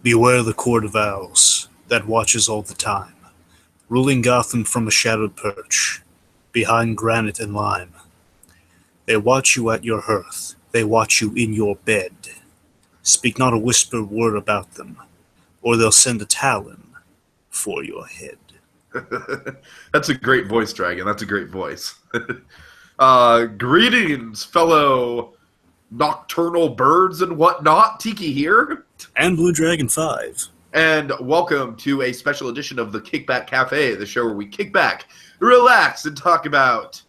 Beware the Court of Owls that watches all the time, ruling Gotham from a shadowed perch, behind granite and lime. They watch you at your hearth, they watch you in your bed. Speak not a whispered word about them, or they'll send a talon for your head. That's a great voice, Dragon. That's a great voice. Greetings, fellow nocturnal birds and whatnot. Tiki here. And BlueDragonFive. And welcome to a special edition of the Kickback Cafe, the show where we kick back, relax, and talk about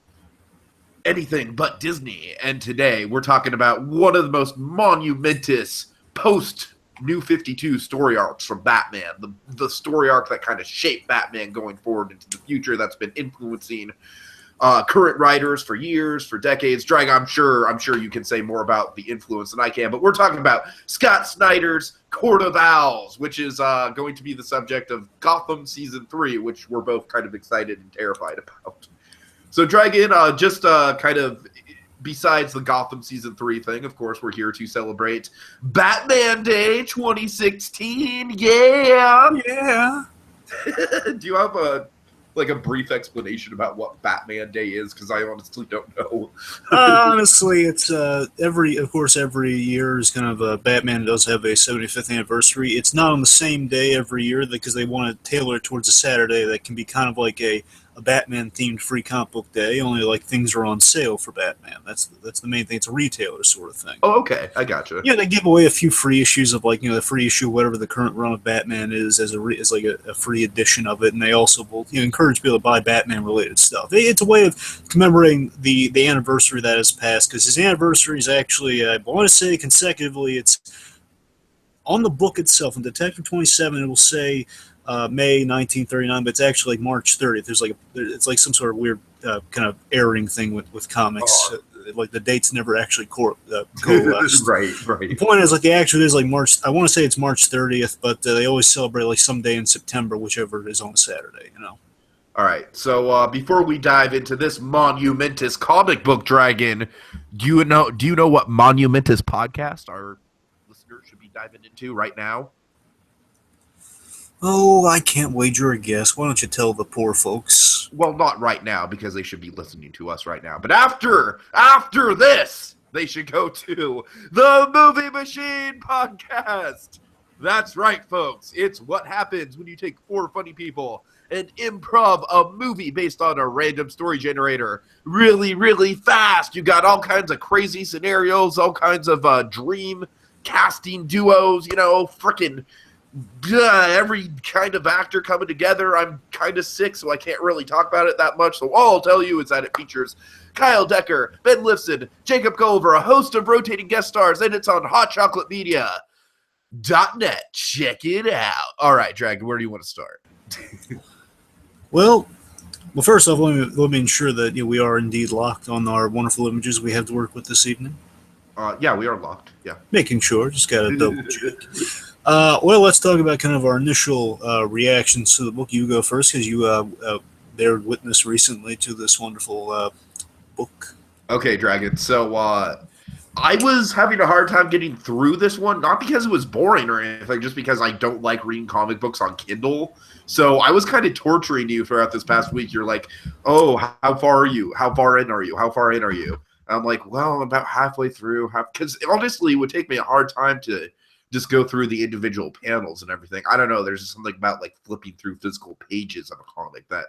anything but Disney. And today we're talking about one of the most monumentous post-New 52 story arcs from Batman. The story arc that kind of shaped Batman going forward into the future, that's been influencing current writers for years, for decades. Drag, I'm sure you can say more about the influence than I can, but we're talking about Scott Snyder's Court of Owls, which is going to be the subject of Gotham Season 3, which we're both kind of excited and terrified about. So, Dragon, just kind of besides the Gotham Season 3 thing, of course, we're here to celebrate Batman Day 2016. Yeah! Yeah! Do you have a brief explanation about what Batman Day is? Because I honestly don't know. Honestly, it's every year is kind of Batman does have a 75th anniversary. It's not on the same day every year because they want to tailor it towards a Saturday that can be kind of like a Batman themed free comic book day. Only like things are on sale for Batman. That's the main thing. It's a retailer sort of thing. Oh, okay, I gotcha. Yeah, they give away a few free issues of the free issue, whatever the current run of Batman is, as a free edition of it, and they also will encourage people to buy Batman related stuff. It's a way of commemorating the anniversary that has passed, because his anniversary is actually I want to say consecutively. It's on the book itself in Detective 27. It will say May 1939, but it's actually like March 30th. It's like some sort of weird kind of erring thing with comics. Like the dates never actually coalesce. Right. The point is, the actual is March. I want to say it's March 30th, but they always celebrate some day in September, whichever is on a Saturday. All right. So before we dive into this monumentous comic book, Dragon, do you know what monumentous podcast our listeners should be diving into right now? Oh, I can't wager a guess. Why don't you tell the poor folks? Well, not right now, because they should be listening to us right now. But after this, they should go to the Movie Machine Podcast. That's right, folks. It's what happens when you take four funny people and improv a movie based on a random story generator really, really fast. You got all kinds of crazy scenarios, all kinds of dream casting duos, freaking every kind of actor coming together. I'm kind of sick, so I can't really talk about it that much. So all I'll tell you is that it features Kyle Decker, Ben Lifson, Jacob Culver, a host of rotating guest stars, and it's on hotchocolatemedia.net. Check it out. All right, Dragon, where do you want to start? Well, first off, let me ensure that we are indeed locked on our wonderful images we have to work with this evening. Yeah, we are locked. Yeah, making sure. Just gotta double check. Well, let's talk about kind of our initial reactions to the book. You go first, because you bared witness recently to this wonderful book. Okay, Dragon. So I was having a hard time getting through this one, not because it was boring or anything, just because I don't like reading comic books on Kindle. So I was kind of torturing you throughout this past week. You're like, oh, how far are you? How far in are you? How far in are you? And I'm like, well, I'm about halfway through. Because honestly, it would take me a hard time to just go through the individual panels and everything. I don't know. There's just something about flipping through physical pages of a comic that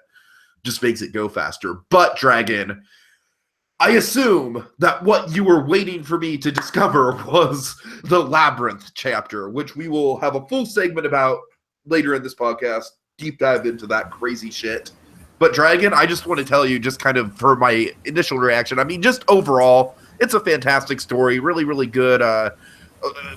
just makes it go faster. But Dragon, I assume that what you were waiting for me to discover was the Labyrinth chapter, which we will have a full segment about later in this podcast. Deep dive into that crazy shit. But Dragon, I just want to tell you, just kind of for my initial reaction, I mean, just overall, it's a fantastic story. Really, really good.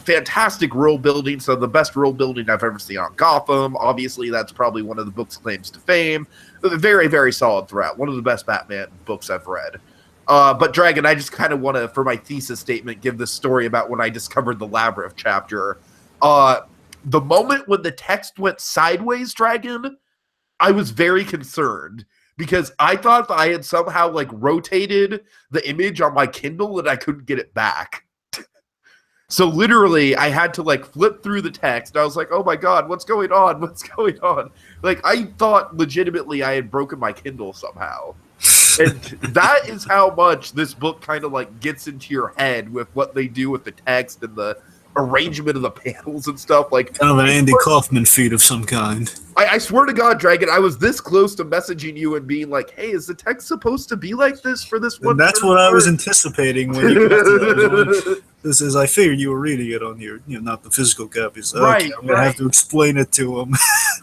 Fantastic world building. So the best world building I've ever seen on Gotham. Obviously, that's probably one of the book's claims to fame. Very, very solid throughout. One of the best Batman books I've read. But Dragon, I just kind of want to, for my thesis statement, give this story about when I discovered the Labyrinth chapter. The moment when the text went sideways, Dragon, I was very concerned because I thought that I had somehow rotated the image on my Kindle and I couldn't get it back. So literally, I had to like flip through the text. I was like, "Oh my god, what's going on? What's going on?" Like I thought legitimately I had broken my Kindle somehow. And that is how much this book kind of like gets into your head with what they do with the text and the arrangement of the panels and stuff. Like Kind of an Andy Kaufman feat of some kind. I swear to God, Dragon, I was this close to messaging you and being like, "Hey, is the text supposed to be like this for this one?" And that's what I was anticipating when you got to that. This is, I figured you were reading it on your, not the physical copies. Okay, Right, I'm gonna have to explain it to him.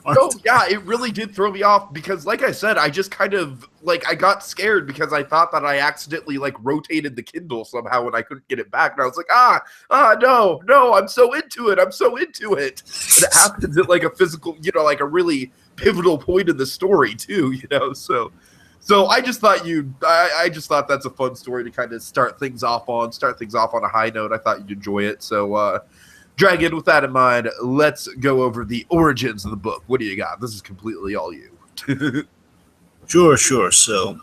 No, yeah, it really did throw me off because, like I said, I just kind of like I got scared because I thought that I accidentally like rotated the Kindle somehow and I couldn't get it back, and I was like, no, I'm so into it, And it happens at like a physical, like a really pivotal point in the story too, So I just thought I just thought that's a fun story to kind of start things off on a high note. I thought you'd enjoy it. So, Dragon, with that in mind, let's go over the origins of the book. What do you got? This is completely all you. Sure. So,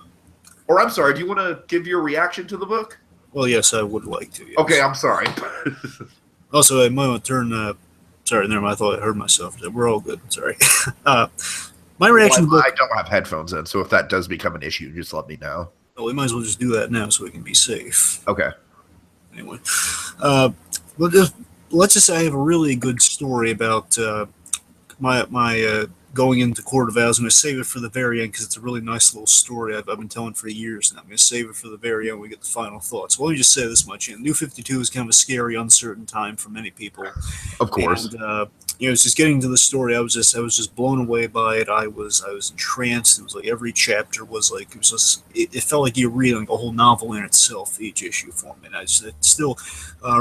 or I'm sorry, do you want to give your reaction to the book? well, yes, I would like to. Yes. Okay, I'm sorry. Also, I might want to turn. Sorry, never mind. I thought I heard myself. We're all good. Sorry. My reaction to the book. I don't have headphones in, so if that does become an issue, just let me know. Well, we might as well just do that now so we can be safe. Okay. Anyway, let's just say I have a really good story about my going into Court of Owls. I'm going to save it for the very end because it's a really nice little story I've been telling for years now. I'm going to save it for the very end when we get the final thoughts. Well, let me just say this much. New 52 is kind of a scary, uncertain time for many people. Of course. And, it's just getting to the story. I was just blown away by it. I was entranced. It was like every chapter was like it felt like you were reading like a whole novel in itself. Each issue for me, and I just still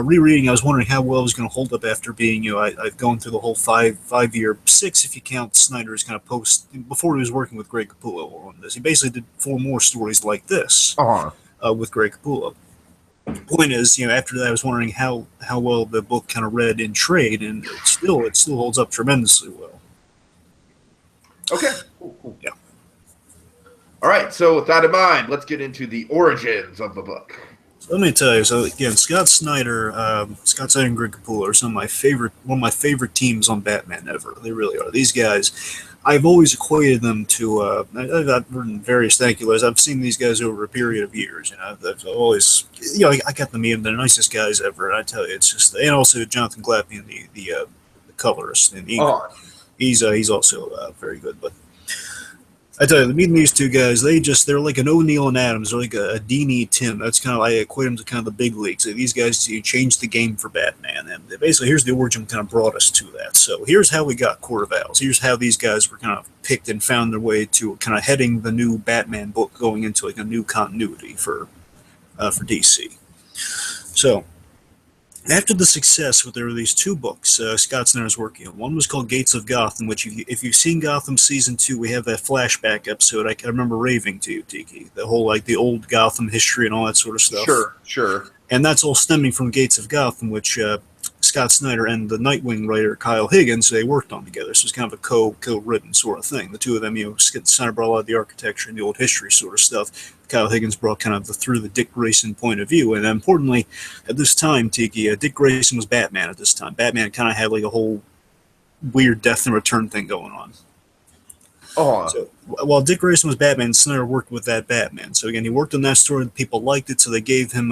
rereading. I was wondering how well it was going to hold up after being I've gone through the whole 5 year 6 if you count Snyder's kind of post before he was working with Greg Capullo on this. He basically did 4 more stories like this with Greg Capullo. Point is, after that, I was wondering how well the book kind of read in trade, and it still holds up tremendously well. Okay. Cool. Yeah. All right. So with that in mind, let's get into the origins of the book. So let me tell you. So again, Scott Snyder and Greg Capullo are one of my favorite teams on Batman ever. They really are. These guys, I've always equated them to. I've written various thank you letters. I've seen these guys over a period of years. I've always, I got to meet them. They're the nicest guys ever. And I tell you, it's just, and also Jonathan Glapion, the colorist, and he's also very good. But I tell you, meeting these two guys, they're like an O'Neill and Adams. They're like a Dini Tim. That's kind of, I equate them to kind of the big leagues. These guys changed the game for Batman. And basically, here's the origin kind of brought us to that. So here's how we got Court of Owls. Here's how these guys were kind of picked and found their way to kind of heading the new Batman book, going into like a new continuity for DC. So after the success there were these 2 books Scott Snyder was working on. One was called Gates of Gotham, which if you've seen Gotham Season 2, we have that flashback episode. I remember raving to you, Tiki. The whole, like, the old Gotham history and all that sort of stuff. Sure. And that's all stemming from Gates of Gotham, which Scott Snyder and the Nightwing writer Kyle Higgins, they worked on together. So it's kind of a co-written sort of thing. The two of them, Snyder brought a lot of the architecture and the old history sort of stuff. Kyle Higgins brought kind of through the Dick Grayson point of view. And importantly, at this time, Tiki, Dick Grayson was Batman at this time. Batman kind of had like a whole weird death and return thing going on. So while Dick Grayson was Batman, Snyder worked with that Batman. So again, he worked on that story. People liked it, so they gave him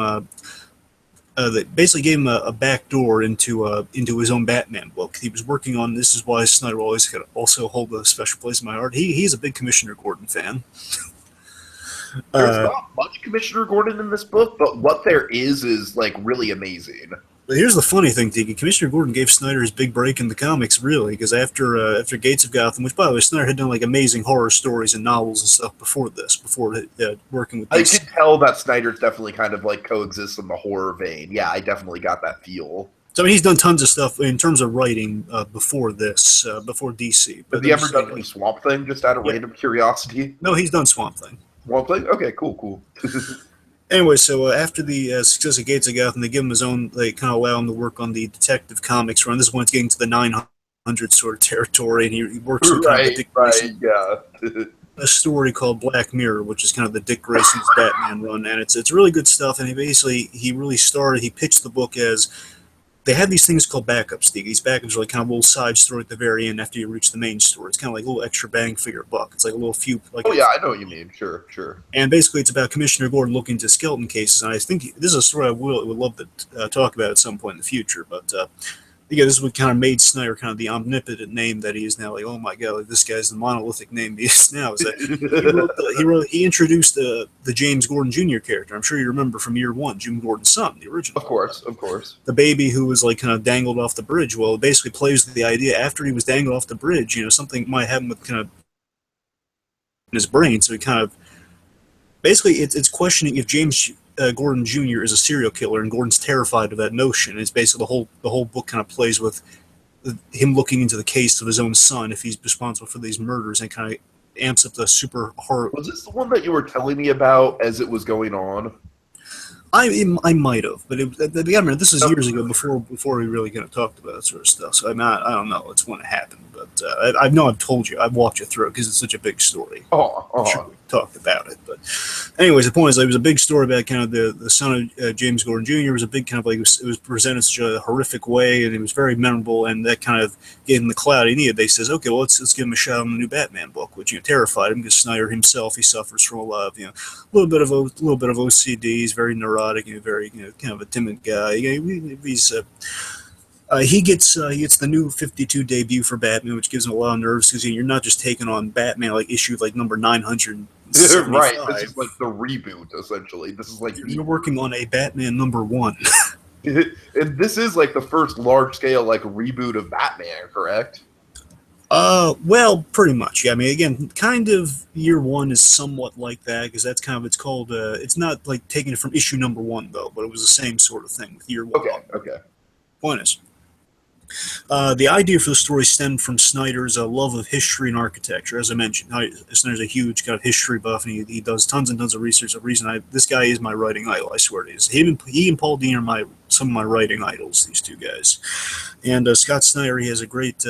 they basically gave him a back door into his own Batman book. He was working on. This is why Snyder always could also hold a special place in my heart. He's a big Commissioner Gordon fan. There's not much Commissioner Gordon in this book, but what there is like really amazing. But here's the funny thing, Tiki. Commissioner Gordon gave Snyder his big break in the comics, really, because after Gates of Gotham, which, by the way, Snyder had done like amazing horror stories and novels and stuff before working with DC. I can tell that Snyder's definitely kind of like coexists in the horror vein. Yeah, I definitely got that feel. So I mean, he's done tons of stuff in terms of writing before this, before DC. But has he ever done any Swamp Thing, just out of random curiosity? No, he's done Swamp Thing. Swamp Thing? Okay, cool. Anyway, so after the success of Gates of Gotham, they give him his own. They kind of allow him to work on the Detective Comics run. This is when it's getting to the 900 sort of territory, and he works on kind of the Dick Grayson. A story called Black Mirror, which is kind of the Dick Grayson's Batman run, and it's really good stuff. And he really pitched the book as they have these things called backups. These backups are like kind of a little side story at the very end after you reach the main story. It's kind of like a little extra bang for your buck. It's like a little few like. Oh yeah, I know what you mean. Sure, sure. And basically, it's about Commissioner Gordon looking into skeleton cases. And I think this is a story I would love to talk about at some point in the future. But yeah, this is what kind of made Snyder kind of the omnipotent name that he is now. Like, oh my god, like, this guy's the monolithic name he is now. Is that he introduced the James Gordon Jr. character. I'm sure you remember from year one, Jim Gordon's son, the original. Of course, of course. The baby who was like kind of dangled off the bridge. Well, it basically plays with the idea after he was dangled off the bridge, something might happen with kind of in his brain. So he kind of basically it's questioning if James Gordon Jr. is a serial killer, and Gordon's terrified of that notion. It's basically the whole book kind of plays with him looking into the case of his own son, if he's responsible for these murders, and kind of amps up the super horror. Was this the one that you were telling me about as it was going on? I might have, but this is years ago before we really kind of talked about that sort of stuff. So I don't know. It's when it happened, but I know I've told you, I've walked you through it because it's such a big story. I'm sure we talked about it, but anyways, the point is, it was a big story about kind of the son of James Gordon Jr. It was a big kind of like it was presented in such a horrific way, and it was very memorable, and that kind of gave him the clout he needed. They says, okay, well let's give him a shot on the new Batman book, which terrified him because Snyder himself, he suffers from a lot of a little bit of OCD. He's very neurotic. Very kind of a timid guy. He gets the new 52 debut for Batman, which gives him a lot of nerves because you're not just taking on Batman like issue like number 975. Right, this is like the reboot essentially. This is like you're working on a Batman number 1. And this is like the first large scale like reboot of Batman, correct? Well, pretty much. Yeah, I mean, again, kind of year one is somewhat like that because that's kind of it's called. It's not like taking it from issue number 1 though, but it was the same sort of thing with year 1. Okay. Point is, the idea for the story stemmed from Snyder's love of history and architecture. As I mentioned, Snyder's a huge kind of history buff, and he does tons and tons of research. The reason this guy is my writing idol, I swear it is. He and Paul Dini are some of my writing idols. These two guys, and Scott Snyder, he has a great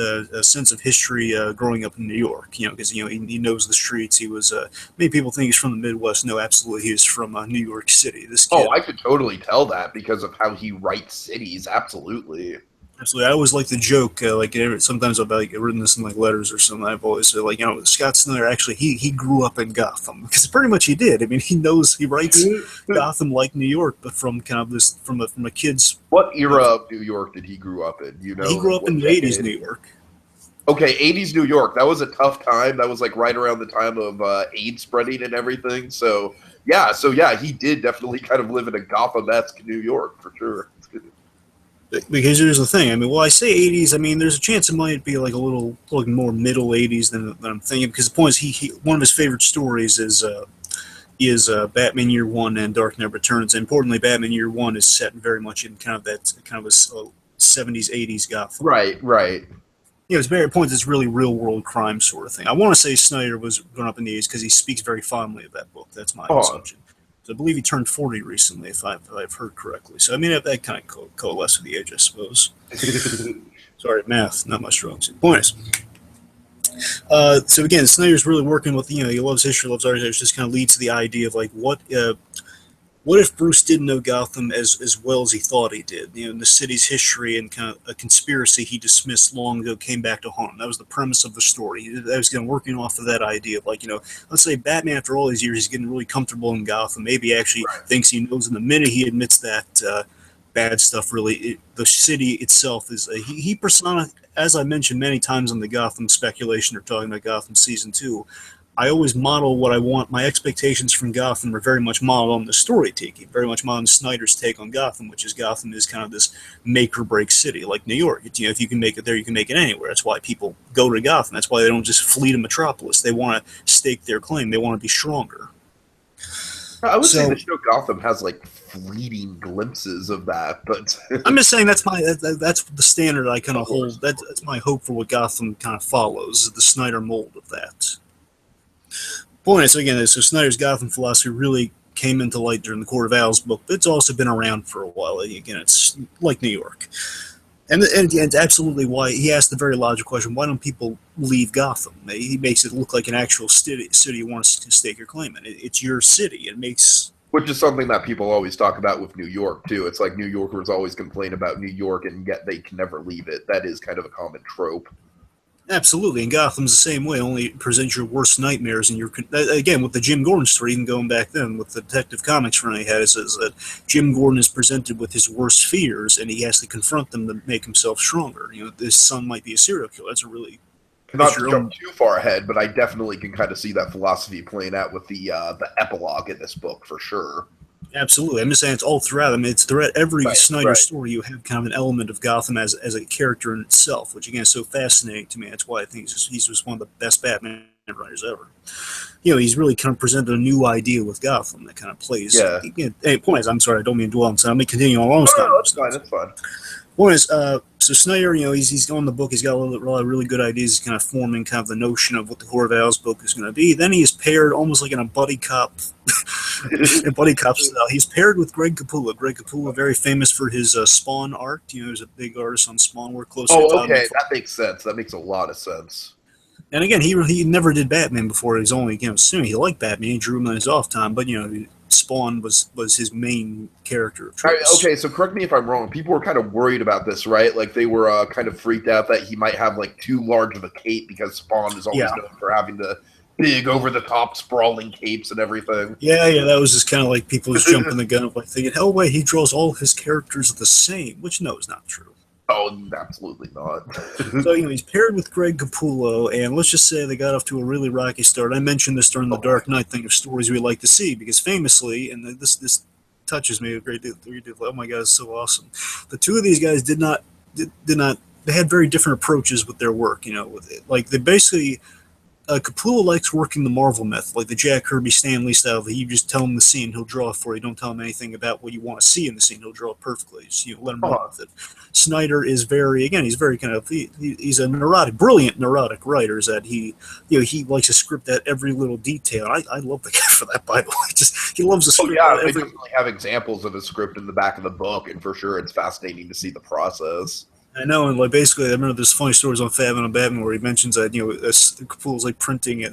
sense of history growing up in New York. Because he knows the streets. He was many people think he's from the Midwest. No, absolutely, he is from New York City. This kid, I could totally tell that because of how he writes cities. Absolutely. Absolutely, I always like the joke. Sometimes I've written this in like letters or something. I've always said Scott Snyder actually he grew up in Gotham because pretty much he did. I mean, he writes Gotham like New York, but from kind of this from a kid's. What era of New York did he grew up in? He grew up in the '80s New York. Okay, '80s New York. That was a tough time. That was like right around the time of AIDS spreading and everything. So yeah, he did definitely kind of live in a Gotham-esque New York for sure. Because here's the thing. I mean, I say 80s. I mean, there's a chance it might be like a little like more middle 80s than I'm thinking. Because the point is, he one of his favorite stories is Batman Year One and Dark Knight Returns. And importantly, Batman Year One is set very much in kind of that kind of a 70s 80s Gotham. Right. It's very point. It's really real world crime sort of thing. I want to say Snyder was grown up in the 80s because he speaks very fondly of that book. That's my assumption. I believe he turned 40 recently, if I've heard correctly. So, I mean, that kind of coalesced with the age, I suppose. Sorry, math, not my strong suit. Point is, so again, Snyder's really working with, he loves history, loves art, it just kind of leads to the idea of, like, what if Bruce didn't know Gotham as well as he thought he did? The city's history and kind of a conspiracy he dismissed long ago came back to haunt him. That was the premise of the story. I was working off of that idea of, like, let's say Batman, after all these years, he's getting really comfortable in Gotham. Maybe he actually thinks he knows, and the minute he admits that bad stuff, really, the city itself is, he persona, as I mentioned many times on the Gotham speculation or talking about Gotham Season 2, I always model what I want. My expectations from Gotham are very much modeled on the story, Tiki. Very much modeled on Snyder's take on Gotham, which is Gotham is kind of this make or break city, like New York. If you can make it there, you can make it anywhere. That's why people go to Gotham. That's why they don't just flee to Metropolis. They want to stake their claim. They want to be stronger. I would say the show Gotham has like fleeting glimpses of that, but I'm just saying that's the standard I kind of hold. That's my hope for what Gotham kind of follows, the Snyder mold of that. Point is, again, so Snyder's Gotham philosophy really came into light during the Court of Owls book, but it's also been around for a while. Again, it's like New York. And absolutely why he asked the very logical question, why don't people leave Gotham? He makes it look like an actual city you want to stake your claim in. It's your city. It makes... Which is something that people always talk about with New York, too. It's like New Yorkers always complain about New York, and yet they can never leave it. That is kind of a common trope. Absolutely, and Gotham's the same way. Only presents your worst nightmares, and again with the Jim Gordon story, even going back then with the Detective Comics run he had, it says that Jim Gordon is presented with his worst fears, and he has to confront them to make himself stronger. His son might be a serial killer. That's a really Not to jump too far ahead, but I definitely can kind of see that philosophy playing out with the epilogue in this book for sure. Absolutely. I'm just saying it's all throughout. I mean, it's throughout every Snyder story. You have kind of an element of Gotham as a character in itself, which again is so fascinating to me. That's why I think he's just one of the best Batman writers ever. He's really kind of presented a new idea with Gotham that kind of plays. Yeah. Hey, point is, I'm sorry, I don't mean to dwell on. So I'm going to continue on. No, that's fine. That's fine. One is, so Snyder, he's on the book. He's got a lot of really good ideas. He's kind of forming kind of the notion of what the Court of Owls book is going to be. Then he is paired almost like in a buddy cop, style. He's paired with Greg Capullo. Greg Capullo, very famous for his Spawn art. He's a big artist on Spawn. Worked closely. Oh, okay, that makes sense. That makes a lot of sense. And again, he never did Batman before. He's only assuming he liked Batman. He drew him in his off time, but Spawn was his main character of choice. Okay, so correct me if I'm wrong. People were kind of worried about this, right? Like they were kind of freaked out that he might have like too large of a cape because Spawn is always known for having the big over the top sprawling capes and everything. Yeah, that was just kind of like people just jumping the gun of like thinking, oh wait, he draws all his characters the same, which no is not true. Oh, absolutely not. So, he's paired with Greg Capullo, and let's just say they got off to a really rocky start. I mentioned this during the Dark Knight thing of stories we like to see, because famously, and this touches me a great deal, oh my God, it's so awesome. The two of these guys did not, they had very different approaches with their work, like they basically, Capullo likes working the Marvel method, like the Jack Kirby Stan Lee style. You just tell him the scene, he'll draw it for you. Don't tell him anything about what you want to see in the scene. He'll draw it perfectly. Just, let him run with it. Snyder is he's very kind of, he's a brilliant neurotic writer. Is that he likes to script out every little detail. I love the guy for that, by the way. He loves the script. Oh, yeah, they definitely have examples of his script in the back of the book, and for sure it's fascinating to see the process. I know, and basically, I remember there's funny stories on Fab and Batman where he mentions that Capullo's printing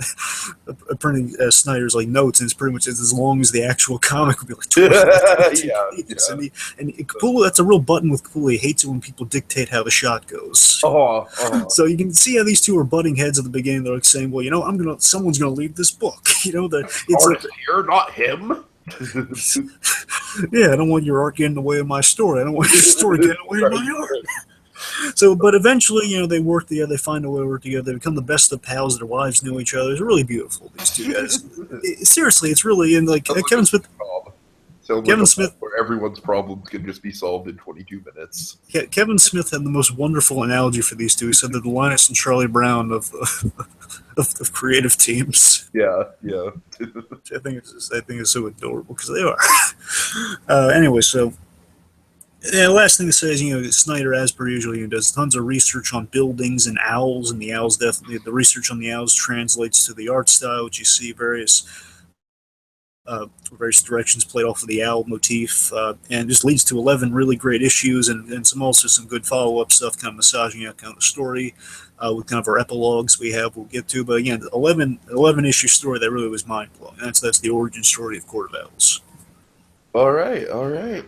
Snyder's notes, and it's pretty much as long as the actual comic would be 20 pages. And Capullo, that's a real button with Capullo. He hates it when people dictate how the shot goes. So you can see how these two are butting heads at the beginning. They're saying, "Well, someone's gonna leave this book." It's here, not him. Yeah, I don't want your art getting in the way of my story. I don't want your story getting in the way of my art. So, but eventually, they work together. They find a way to work together. They become the best of pals. Their wives know each other. It's really beautiful. These two guys. Seriously, it's really Kevin Smith. Kevin Smith, where everyone's problems can just be solved in 22 minutes. Kevin Smith had the most wonderful analogy for these two. He said they're the Linus and Charlie Brown of creative teams. Yeah. I think it's so adorable because they are. Anyway, so. Yeah, last thing to say is, Snyder, as per usual, does tons of research on buildings and owls, and the owls definitely, the research on the owls translates to the art style, which you see various directions played off of the owl motif, and just leads to 11 really great issues, and some good follow-up stuff, kind of massaging out kind of the story, with kind of our epilogues we'll get to, but again, 11 issue story that really was mind-blowing. That's the origin story of Court of Owls. All right.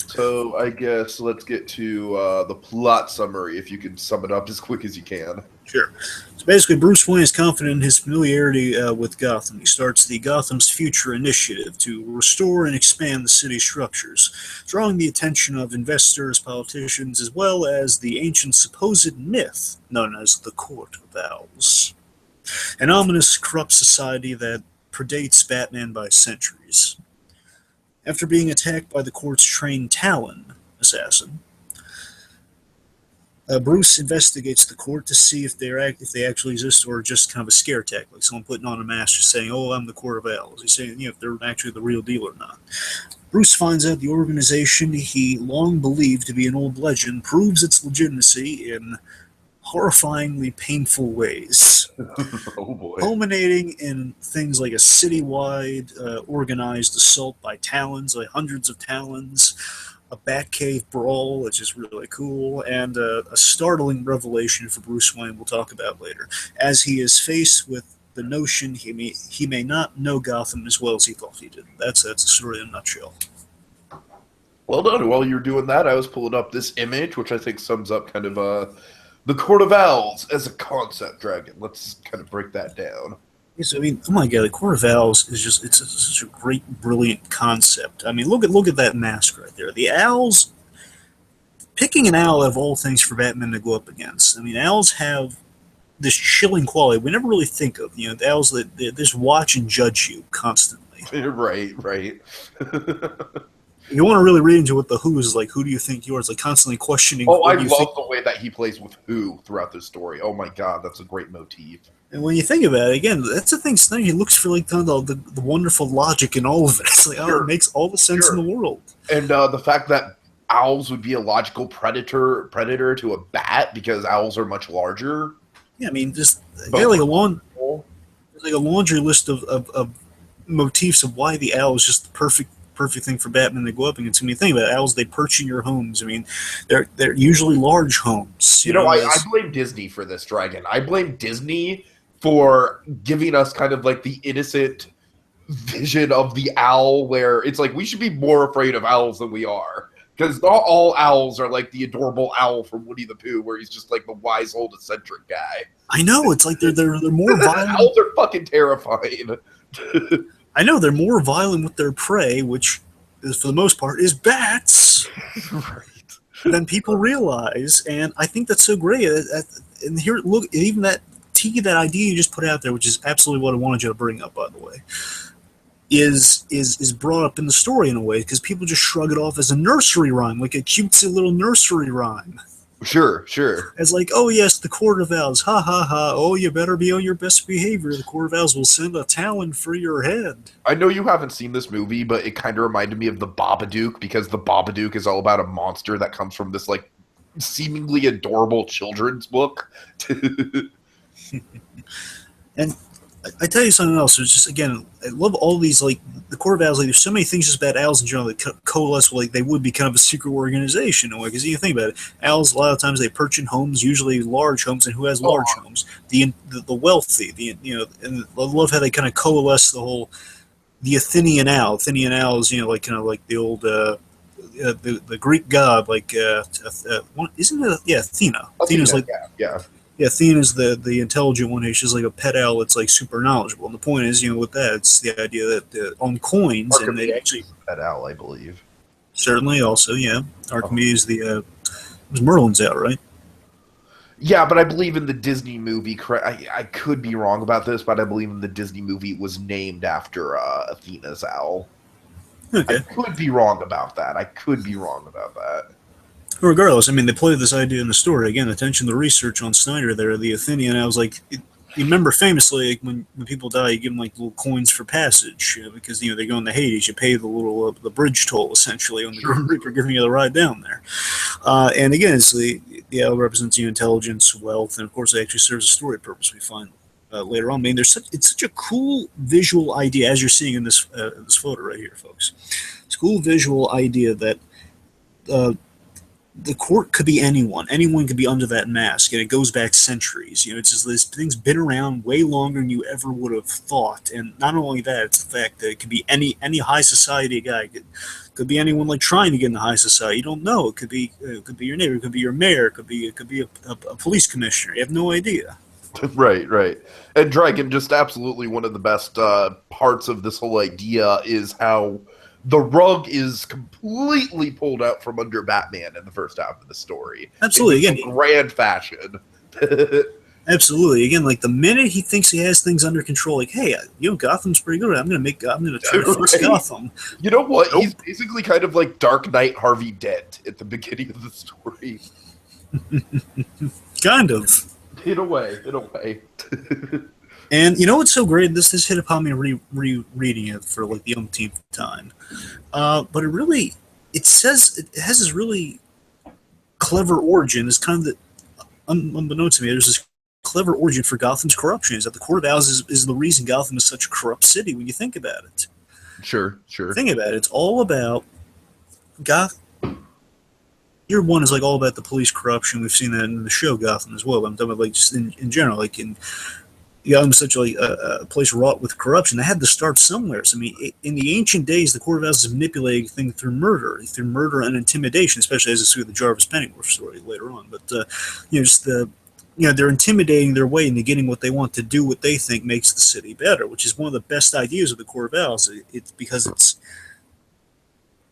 So I guess let's get to the plot summary, if you can sum it up as quick as you can. Sure. So basically, Bruce Wayne is confident in his familiarity with Gotham. He starts the Gotham's Future Initiative to restore and expand the city's structures, drawing the attention of investors, politicians, as well as the ancient supposed myth known as the Court of Owls, an ominous, corrupt society that predates Batman by centuries. After being attacked by the court's trained Talon assassin, Bruce investigates the court to see if they actually exist or just kind of a scare tactic, like someone putting on a mask just saying, "Oh, I'm the Court of Owls." He's saying, if they're actually the real deal or not. Bruce finds out the organization he long believed to be an old legend proves its legitimacy in horrifyingly painful ways. Oh boy. Culminating in things like a citywide organized assault by Talons, like hundreds of Talons, a Batcave brawl, which is really cool, and a startling revelation for Bruce Wayne we'll talk about later, as he is faced with the notion he may not know Gotham as well as he thought he did. That's the story in a nutshell. Well done. While you're doing that, I was pulling up this image, which I think sums up kind of the Court of Owls as a concept, Dragon. Let's kind of break that down. Yes, I mean, oh my god, the Court of Owls is just such a great, brilliant concept. I mean, look at that mask right there. The owls, picking an owl out of all things for Batman to go up against. I mean, owls have this chilling quality we never really think of. You know, the owls that they just watch and judge you constantly. Right. You want to really read into what the Who is like. Who do you think you are? It's like constantly questioning. Oh, I love the way that he plays with Who throughout this story. Oh my god, that's a great motif. And when you think about it, again, that's the thing. Snyder, he looks for like the wonderful logic in all of it. It's like, it makes all the sense in the world. And the fact that owls would be a logical predator to a bat because owls are much larger. Yeah, I mean, just like a laundry list of motifs of why the owl is just the perfect thing for Batman to go up against. When you think about it, owls, they perch in your homes. I mean, they're usually large homes. You know, I blame Disney for this, Dragon. I blame Disney for giving us kind of like the innocent vision of the owl where it's like we should be more afraid of owls than we are. Because not all owls are like the adorable owl from Winnie the Pooh, where he's just like the wise old eccentric guy. I know, it's like they're more violent. Owls are fucking terrifying. I know, they're more violent with their prey, which is for the most part is bats. Right. Than people realize, and I think that's so great. And here, look, even that Tiki, that idea you just put out there, which is absolutely what I wanted you to bring up, by the way, is brought up in the story in a way because people just shrug it off as a nursery rhyme, like a cutesy little nursery rhyme. Sure. As like, oh yes, the Court of Owls, ha ha ha, oh you better be on your best behavior. The Court of Owls will send a talon for your head. I know you haven't seen this movie, but it kind of reminded me of the Babadook because the Babadook is all about a monster that comes from this like seemingly adorable children's book. And I tell you something else. It's just, again, I love all these, like, the Court of Owls. Like, there's so many things just about owls in general that coalesce, like they would be kind of a secret organization in a way. Because you think about it, owls, a lot of times they perch in homes, usually large homes, and who has large homes? The wealthy. And I love how they kind of coalesce the whole, the Athenian owl. Athenian owls, like kind of like the old, the Greek god, like, isn't it? Yeah, Athena. Athena's like, yeah. Yeah, Athena's the intelligent one who's just like a pet owl that's like super knowledgeable. And the point is, with that, it's the idea that on coins, Archimedes, and they actually pet owl, I believe. Certainly, also, yeah, Archimedes, it was Merlin's owl, right? Yeah, but I believe in the Disney movie. I could be wrong about this, but I believe in the Disney movie it was named after Athena's owl. Okay. I could be wrong about that. Regardless, I mean, they played this idea in the story. Again, attention to the research on Snyder there, the Athenian. I was like, you remember famously, like, when people die, you give them like little coins for passage because they go into Hades. You pay the little the bridge toll essentially on the Grim Reaper giving you the ride down there. And again, it's the owl represents intelligence, wealth, and of course, it actually serves a story purpose. We find later on. I mean, it's such a cool visual idea as you're seeing in this photo right here, folks. It's a cool visual idea that. The court could be anyone. Anyone could be under that mask, and it goes back centuries. It's just this thing's been around way longer than you ever would have thought. And not only that, it's the fact that it could be any high society guy. It could be anyone like trying to get into high society. You don't know. It could be your neighbor. It could be your mayor. It could be a police commissioner. You have no idea. Right. And Dragon, just absolutely one of the best parts of this whole idea is how the rug is completely pulled out from under Batman in the first half of the story. Absolutely, again, grand fashion. Absolutely, again, like the minute he thinks he has things under control, like, hey, Gotham's pretty good. I'm gonna try to fix Gotham. You know what? Nope. He's basically kind of like Dark Knight Harvey Dent at the beginning of the story. Kind of. In a way. And what's so great? This hit upon me rereading it for like the umpteenth time. But it has this really clever origin. It's kind of the unbeknownst to me. There's this clever origin for Gotham's corruption. Is that the Court of Owls is the reason Gotham is such a corrupt city when you think about it. Sure. Think about it. It's all about Gotham. Year one is like all about the police corruption. We've seen that in the show Gotham as well. But I'm talking about like just in general, like in Gotham such a place wrought with corruption. They had to start somewhere. So, I mean, in the ancient days, the Court of Owls is manipulating things through murder and intimidation, especially as it's through the Jarvis Pennyworth story later on. But just the they're intimidating their way into getting what they want to do, what they think makes the city better, which is one of the best ideas of the Court of Owls. It's because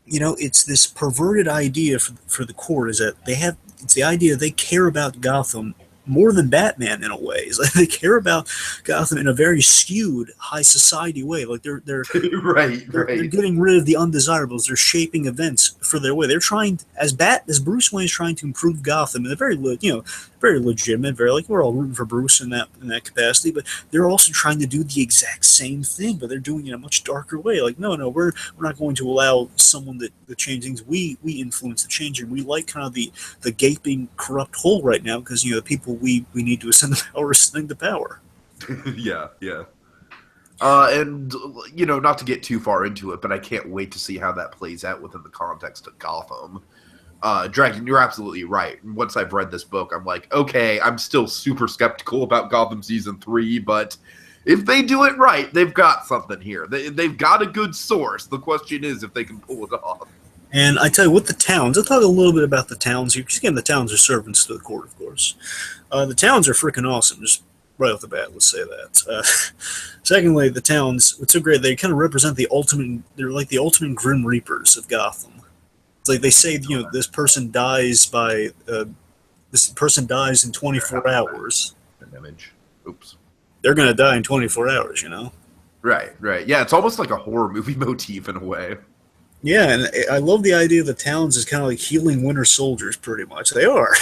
it's this perverted idea for the court is that it's the idea they care about Gotham more than Batman in a way. It's like they care about Gotham in a very skewed high society way. Like they're they're getting rid of the undesirables. They're shaping events for their way. They're trying as Bruce Wayne is trying to improve Gotham in a very very legitimate, very like we're all rooting for Bruce in that capacity, but they're also trying to do the exact same thing, but they're doing it in a much darker way. Like no, we're not going to allow someone to change things. We influence the change, and we like kind of the gaping corrupt hole right now because the people we need to ascend the power ascending the power. Yeah. And not to get too far into it, but I can't wait to see how that plays out within the context of Gotham. Dragon, you're absolutely right. Once I've read this book, I'm like, okay, I'm still super skeptical about Gotham Season 3, but if they do it right, they've got something here. They've got a good source. The question is if they can pull it off. And I tell you, with the towns, I'll talk a little bit about the towns here, because again, the towns are servants to the court, of course. The towns are freaking awesome, just right off the bat, let's say that. Secondly, the towns, what's so great, they kind of represent they're like the ultimate Grim Reapers of Gotham. It's like they say, this person dies in 24 hours. An image. Oops. They're going to die in 24 hours, Right. Yeah, it's almost like a horror movie motif in a way. Yeah, and I love the idea of the towns as kind of like healing Winter Soldiers, pretty much. They are.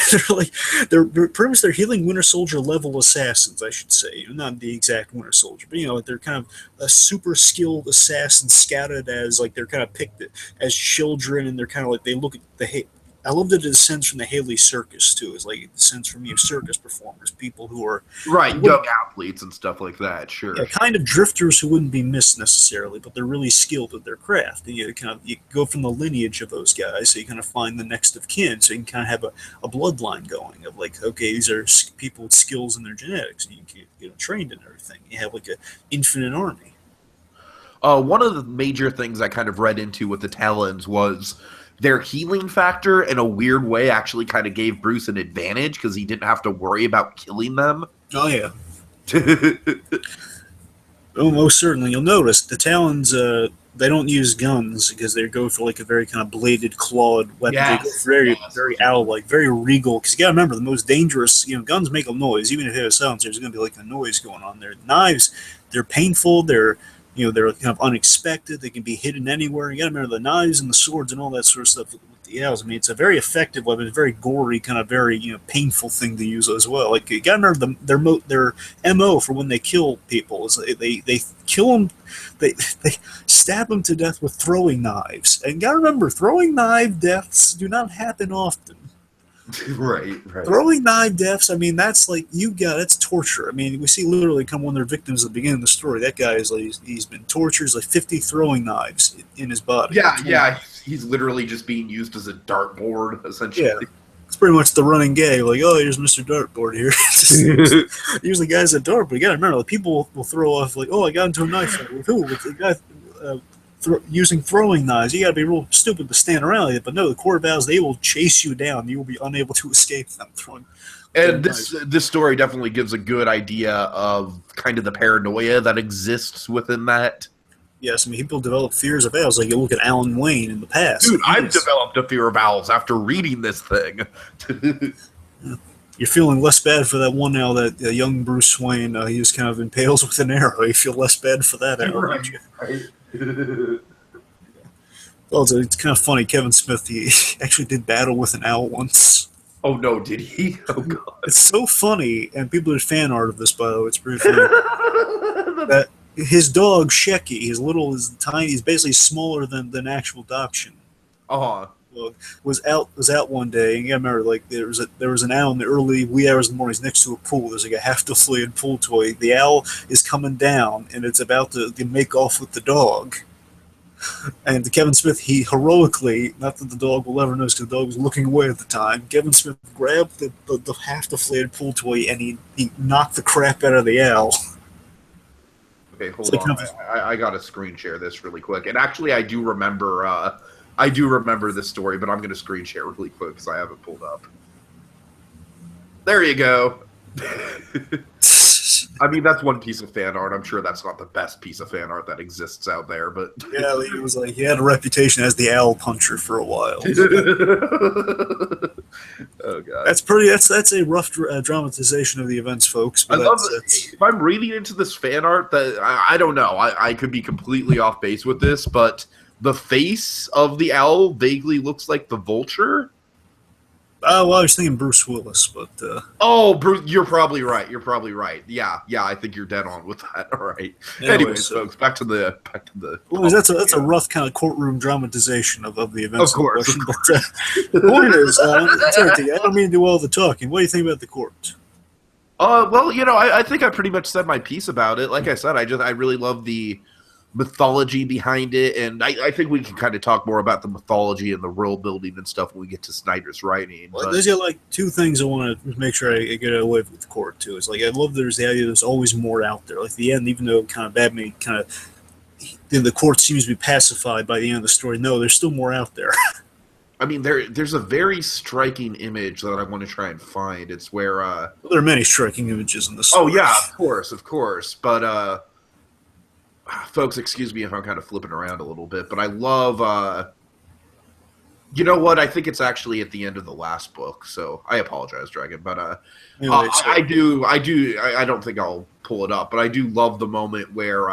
they're pretty much they're healing Winter Soldier level assassins, I should say. Not the exact Winter Soldier, but they're kind of a super skilled assassin scouted as like they're kind of picked as children, and they're kind of like they look at I love that it descends from the Haley Circus too. It's like it descends from circus performers, people who are young athletes and stuff like that. Sure, kind of drifters who wouldn't be missed necessarily, but they're really skilled at their craft. And you go from the lineage of those guys, so you kind of find the next of kin, so you can kind of have a bloodline going of like, okay, these are people with skills in their genetics, and you can get trained in everything. You have like an infinite army. One of the major things I kind of read into with the Talons was their healing factor in a weird way actually kind of gave Bruce an advantage because he didn't have to worry about killing them. Oh, yeah. Oh, most certainly. You'll notice the Talons, they don't use guns because they go for like a very kind of bladed, clawed weapon. Yes. Very owl-like, very regal. Because you got to remember, the most dangerous, guns make a noise. Even if it has sounds, there's going to be like a noise going on there. Knives, they're painful. They're they're kind of unexpected. They can be hidden anywhere. You got to remember the knives and the swords and all that sort of stuff with the owls. I mean, it's a very effective weapon. It's a very gory, kind of very painful thing to use as well. Like you got to remember their MO for when they kill people is they kill them. They stab them to death with throwing knives. And you got to remember, throwing knife deaths do not happen often. Right. Throwing knife deaths, I mean, that's like, that's torture. I mean, we see literally come one of their victims at the beginning of the story. That guy is like, he's been tortured. He's like 50 throwing knives in his body. Yeah. He's literally just being used as a dartboard, essentially. Yeah. It's pretty much the running gag. Like, oh, here's Mr. Dartboard here. Usually guys at dartboard. You got to remember, like, people will throw off, like, oh, I got into a knife fight with who? With the guy using throwing knives. You got to be real stupid to stand around like it. But no, the Court of Owls, they will chase you down. You will be unable to escape them throwing. And this story definitely gives a good idea of kind of the paranoia that exists within that. Yes, I mean, people develop fears of owls. Like you look at Alan Wayne in the past. Dude, I've developed a fear of owls after reading this thing. You're feeling less bad for that one owl, that young Bruce Wayne. He was kind of impales with an arrow. You feel less bad for that owl. Right. Well, it's kind of funny. Kevin Smith, he actually did battle with an owl once. Oh, no, did he? Oh, God. It's so funny, and people did fan art of this, by the way. It's pretty funny. That his dog, Shecky, he's tiny, he's basically smaller than actual Dachshund. Uh-huh. Was out one day, and you gotta remember, like there was an owl in the early wee hours of the mornings next to a pool. There's like a half-deflated pool toy. The owl is coming down, and it's about to make off with the dog. And Kevin Smith, he heroically, not that the dog will ever notice because the dog was looking away at the time, Kevin Smith grabbed the half-deflated pool toy, and he knocked the crap out of the owl. Okay, It's hold like on. I gotta screen share this really quick. And actually, I do remember. I do remember this story, but I'm gonna screen share really quick because I have it pulled up. There you go. I mean, that's one piece of fan art. I'm sure that's not the best piece of fan art that exists out there, but yeah, he was like he had a reputation as the owl puncher for a while. Oh god, That's a rough dramatization of the events, folks. I But love that's if I'm reading into this fan art that I don't know. I could be completely off base with this, but the face of the owl vaguely looks like the vulture. well, I was thinking Bruce Willis, but Oh, Bruce, you're probably right. You're probably right. Yeah, I think you're dead on with that. All right. Anyways, so, folks, back to the. well, that's a rough kind of courtroom dramatization of the events. Of course. But the point is, I don't mean to do all the talking. What do you think about the court? Well, I think I pretty much said my piece about it. Like I said, I really love the mythology behind it, and I think we can kind of talk more about the mythology and the world building and stuff when we get to Snyder's writing. Well, there's like two things I want to make sure I get away with the court too. It's like I love there's the idea there's always more out there. Like the end, even though kind of Batman kind of the court seems to be pacified by the end of the story. No, there's still more out there. I mean, there's a very striking image that I want to try and find. It's where well, there are many striking images in this. Oh yeah, of course. But folks, excuse me if I'm kind of flipping around a little bit, but I love. You know what? I think it's actually at the end of the last book, so I apologize, Dragon. But anyway, I don't think I'll pull it up, but I do love the moment where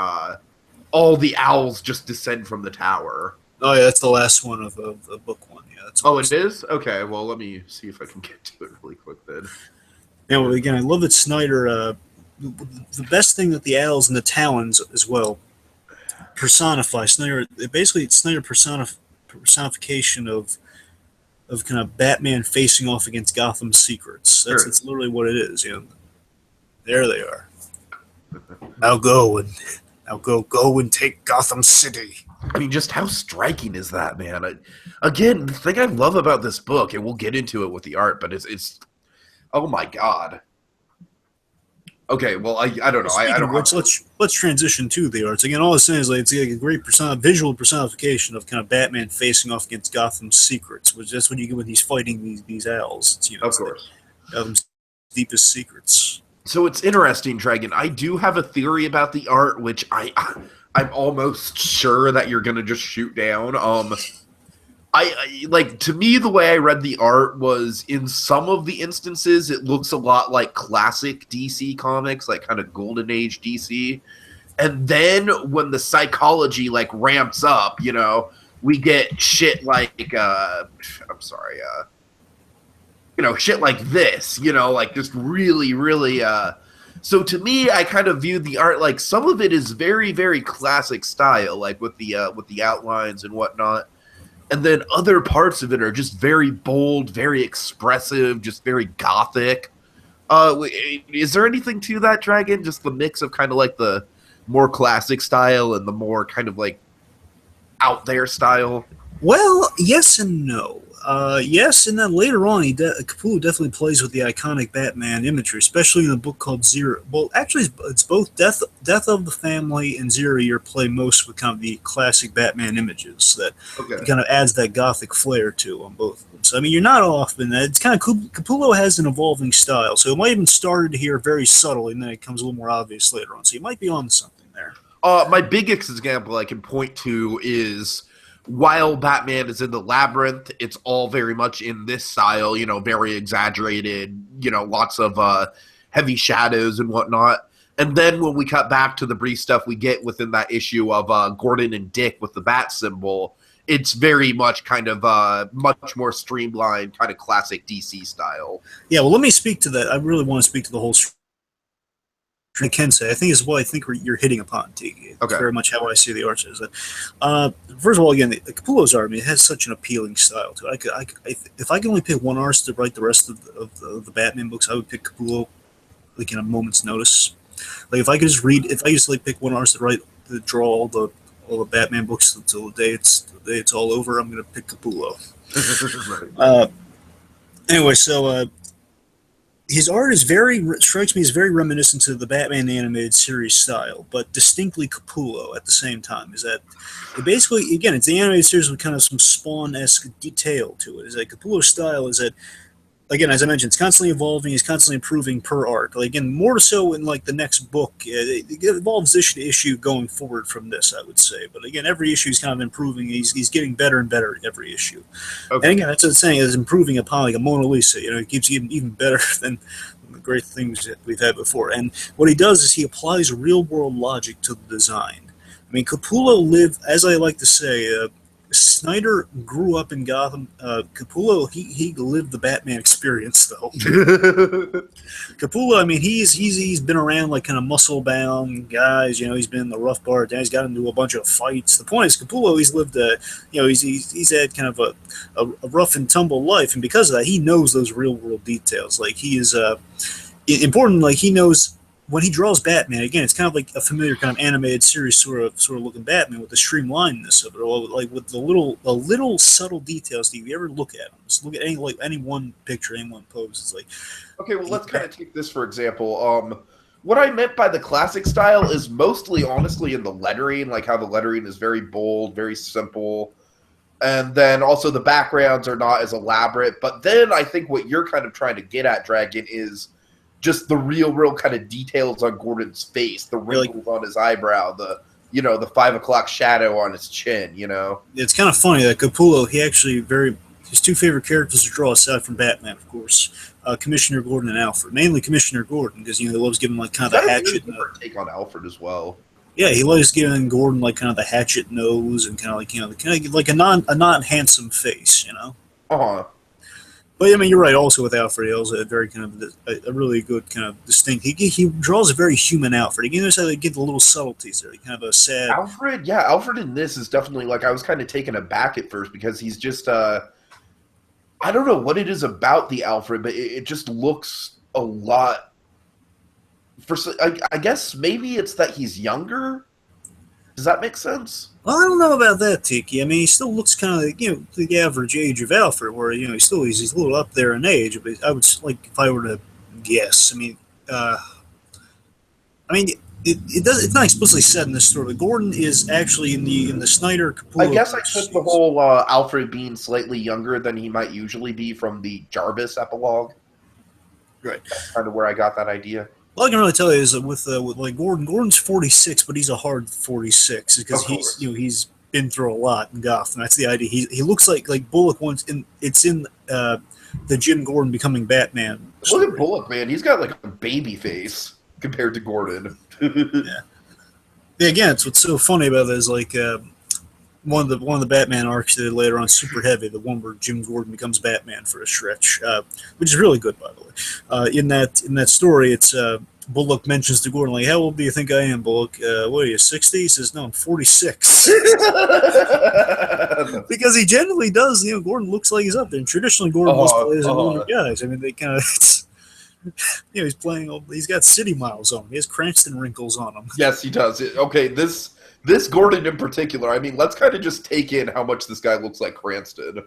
all the owls just descend from the tower. Oh yeah, that's the last one of book one. Yeah, that's. It is? Okay, well, let me see if I can get to it really quick then. Yeah, well, again, I love that Snyder. The best thing that the owls and the talons as well personify Snyder. Basically, it's Snyder personification of kind of Batman facing off against Gotham's secrets. That's literally what it is. You know, there they are. Now go and take Gotham City. I mean, just how striking is that, man? Again, the thing I love about this book, and we'll get into it with the art, but it's oh my god. Okay, well, I don't know. I don't. Let's transition to the arts again. All I'm saying is like it's like a great visual personification of kind of Batman facing off against Gotham's secrets, which that's what you get when he's fighting these owls. It's, of course, Gotham's deepest secrets. So it's interesting, Dragon. I do have a theory about the art, which I'm almost sure that you're gonna just shoot down. I like, to me, the way I read the art was, in some of the instances, it looks a lot like classic DC comics, like kind of golden age DC. And then when the psychology like ramps up, we get shit like shit like this, like just really, really. So to me, I kind of viewed the art like some of it is very, very classic style, like with the outlines and whatnot. And then other parts of it are just very bold, very expressive, just very gothic. Is there anything to that, Dragon? Just the mix of kind of like the more classic style and the more kind of like out there style? Well, yes and no. Yes, and then later on, Capullo definitely plays with the iconic Batman imagery, especially in a book called Zero. Well, actually, it's both Death of the Family and Zero Year play most with kind of the classic Batman images that kind of adds that gothic flair to on both of them. So, I mean, you're not off in that. It's kind of Capullo has an evolving style, so it might even started here very subtly, and then it becomes a little more obvious later on. So you might be on something there. My biggest example I can point to is, while Batman is in the labyrinth, it's all very much in this style, very exaggerated, lots of heavy shadows and whatnot. And then when we cut back to the brief stuff we get within that issue of Gordon and Dick with the bat symbol, it's very much kind of much more streamlined, kind of classic DC style. Yeah, well, let me speak to that. I really want to speak to the whole I can say, I think is what I think you're hitting upon, Tiki. It's very much how I see the art. Is that, first of all, again, the Capullo's art, I mean, it has such an appealing style to it. If I could only pick one artist to write the rest of the Batman books, I would pick Capullo, like in a moment's notice. Like if I could just like pick one artist to draw all the Batman books until the day it's all over, I'm gonna pick Capullo. Anyway, so. his art is strikes me as very reminiscent to the Batman animated series style, but distinctly Capullo at the same time. Is that it basically, again, it's the animated series with kind of some Spawn-esque detail to it. Is that Capullo's style is that, again, as I mentioned, it's constantly evolving. He's constantly improving per arc. Like, again, more so in like the next book, it evolves issue to issue going forward from this, I would say. But again, every issue is kind of improving. He's getting better and better every issue. Okay. And again, that's what I'm saying, is improving upon like a Mona Lisa. It keeps getting even better than the great things that we've had before. And what he does is he applies real world logic to the design. I mean, Capullo lived, as I like to say, Snyder grew up in Gotham. Capullo, he lived the Batman experience, though. Capullo, I mean, he's been around like kind of muscle bound guys. He's been in the rough part. He's got into a bunch of fights. The point is, Capullo, he's lived he's had kind of a rough and tumble life, and because of that, he knows those real world details. Like he is important. Like he knows. When he draws Batman, again, it's kind of like a familiar kind of animated series sort of looking Batman with the streamlinedness of it, or like with the little subtle details. Do you ever look at them? Just look at any one picture, any one pose. It's like, okay, well, let's kind of take this for example. What I meant by the classic style is mostly, honestly, in the lettering, like how the lettering is very bold, very simple, and then also the backgrounds are not as elaborate. But then I think what you're kind of trying to get at, Dragon, is just the real kind of details on Gordon's face, the wrinkles on his eyebrow, the 5 o'clock shadow on his chin. It's kind of funny that Capullo, his two favorite characters to draw aside from Batman, of course, Commissioner Gordon and Alfred. Mainly Commissioner Gordon because he loves giving like kind of the hatchet. Take on Alfred as well. Yeah, he likes giving Gordon like kind of the hatchet nose and kind of like a non handsome face. Uh-huh. But I mean, you're right. Also, with Alfred, he also had very kind of a really good kind of distinct. He draws a very human Alfred. Again, there's how they get the little subtleties there. Kind of a sad Alfred. Yeah, Alfred in this is definitely like I was kind of taken aback at first because he's just I don't know what it is about the Alfred, but it just looks a lot. I guess maybe it's that he's younger. Does that make sense? Well, I don't know about that, Tiki. I mean, he still looks kind of like, the average age of Alfred, where, he's a little up there in age. But I would, like, if I were to guess, it's not explicitly said in this story, but Gordon is actually in the Snyder Capullo. I guess I took the whole Alfred being slightly younger than he might usually be from the Jarvis epilogue. Right. That's kind of where I got that idea. All I can really tell you is that with like Gordon's 46, but he's a hard 46 because he's been through a lot in Gotham. That's the idea. He looks like Bullock once it's in the Jim Gordon becoming Batman story. Look at Bullock, man. He's got like a baby face compared to Gordon. Yeah. Again, it's what's so funny about it is like one of the Batman arcs they did later on, Super Heavy, the one where Jim Gordon becomes Batman for a stretch, which is really good, by the way. In that story, it's Bullock mentions to Gordon, like, how old do you think I am, Bullock? What are you, 60? He says, no, I'm 46. Because he generally does, Gordon looks like he's up there. And traditionally, Gordon was played as an older guys. I mean, they kind of, he's playing, he's got city miles on him. He has Cranston wrinkles on him. Yes, he does. Okay, this Gordon in particular, I mean, let's kind of just take in how much this guy looks like Cranston.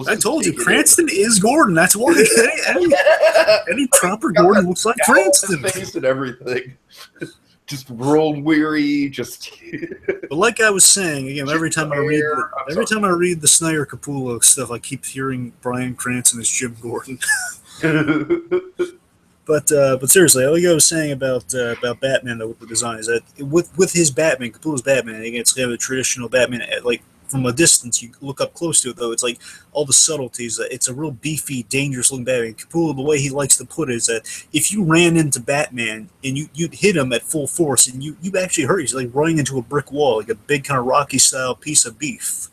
I told you, Cranston is Gordon. That's why any proper Gordon looks like Cranston. His face and everything. Just world weary, just. But like I was saying, again, every time I read the Snyder Capullo stuff, I keep hearing Bryan Cranston as Jim Gordon. But seriously, like I was saying about Batman though, with the design is that with his Batman, Capullo's Batman, again, it's kind of a traditional Batman. Like from a distance, you look up close to it though, it's like all the subtleties. It's a real beefy, dangerous looking Batman. Capullo, the way he likes to put it is that if you ran into Batman and you'd hit him at full force and you actually hurt, he's like running into a brick wall, like a big kind of Rocky style piece of beef.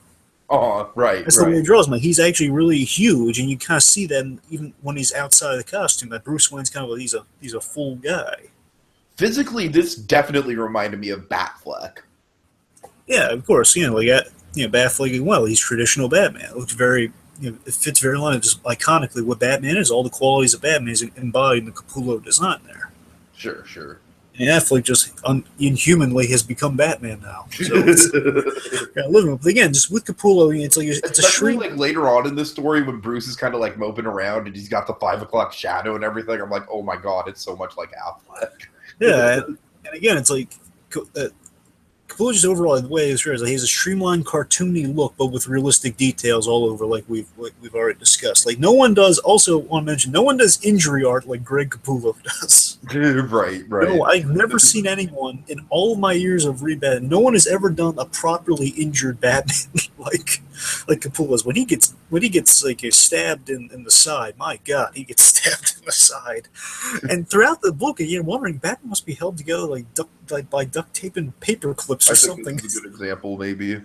Oh, right. That's the way he draws him. Like, he's actually really huge, and you kind of see that even when he's outside of the costume. That Bruce Wayne's kind of he's a full guy. Physically, this definitely reminded me of Batfleck. Yeah, of course. Batfleck as well. He's traditional Batman. It looks very, it fits very line just iconically what Batman is. All the qualities of Batman is embodied in the Capullo design there. Sure. And Affleck just inhumanly has become Batman now. So it's living with. But again, just with Capullo, it's like it's a Especially shrink. like later on in the story when Bruce is kind of like moping around and he's got the 5 o'clock shadow and everything. I'm like, oh my god, it's so much like Affleck. Yeah, and again, it's like Capullo just overall the way it's like he has a streamlined, cartoony look, but with realistic details all over, like we've already discussed. Like no one does. Also, want to mention, no one does injury art like Greg Capullo does. Right. No, I've never seen anyone in all of my years of rebat. No one has ever done a properly injured Batman like Capullo's. When he gets like stabbed in the side, my God, he gets stabbed in the side. And throughout the book, you're wondering Batman must be held together by duct tape and paper clips or I think something. this is a good example, maybe.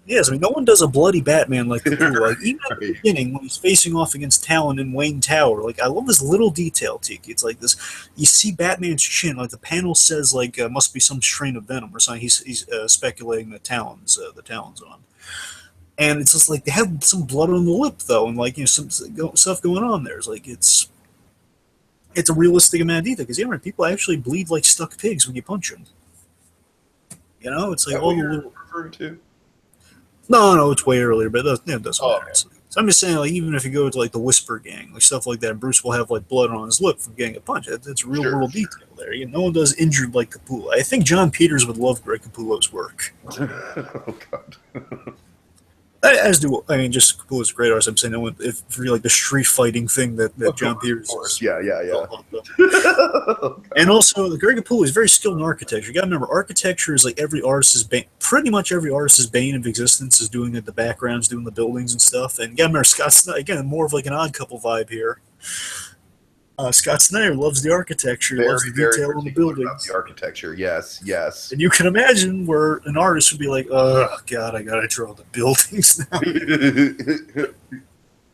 Yes, I mean no one does a bloody Batman like Capullo. Like even at the Right. beginning when he's facing off against Talon in Wayne Tower, like I love this little detail, Tiki. It's like this: you see Batman's chin, like the panel says, like must be some strain of venom or something. He's speculating the Talon's on, and it's just like they have some blood on the lip though, and like some stuff going on there. It's like it's a realistic amount of detail because people actually bleed like stuck pigs when you punch them. You know, it's like all the little. Referring to? No, it's way earlier, but it doesn't Oh, matter. okay. So I'm just saying, like, even if you go to like the Whisper Gang, like stuff like that, Bruce will have like blood on his lip from getting a punch. It's real world detail there. No one does injured like Capullo. I think John Peters would love Greg Capullo's work. Oh god. As do just Capullo's a great artist. I'm saying no one if for like the street fighting thing that John Peters is. Yeah. And also, Greg Capullo is very skilled in architecture. You got to remember, architecture is like every artist's pretty much every artist's bane of existence is doing the backgrounds, doing the buildings and stuff. And you got to remember, Scott Snyder, again, more of like an Odd Couple vibe here. Scott Snyder loves the architecture, loves the detail on the buildings. The architecture, yes. And you can imagine where an artist would be like, "Oh God, I gotta draw the buildings now."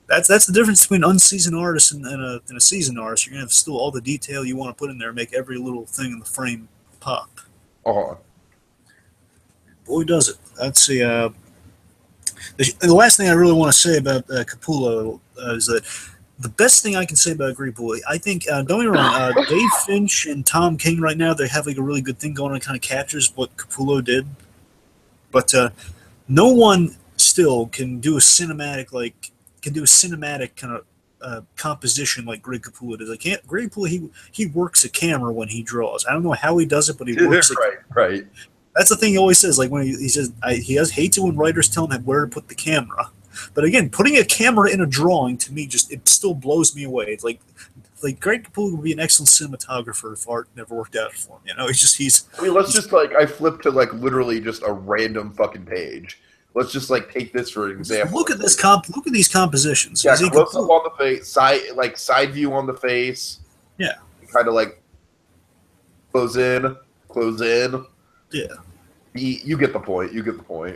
That's the difference between an unseasoned artist and a seasoned artist. You're gonna have still all the detail you want to put in there, make every little thing in the frame pop. Oh, Boy, does it! Let's see. The last thing I really want to say about Capullo is that the best thing I can say about Greg Capullo, I think, don't get me wrong, Dave Finch and Tom King right now, they have like a really good thing going on. It kind of captures what Capullo did. But no one still can do a cinematic kind of composition like Greg Capullo does. Greg Capullo, he works a camera when he draws. I don't know how he does it, but he works it. Right. That's the thing he always says. Like when he says he hates it when writers tell him where to put the camera. But again, putting a camera in a drawing to me it still blows me away. It's like Greg Capullo would be an excellent cinematographer if art never worked out for him. He's. I mean, let's just I flipped to literally just a random fucking page. Let's just take this for an example. Look at this Look at these compositions. Yeah, close up on the face, side view on the face. Yeah. Kind of close in. Yeah. You get the point.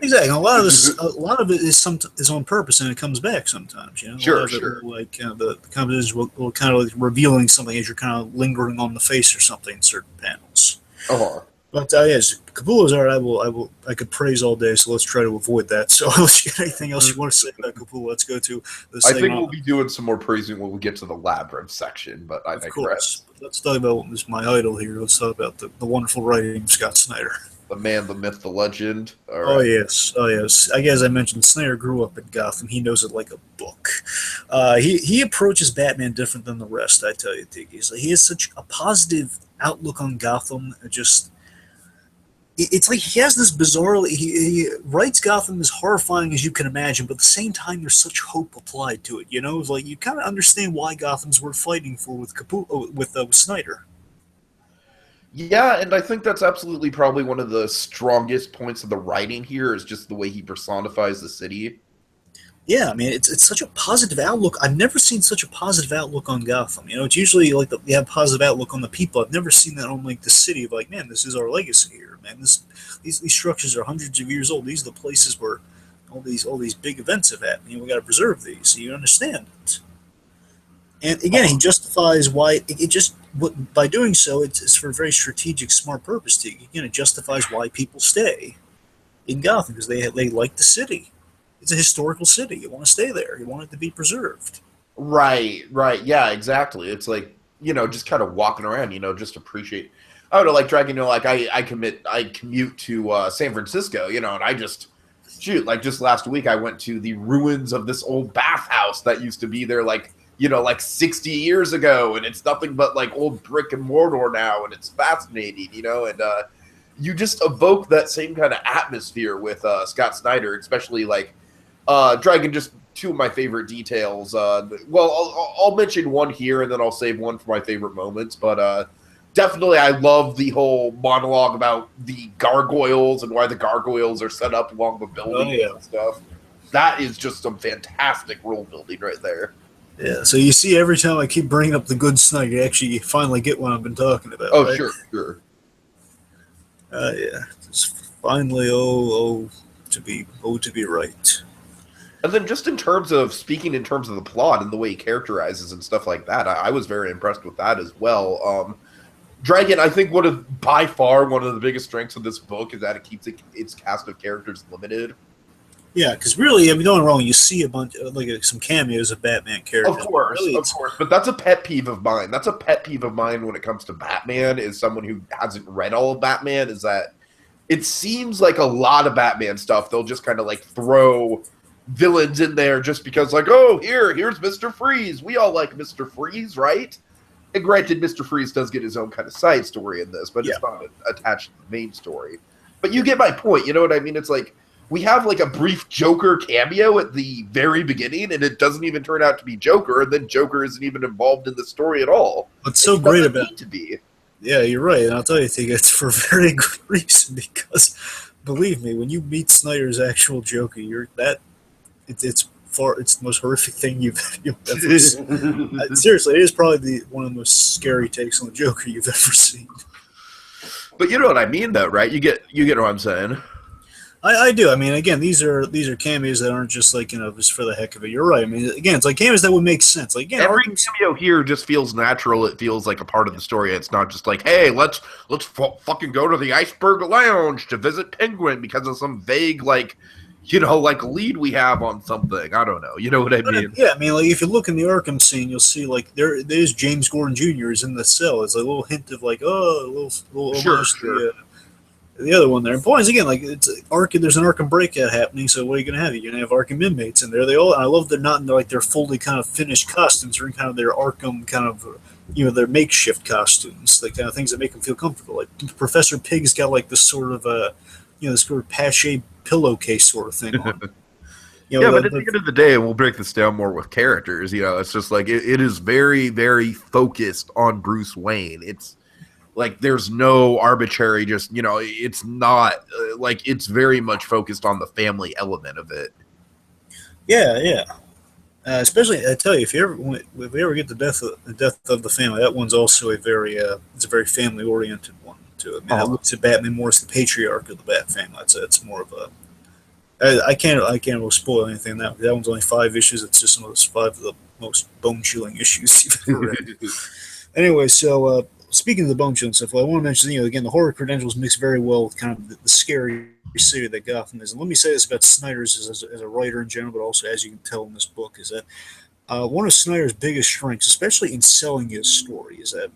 Exactly. A lot of it is on purpose, and it comes back sometimes. Sure. The compositions will kind of revealing something as you're kind of lingering on the face or something in certain panels. But yes, Capullo's art I could praise all day, so let's try to avoid that. So unless you got anything else you want to say about Capullo, let's go to this. I think we'll be doing some more praising when we get to the Labyrinth section, but I digress. Let's talk about my idol here. Let's talk about the wonderful writing of Scott Snyder. The man, the myth, the legend. Right. Oh yes. As I mentioned, Snyder grew up in Gotham. He knows it like a book. He approaches Batman different than the rest. I tell you, Tiki. He has such a positive outlook on Gotham. It's like he has this bizarrely. He writes Gotham as horrifying as you can imagine, but at the same time, there's such hope applied to it. It's like you kind of understand why Gotham's worth fighting for with Snyder. Yeah, and I think that's absolutely probably one of the strongest points of the writing here is just the way he personifies the city. Yeah, I mean, it's such a positive outlook. I've never seen such a positive outlook on Gotham. It's usually like you have positive outlook on the people. I've never seen that on the city of man, this is our legacy here, man. These structures are hundreds of years old. These are the places where all these big events have happened. We got to preserve these, so you understand it. And again, he justifies why by doing so, it's for a very strategic, smart purpose. Again, it justifies why people stay in Gotham because they like the city. It's a historical city. You want to stay there. You want it to be preserved. Right. Yeah, exactly. It's just kind of walking around, just appreciate. I don't know, like Dragon, like I commute to San Francisco, and I just shoot, like just last week I went to the ruins of this old bathhouse that used to be there, like like 60 years ago, and it's nothing but like old brick and mortar now, and it's fascinating, and you just evoke that same kind of atmosphere with Scott Snyder, especially like Dragon. Just two of my favorite details. Well, I'll mention one here, and then I'll save one for my favorite moments, but. Definitely, I love the whole monologue about the gargoyles and why the gargoyles are set up along the building and stuff. That is just some fantastic world building right there. Yeah, so you see, every time I keep bringing up the good Snyder, you actually finally get what I've been talking about. Oh, right? Sure. Yeah, just finally, to be right. And then just in terms of the plot and the way he characterizes and stuff like that, I was very impressed with that as well. Dragon, I think by far one of the biggest strengths of this book is that it keeps its cast of characters limited. Yeah, because really, I mean, don't get me wrong, you see a bunch of, like some cameos of Batman characters. Of course, but that's a pet peeve of mine. That's a pet peeve of mine when it comes to Batman, is someone who hasn't read all of Batman, is that it seems like a lot of Batman stuff, they'll just kind of like throw villains in there just because, like, oh, here's Mr. Freeze. We all like Mr. Freeze, right? And granted, Mr. Freeze does get his own kind of side story in this, but it's not attached to the main story. But you get my point, you know what I mean? It's like, we have like a brief Joker cameo at the very beginning, and it doesn't even turn out to be Joker, and then Joker isn't even involved in the story at all. What's so great about it to be. Yeah, you're right, and I'll tell you, I think it's for a very good reason, because, believe me, when you meet Snyder's actual Joker, it's the most horrific thing you've ever seen. Seriously, it is probably one of the most scary takes on the Joker you've ever seen. But you know what I mean, though, right? You get what I'm saying. I do. I mean, again, these are cameos that aren't just like just for the heck of it. You're right. I mean, again, it's like cameos that would make sense. Like, again, every cameo here just feels natural. It feels like a part of the story. It's not just like, hey, let's fucking go to the Iceberg Lounge to visit Penguin because of some vague like lead we have on something. I don't know. You know what I mean? Yeah, I mean, like if you look in the Arkham scene, you'll see like there's James Gordon Jr. is in the cell. It's like a little hint of like, a little sure. The other one there. And points again, like it's Arkham. There's an Arkham breakout happening. So what are you gonna have? You're gonna have Arkham inmates in there. I love they're not in their fully kind of finished costumes. They're in kind of their Arkham kind of their makeshift costumes, the kind of things that make them feel comfortable. Like Professor Pig's got like this sort of this sort of pache pillowcase sort of thing on. But at the end of the day, and we'll break this down more with characters. It's just like it is very, very focused on Bruce Wayne. It's like there's no arbitrary, just it's not like it's very much focused on the family element of it. Yeah. Especially, I tell you, if we ever get the death of the family, that one's also it's a very family oriented one too. I mean, it looks at Batman more as the patriarch of the Bat family. It's more of a I can't really spoil anything. That one's only 5 issues. It's just one of those 5 of the most bone chilling issues you've ever read. Anyway, so speaking of the bone chilling stuff, I want to mention again the horror credentials mix very well with kind of the scary city that Gotham is. And let me say this about Snyder's as a writer in general, but also as you can tell in this book, is that one of Snyder's biggest strengths, especially in selling his story, is that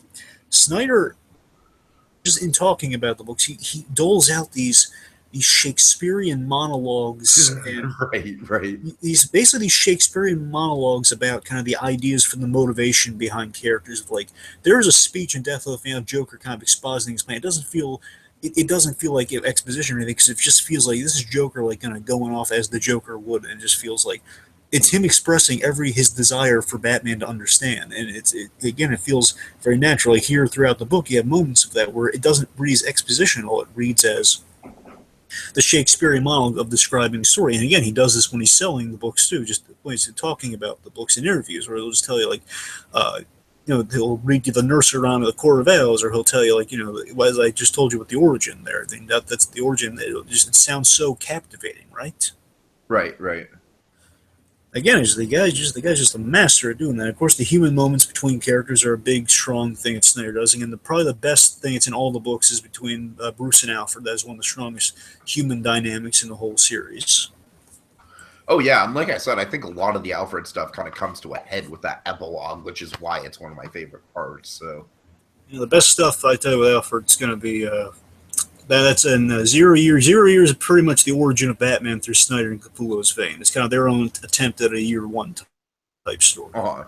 Snyder, just in talking about the books, he doles out these Shakespearean monologues, and right. These Shakespearean monologues about kind of the ideas for the motivation behind characters. Of like, there is a speech in Death of the Family Joker kind of expositing his plan. It doesn't feel like exposition or anything, because it just feels like this is Joker like kind of going off as the Joker would, and it just feels like it's him expressing his desire for Batman to understand, and it feels very natural. Like here throughout the book, you have moments of that where it doesn't read as exposition, all it reads as the Shakespearean monologue of describing the story. And again, he does this when he's selling the books too, just when he's talking about the books in interviews, where he'll just tell you like, he'll read you the nursery rhyme of the Court of Owls, or he'll tell you like, as I just told you with the origin there. That's the origin. It sounds so captivating, right? Right. Again, the guy's just a master at doing that. Of course, the human moments between characters are a big, strong thing that Snyder does. And probably the best thing that's in all the books is between Bruce and Alfred. That is one of the strongest human dynamics in the whole series. Oh, yeah, and like I said, I think a lot of the Alfred stuff kind of comes to a head with that epilogue, which is why it's one of my favorite parts. So, The best stuff I tell you with Alfred, it's going to be that's in 0 years. 0 years is pretty much the origin of Batman through Snyder and Capullo's vein. It's kind of their own attempt at a year one type story. Uh-huh.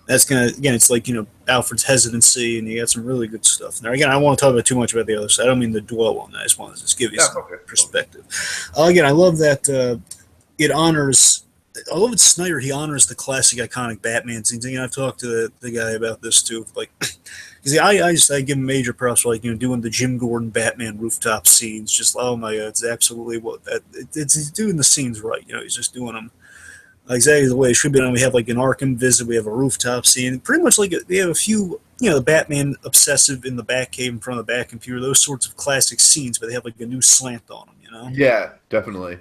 That's gonna again, it's like Alfred's hesitancy, and you got some really good stuff there. Again, I don't want to talk about too much about the other side. I don't mean to dwell on that. I just want to just give you some perspective. Again, I love that it honors. I love it. Snyder, he honors the classic, iconic Batman scenes. And, I've talked to the guy about this too. Like, because I give him major props for doing the Jim Gordon Batman rooftop scenes. Just oh my god, it's absolutely he's doing the scenes right. He's just doing them exactly the way it should be. And we have like an Arkham visit. We have a rooftop scene. Pretty much like we have a few, the Batman obsessive in the Batcave in front of the Batcomputer. Those sorts of classic scenes, but they have like a new slant on them. Yeah, definitely.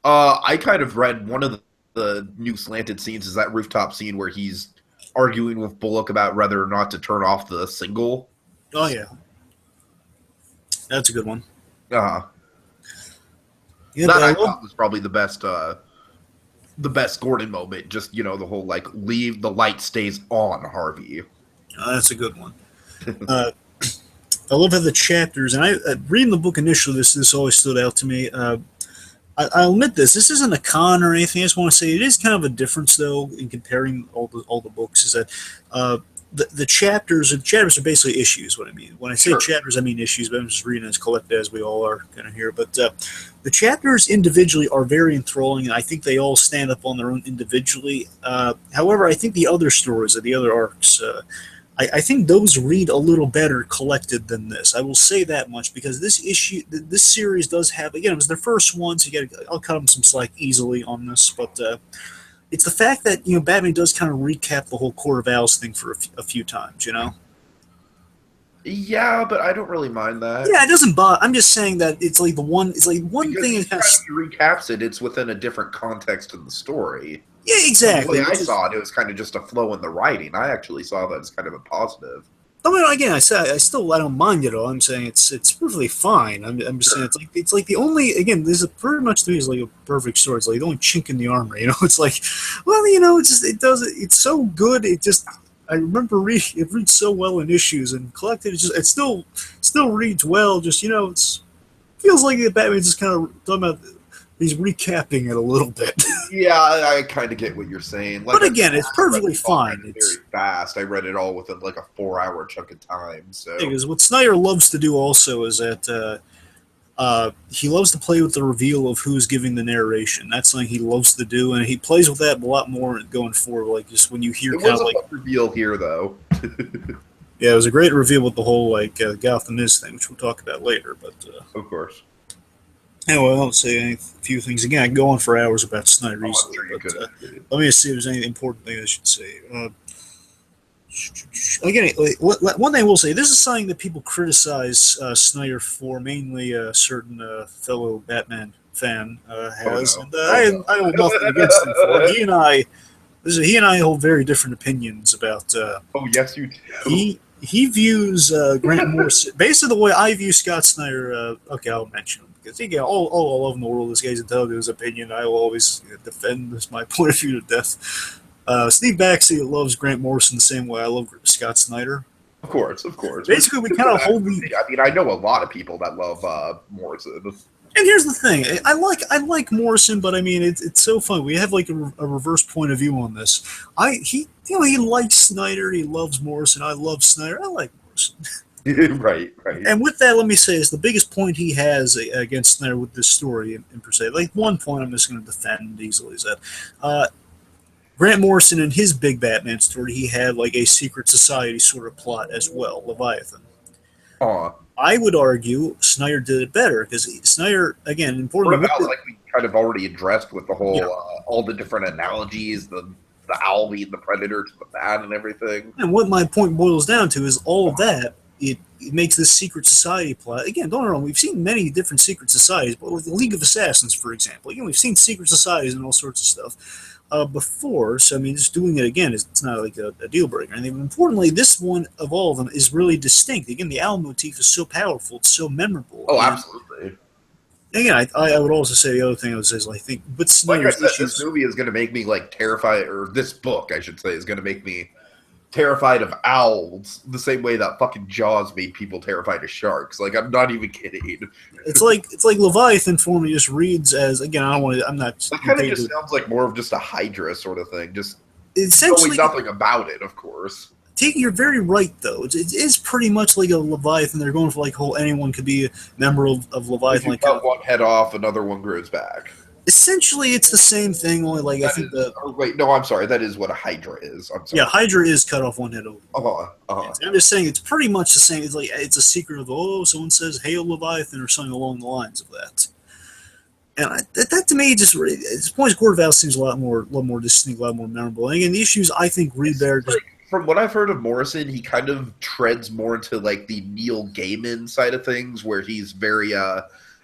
I kind of read one of the new slanted scenes is that rooftop scene where he's arguing with Bullock about whether or not to turn off the single. Oh yeah, that's a good one. Yeah, that I thought was probably the best Gordon moment. Just the whole like leave the light stays on, Harvey. That's a good one. I love how the chapters, and reading the book initially, this always stood out to me. I'll admit this isn't a con or anything. I just want to say it is kind of a difference, though, in comparing all the books. Is that the chapters are basically issues. What I mean when I say chapters, I mean issues. But I'm just reading as collected as we all are kind of here. But the chapters individually are very enthralling, and I think they all stand up on their own individually. However, I think the other stories, the other arcs. I think those read a little better collected than this. I will say that much because this series does have, again, it was their first one, so I'll cut them some slack easily on this, but it's the fact that Batman does kind of recap the whole Court of Owls thing for a few times. Yeah, but I don't really mind that. Yeah, it doesn't bother. I'm just saying that it's like one because thing is kind of recaps it. It's within a different context of the story. Yeah, exactly. The way I saw it was kind of just a flow in the writing. I actually saw that as kind of a positive. I mean, again, I don't mind it all. I'm saying it's perfectly fine. I'm just saying it's like the only, again, this is pretty much to me is like a perfect story. It's like the only chink in the armor. It's like, well, it's so good. It just, I remember reading it reads so well in issues and collected. It still reads well. Just it feels like Batman's just kind of talking about. He's recapping it a little bit. Yeah, I kind of get what you're saying. But again, it's perfectly fine. It's very fast. I read it all within like a 4-hour chunk of time. So because what Snyder loves to do also is that he loves to play with the reveal of who's giving the narration. That's something he loves to do, and he plays with that a lot more going forward. Like just when you hear kind of like reveal here, though. Yeah, it was a great reveal with the whole like Gotham is thing, which we'll talk about later. But of course. Anyway, I won't say a few things. Again, I can go on for hours about Snyder easily, but let me just see if there's any important thing I should say. Again, one thing I will say, this is something that people criticize Snyder for, mainly a certain fellow Batman fan has, and I hold nothing against him for it. He and I hold very different opinions about. Oh yes, you do. He views Grant Morrison basically the way I view Scott Snyder. Okay, I'll mention him. Because all love in the world, this guy's entitled to his opinion. I will always defend my point of view to death. Steve Baxley loves Grant Morrison the same way I love Scott Snyder. Of course. Basically, we kind of hold the. I mean, I know a lot of people that love Morrison. And here's the thing: I like Morrison, but I mean, it's so fun. We have like a reverse point of view on this. He likes Snyder. He loves Morrison. I love Snyder. I like Morrison. Right. And with that, let me say is the biggest point he has against Snyder with this story in per se. Like one point I'm just going to defend easily is that Grant Morrison in his big Batman story, he had like a secret society sort of plot as well, Leviathan. I would argue Snyder did it better because Snyder, again, importantly. What about like we kind of already addressed with the whole all the different analogies, the owl being the predator to the bat and everything. And what my point boils down to is all of that. It makes this secret society plot. Again, don't get me wrong, we've seen many different secret societies, but like the League of Assassins, for example. Again, we've seen secret societies and all sorts of stuff before, so I mean, just doing it again, it's not like a deal breaker. And importantly, this one of all of them is really distinct. Again, the owl motif is so powerful, it's so memorable. Oh, absolutely. Again, I would also say the other thing I would say is, I think, but Snyder's this movie is going to make me like terrified, or this book, I should say, is going to make me terrified of owls the same way that fucking Jaws made people terrified of sharks. Like, I'm not even kidding. It's like Leviathan for me just reads as, again, I don't want to. I'm not. That kind of just sounds like more of just a Hydra sort of thing. Just essentially knowing nothing about it, of course. You're very right, though. It is pretty much like a Leviathan. They're going for like whole anyone could be a member of Leviathan. If you cut one head off, another one grows back. Essentially, it's the same thing. Only like I'm sorry. That is what a Hydra is. I'm sorry. Yeah, Hydra is cut off one head over. I'm just saying it's pretty much the same. It's like it's a secret of someone says "Hail Leviathan" or something along the lines of that. And that to me just at points Court of Owls seems a lot more distinct, a lot more memorable. And again, the issues I think read there. From what I've heard of Morrison, he kind of treads more into like the Neil Gaiman side of things, where he's very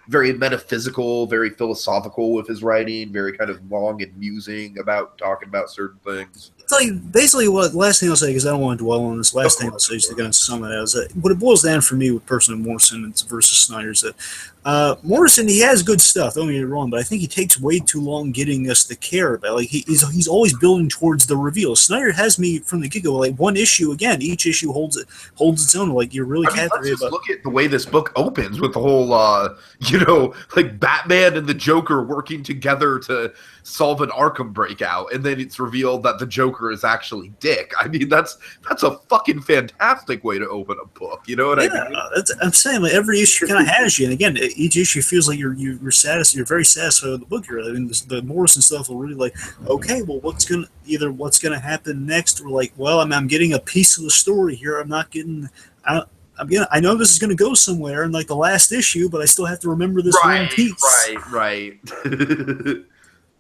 metaphysical, very philosophical with his writing, very kind of long and musing about talking about certain things. It's like basically what last thing I'll say, because I don't want to dwell on this. Last thing I'll say is to kind of sum it out. Is that what it boils down for me with personally Morrison versus Snyder is that Morrison, he has good stuff. Don't get me wrong, but I think he takes way too long getting us to care about. Like he's always building towards the reveal. Snyder has me from the get go. Like one issue again, each issue holds its own. Like you're really captivated. Look at the way this book opens with the whole like Batman and the Joker working together to solve an Arkham breakout, and then it's revealed that the Joker is actually Dick. I mean, that's a fucking fantastic way to open a book. You know what I mean? I'm saying like every issue kind of has you, and again, each issue feels like you're satisfied. You're very satisfied with the book you're reading. The Morrison stuff will really like, okay, well, what's gonna happen next, or like, well, I'm getting a piece of the story here. I'm not getting. I know this is going to go somewhere in like the last issue, but I still have to remember this one piece. Right.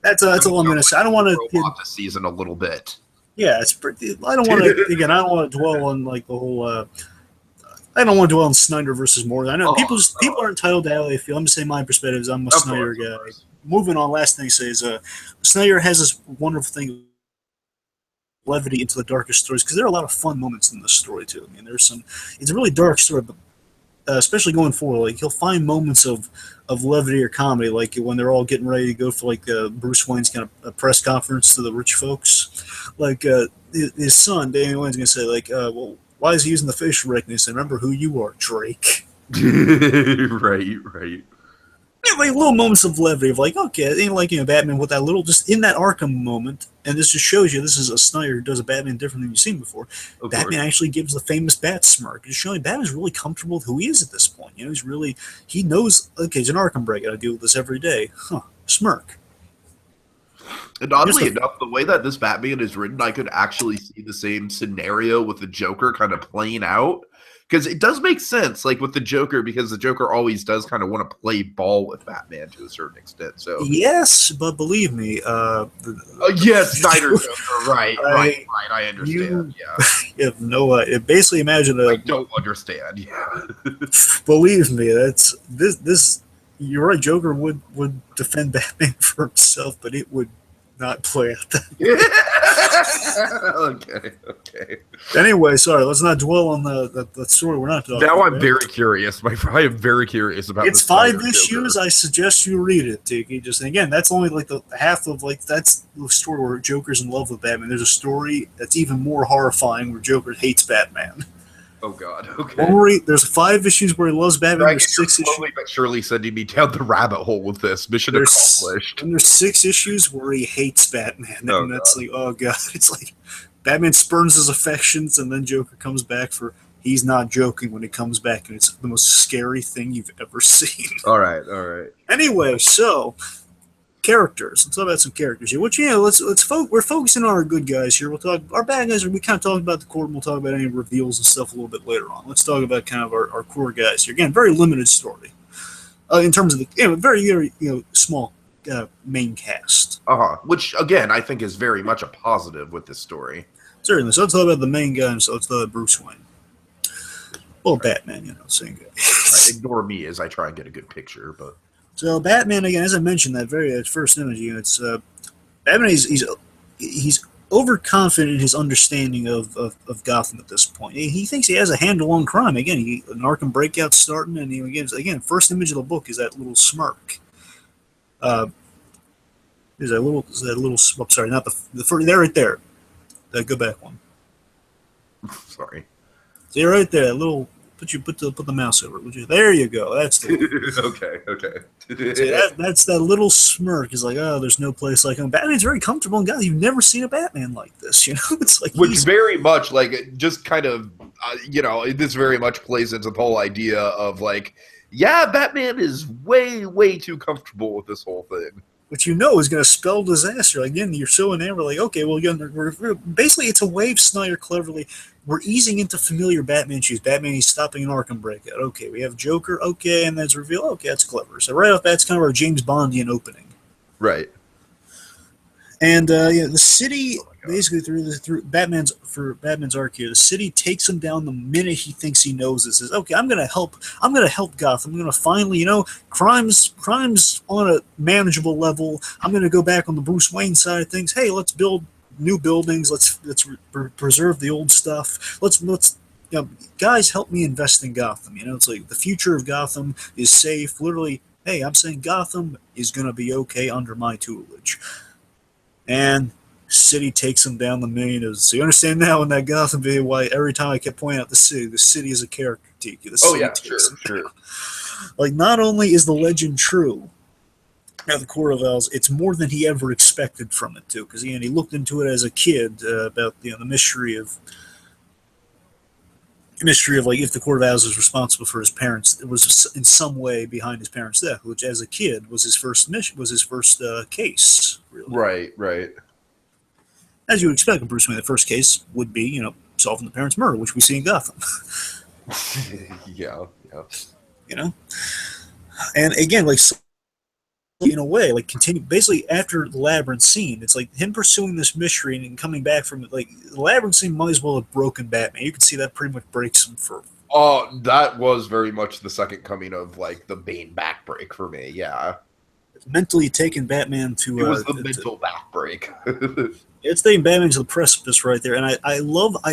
That's all I'm going to say. I don't want to get the season a little bit. Yeah, it's pretty. I don't want to. Again, I don't want to dwell on like the whole. I don't want to dwell on Snyder versus Morgan. I know people are entitled to how they feel. I'm just saying my perspective is I'm a Snyder guy. Moving on, last thing to say is Snyder has this wonderful thing. Levity into the darkest stories, because there are a lot of fun moments in this story too. I mean, it's a really dark story, but especially going forward, like he'll find moments of levity or comedy, like when they're all getting ready to go for like Bruce Wayne's kind of a press conference to the rich folks. Like his son Damian Wayne's gonna say like, well, why is he using the facial recognition? Remember who you are, Drake. Right. Like little moments of levity of like, okay, like Batman with that little just in that Arkham moment, and this just shows you this is a Snyder who does a Batman different than you've seen before. Batman actually gives the famous bat smirk, just showing Batman's really comfortable with who he is at this point. He knows, okay, it's an Arkham break, I deal with this every day. Smirk. And oddly enough, the way that this Batman is written, I could actually see the same scenario with the Joker kind of playing out. Because it does make sense, like with the Joker, because the Joker always does kind of want to play ball with Batman to a certain extent. So yes, but believe me, yes, Snyder Joker, right. I understand. You have no. Basically, imagine I don't understand. Yeah, believe me, that's this. You're right. Joker would defend Batman for himself, but it would not play out that. Okay. Anyway, sorry. Let's not dwell on the story we're not talking about. Now I'm very curious. I am very curious about. It's 5 issues. I suggest you read it, Tiki. Just again, that's only like the half of like that's the story where Joker's in love with Batman. There's a story that's even more horrifying where Joker hates Batman. Oh God. Okay. Don't worry. There's 5 issues where he loves Batman. There's 6 issues. Slowly but surely sending me down the rabbit hole with this. Mission accomplished. And there's 6 issues where he hates Batman, and that's like, oh God, it's like Batman spurns his affections, and then Joker comes back for. He's not joking when he comes back, and it's the most scary thing you've ever seen. All right. Anyway, so. Characters. Let's talk about some characters here. We're focusing on our good guys here. We'll talk our bad guys. We kind of talked about the court. And we'll talk about any reveals and stuff a little bit later on. Let's talk about kind of our core guys here. Again, very limited story in terms of the very very small main cast. Which again I think is very much a positive with this story. Certainly. So let's talk about the main guy. So let's talk about Bruce Wayne. Well, Batman, same guy. Ignore me as I try and get a good picture, but. So Batman again, as I mentioned, that first image, it's Batman. He's overconfident in his understanding of Gotham at this point. He thinks he has a handle on crime. Again, an Arkham breakout starting, and again, first image of the book is that little smirk. Is that little? I'm sorry, not the first. There, right there. Go back one. Sorry. See right there, little. Put the mouse over it, would you? There you go. That's the one. Okay. See, that's that little smirk. Is like, oh, there's no place like him. Batman's very comfortable, and God, you've never seen a Batman like this. You know, it's like Which very much like just kind of this very much plays into the whole idea of like, yeah, Batman is way too comfortable with this whole thing. which is going to spell disaster. Like, again, you're so enamored. Like, okay, well, we're basically it's a way of Snyder cleverly. We're easing into familiar Batman shoes. Batman, he's stopping an Arkham breakout. Okay, we have Joker. Okay, and that's reveal. Okay, that's clever. So right off, that's kind of our James Bondian opening. Right. And the city basically through Batman's arc here, the city takes him down the minute he thinks he knows this. Says, okay, I'm gonna help Gotham. I'm gonna finally, crime's on a manageable level. I'm gonna go back on the Bruce Wayne side of things. Hey, let's build new buildings. Let's preserve the old stuff. Let's guys, help me invest in Gotham. It's like the future of Gotham is safe. Literally, hey, I'm saying Gotham is gonna be okay under my tutelage. And city takes him down the million. So you understand now in that Gotham video why every time I kept pointing out the city is a character, Tiki. Sure. Like, not only is the legend true at the Court of Owls, it's more than he ever expected from it too. Because he looked into it as a kid about the mystery of like if the Court of Owls was responsible for his parents. It was in some way behind his parents' death, which as a kid was his first mission, was his first case. Really. Right. As you would expect, Bruce Wayne, the first case would be, solving the parents' murder, which we see in Gotham. Yeah. And again, like, in a way, like, continue basically after the labyrinth scene. It's like him pursuing this mystery and coming back from it. Like, the labyrinth scene might as well have broken Batman. You can see that pretty much breaks him for. Oh, that was very much the second coming of like the Bane backbreak for me. Yeah, mentally taking Batman to. It was the mental backbreak. It's taking Batman to the precipice right there, and I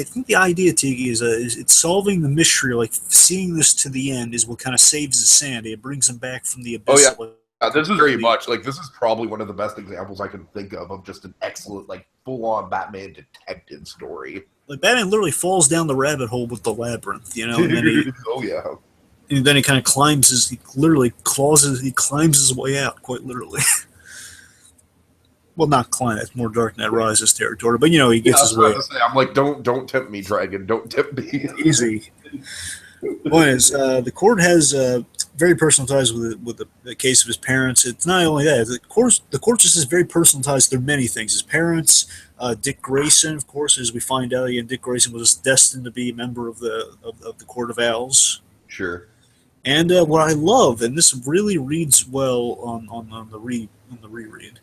think the idea, Tiki, is it's solving the mystery, like seeing this to the end is what kind of saves his sanity. It brings him back from the abyss. Oh yeah, this is very much like this is probably one of the best examples I can think of just an excellent like full-on Batman detective story. Like, Batman literally falls down the rabbit hole with the labyrinth, and then he. Oh yeah. And then he kind of climbs he climbs his way out, quite literally. Well, not climb, it's more Dark Knight Rises territory, but he gets his way. I'm like, don't tempt me, Dragon, don't tempt me. Easy. Point is, the court has very personal ties with the case of his parents. It's not only that, the court just has very personal ties through many things. His parents, Dick Grayson, of course, as we find out, Dick Grayson was destined to be a member of the Court of Owls. Sure. And what I love, and this really reads well on the reread.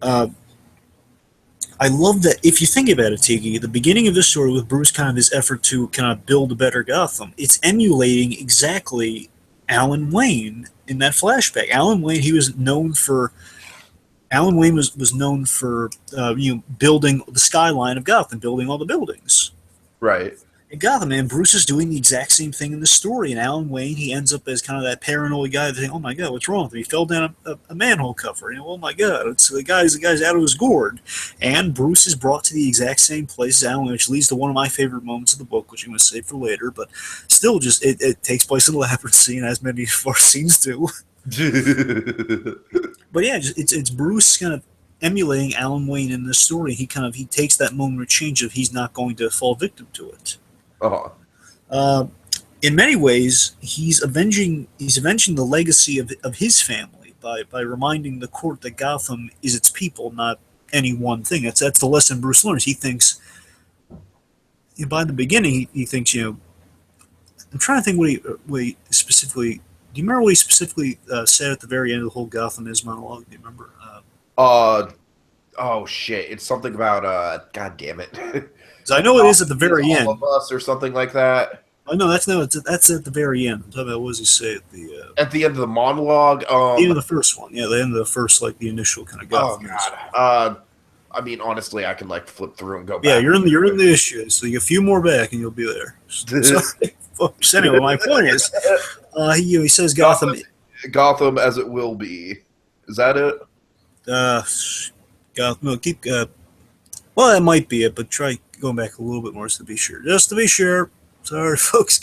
I love that if you think about it, Tiki, the beginning of this story with Bruce kind of his effort to kind of build a better Gotham, it's emulating exactly Alan Wayne in that flashback. Alan Wayne was known for building the skyline of Gotham, building all the buildings. Right. In Gotham, man, Bruce is doing the exact same thing in the story. And Alan Wayne, he ends up as kind of that paranoid guy that, oh my God, what's wrong with him? He fell down a manhole cover. Oh my God, the guy's out of his gourd. And Bruce is brought to the exact same place as Alan Wayne, which leads to one of my favorite moments of the book, which I'm going to save for later. But still, just it takes place in the labyrinth scene, as many of our scenes do. But yeah, it's Bruce kind of emulating Alan Wayne in this story. He takes that moment of change of he's not going to fall victim to it. In many ways, he's avenging the legacy of his family by reminding the court that Gotham is its people, not any one thing. That's the lesson Bruce learns. He thinks, by the beginning, he thinks, I'm trying to think what he specifically. Do you remember what he specifically said at the very end of the whole Gotham is monologue? Do you remember? Oh shit! It's something about God damn it. I know it is at the very end. All of us or something like that. Oh no, that's at the very end. I'm talking about, what does he say at the end of the monologue? The end of the first one. Yeah, the end of the first, like the initial kind of Gotham. Oh God. I mean, honestly, I can like flip through and go back. Yeah, you're in the issue, so you get a few more back and you'll be there. So anyway, my point is, he says Gotham as it will be. Is that it? Gotham. No, keep. Well, that might be it, but try going back a little bit more just to be sure. Just to be sure. Sorry, folks.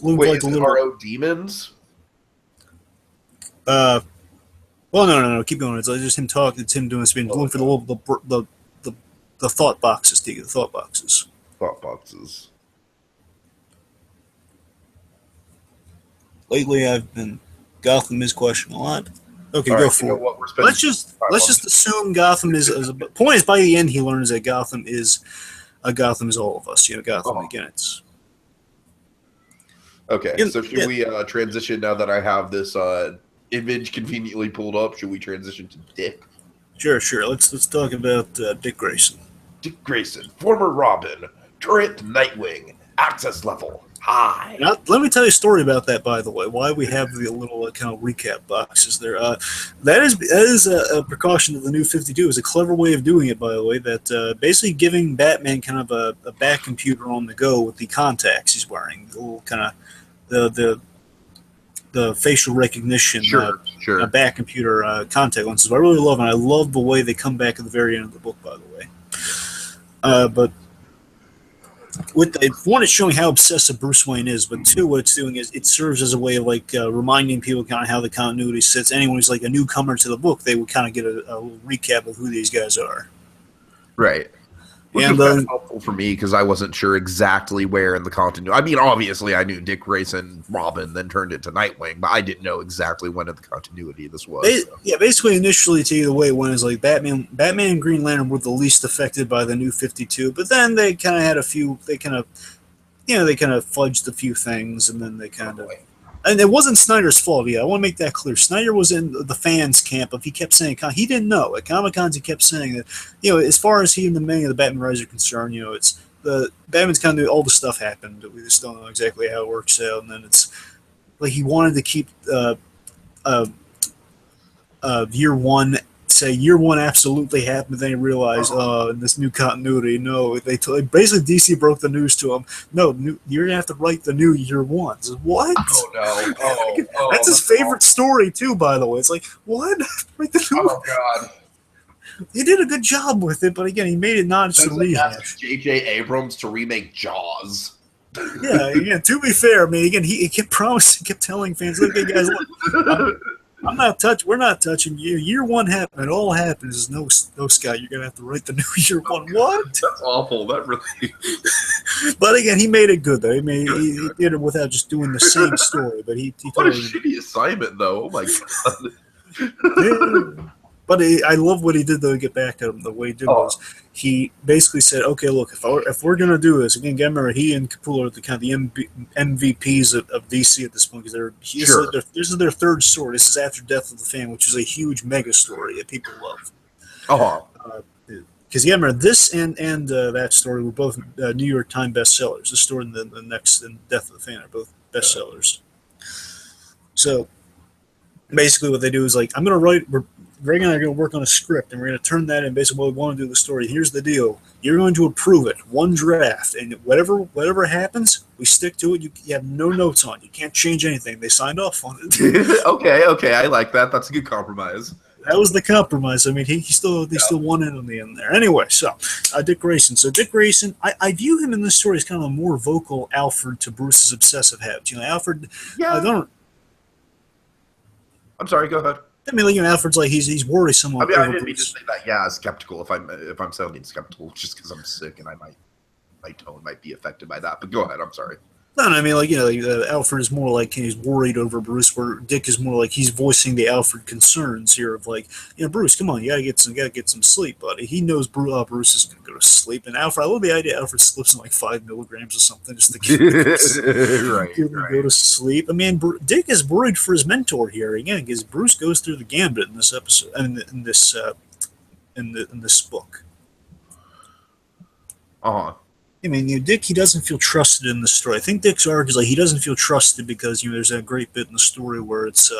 Wait, is it RO Demons? Well, no. Keep going. It's just him talking. It's him doing this. Looking for the thought boxes. The thought boxes. Thought boxes. Lately, I've been Gotham is questioning a lot. Okay, go for it. Let's just assume Gotham is. Point is, by the end, he learns that Gotham is all of us. Gotham again. It's okay. So should we transition now that I have this image conveniently pulled up? Should we transition to Dick? Sure. Let's talk about Dick Grayson. Dick Grayson, former Robin, current Nightwing, access level high. Now, let me tell you a story about that, by the way. Why we have the little kind of recap boxes there. That is a precaution of the New 52. It was a clever way of doing it, by the way. That basically giving Batman kind of a back computer on the go with the contacts he's wearing, the little kind of the facial recognition, back computer contact lenses. I really love it. I love the way they come back at the very end of the book, by the way. But with one, it's showing how obsessive Bruce Wayne is, but two, what it's doing is it serves as a way of reminding people kind of how the continuity sits. Anyone who's like a newcomer to the book, they would kind of get a little recap of who these guys are. Right. Which was helpful for me because I wasn't sure exactly where in the continuity. I mean, obviously, I knew Dick Grayson, Robin, then turned it to Nightwing, but I didn't know exactly when in the continuity this was. Yeah, basically, initially, to you, the way it went is like Batman and Green Lantern were the least affected by the New 52, but then they kind of had a few. They kind of fudged a few things, and then they kind of. And it wasn't Snyder's fault. Yeah, I want to make that clear. Snyder was in the fans' camp. If he kept saying he didn't know at Comic-Cons, he kept saying that as far as he and the many of the Batman writers are concerned, it's the Batman's kind of all the stuff happened. We just don't know exactly how it works out. And then it's like he wanted to keep year one. Say year one absolutely happened, then he realized, in this new continuity, no, basically DC broke the news to him. No, you're gonna have to write the new year ones. What? Oh no! That's his favorite story too, by the way. It's like what? Write the new. Oh god! He did a good job with it, but again, he made it not just a rehash. J.J. Abrams to remake Jaws. Yeah, again, to be fair, I mean, again, he kept promising, kept telling fans, "Look, guys, look." We're not touching you. Year one happened. It all happens. No, Scott, you're gonna have to write the new year one. What? That's awful. That really. But again, he made it good though. He did it without just doing the same story. But he what a shitty assignment though. Oh my god. Yeah. But I love what he did though to get back at him. The way he did was he basically said, "Okay, look, if we're gonna do this again, remember he and Capullo are the kind of the MVPs of DC at this point because this is their third story. This is after Death of the Fan, which is a huge mega story that people love. Because remember this and that story were both New York Times bestsellers. This story and the next and Death of the Fan are both bestsellers. So basically, what they do is I'm gonna write. Greg and I are going to work on a script, and we're going to turn that in basically what we want to do with the story. Here's the deal. You're going to approve it, one draft, and whatever happens, we stick to it. You have no notes on it. You can't change anything. They signed off on it. Okay, I like that. That's a good compromise. That was the compromise. I mean, they still won it on the end there. Anyway, so Dick Grayson. So Dick Grayson, I view him in this story as kind of a more vocal Alfred to Bruce's obsessive habits. Alfred, yeah. I'm sorry, go ahead. I mean, Alfred's he's worrisome. I didn't mean to say that. Yeah, skeptical. If I'm sounding skeptical, just because I'm sick and my tone might be affected by that. But go ahead. I'm sorry. No, I mean, Alfred is more he's worried over Bruce, where Dick is more he's voicing the Alfred concerns here of Bruce, come on, you gotta get some sleep, buddy. He knows Bruce is gonna go to sleep, and Alfred, I love the idea Alfred slips in 5 milligrams or something just to get him go to sleep. I mean, Dick is worried for his mentor here again because Bruce goes through the gambit in this episode, in this book. I mean, Dick, he doesn't feel trusted in the story. I think Dick's arc is he doesn't feel trusted because there's that great bit in the story where it's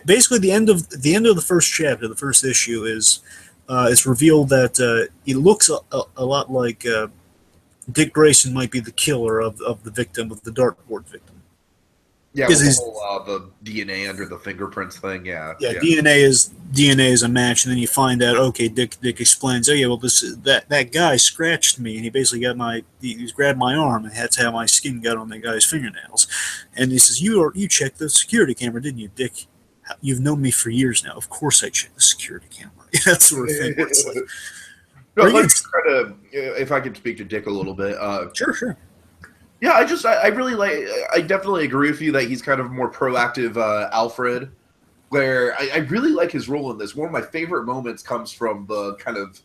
basically the end of the first chapter, the first issue is it's revealed that it looks a lot like Dick Grayson might be the killer of the victim, of the dartboard victim. Yeah, with the whole the DNA under the fingerprints thing. Yeah, yeah, DNA is a match, and then you find out. Okay, Dick explains. Oh yeah, well that guy scratched me, and he basically he grabbed my arm, and that's how my skin got on that guy's fingernails. And he says, you checked the security camera, didn't you, Dick? You've known me for years now. Of course I checked the security camera. That sort of thing. Where it's like, no, kind of, if I could speak to Dick a little bit. Sure. Yeah, I really like. I definitely agree with you that he's kind of a more proactive Alfred. Where I really like his role in this. One of my favorite moments comes from the kind of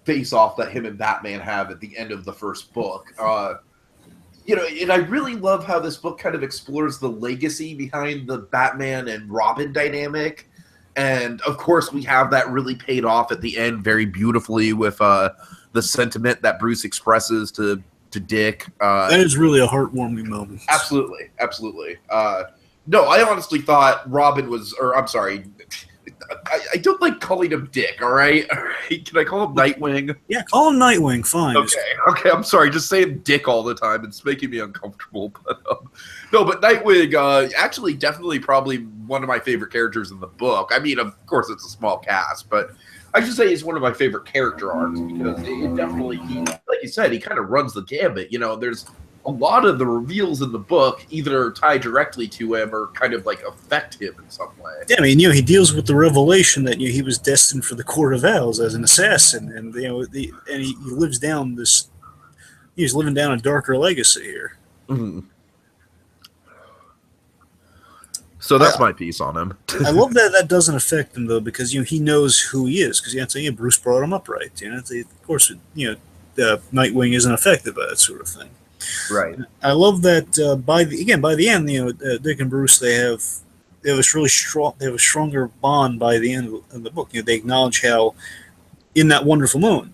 face-off that him and Batman have at the end of the first book. And I really love how this book kind of explores the legacy behind the Batman and Robin dynamic. And, of course, we have that really paid off at the end very beautifully with the sentiment that Bruce expresses to Dick. That is really a heartwarming moment. Absolutely. No, I honestly thought Robin was, or I'm sorry, I don't like calling him Dick, all right? Can I call him Nightwing? Yeah, call him Nightwing, fine. Okay, I'm sorry, just saying Dick all the time, it's making me uncomfortable. But Nightwing, actually definitely probably one of my favorite characters in the book. I mean, of course it's a small cast, but I should say he's one of my favorite character arcs because it definitely, like you said, he kind of runs the gambit. There's a lot of the reveals in the book either tie directly to him or kind of like affect him in some way. Yeah, I mean, he deals with the revelation that he was destined for the Court of Owls as an assassin, and he lives down this. He's living down a darker legacy here. Mm-hmm. So that's my piece on him. I love that doesn't affect him though, because he knows who he is, because Bruce brought him up right. Of course, Nightwing isn't affected by that sort of thing. Right. I love that by the end, Dick and Bruce they have this really strong. They have a stronger bond by the end of the book. They acknowledge how in that wonderful moment.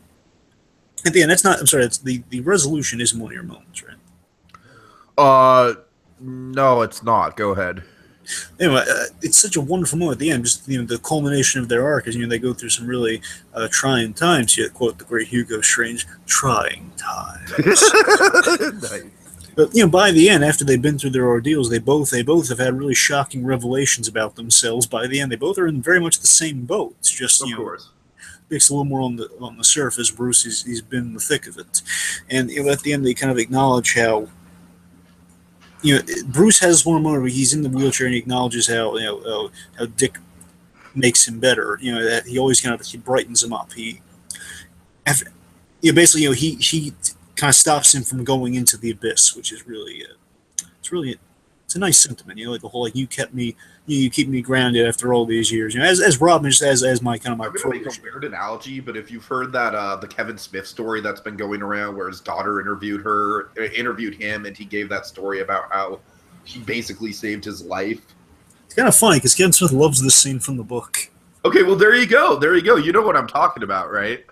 At the end, that's not. I'm sorry. That's the resolution isn't one of your moments, right? No, it's not. Go ahead. Anyway, it's such a wonderful moment at the end. Just the culmination of their arc is they go through some really trying times. You quote the great Hugo Strange, "trying times." Nice. But by the end, after they've been through their ordeals, they both have had really shocking revelations about themselves. By the end, they both are in very much the same boat. It's just of course. Dick's a little more on the surface. Bruce he's been in the thick of it, and at the end they kind of acknowledge how. Bruce has one moment where he's in the wheelchair and he acknowledges how Dick makes him better. That he always he brightens him up. He kind of stops him from going into the abyss, which is really it's a nice sentiment. Like the whole you kept me, you keep me grounded after all these years. as Robin, just as my kind of my. I'm going to make a weird analogy, but if you've heard that the Kevin Smith story that's been going around, where his daughter interviewed him, and he gave that story about how she basically saved his life. It's kind of funny because Kevin Smith loves this scene from the book. Okay, well there you go. You know what I'm talking about, right?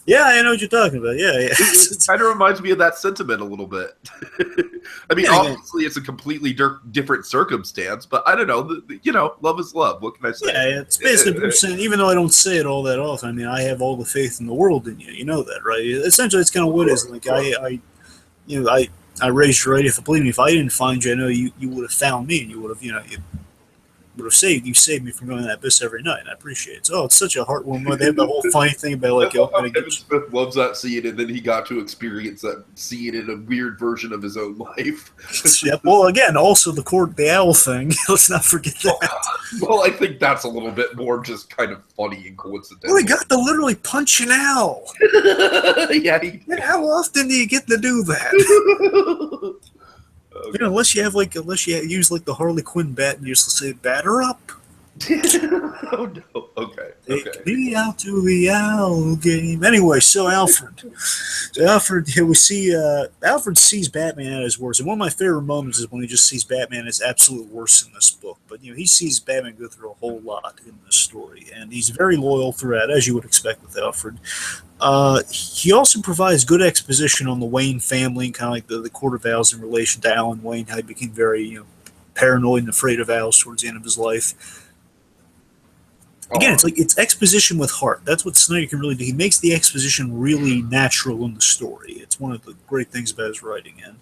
Yeah, I know what you're talking about. Yeah. It kind of reminds me of that sentiment a little bit. I mean, obviously, it's a completely different circumstance, but I don't know. Love is love. What can I say? Yeah, it's basically Bruce saying, even though I don't say it all that often, I mean, I have all the faith in the world in you. You know that, right? Essentially, it's kind of what it is. Like, I raised you right. If believe me, if I didn't find you, I know you would have found me, and you would have, you would have saved me from going to that abyss every night. And I appreciate it. So it's such a heartwarming. They have the whole funny thing about Kevin Smith loves that scene, and then he got to experience that scene in a weird version of his own life. Yeah. Well, again, also the owl thing. Let's not forget that. Well, I think that's a little bit more just kind of funny and coincidental. Well, he got to literally punch an owl. Yeah. How often do you get to do that? Okay. Unless you use like the Harley Quinn bat and you just say batter up. Oh no! Okay. Take me out to the owl game. Anyway, so Alfred, we see Alfred sees Batman at his worst, and one of my favorite moments is when he just sees Batman at his absolute worst in this book. But he sees Batman go through a whole lot in this story, and he's very loyal throughout, as you would expect with Alfred. He also provides good exposition on the Wayne family and kind of like the Court of Owls in relation to Alan Wayne, how he became very paranoid and afraid of owls towards the end of his life. Again, Oh, it's exposition with heart. That's what Snyder can really do. He makes the exposition really natural in the story. It's one of the great things about his writing. And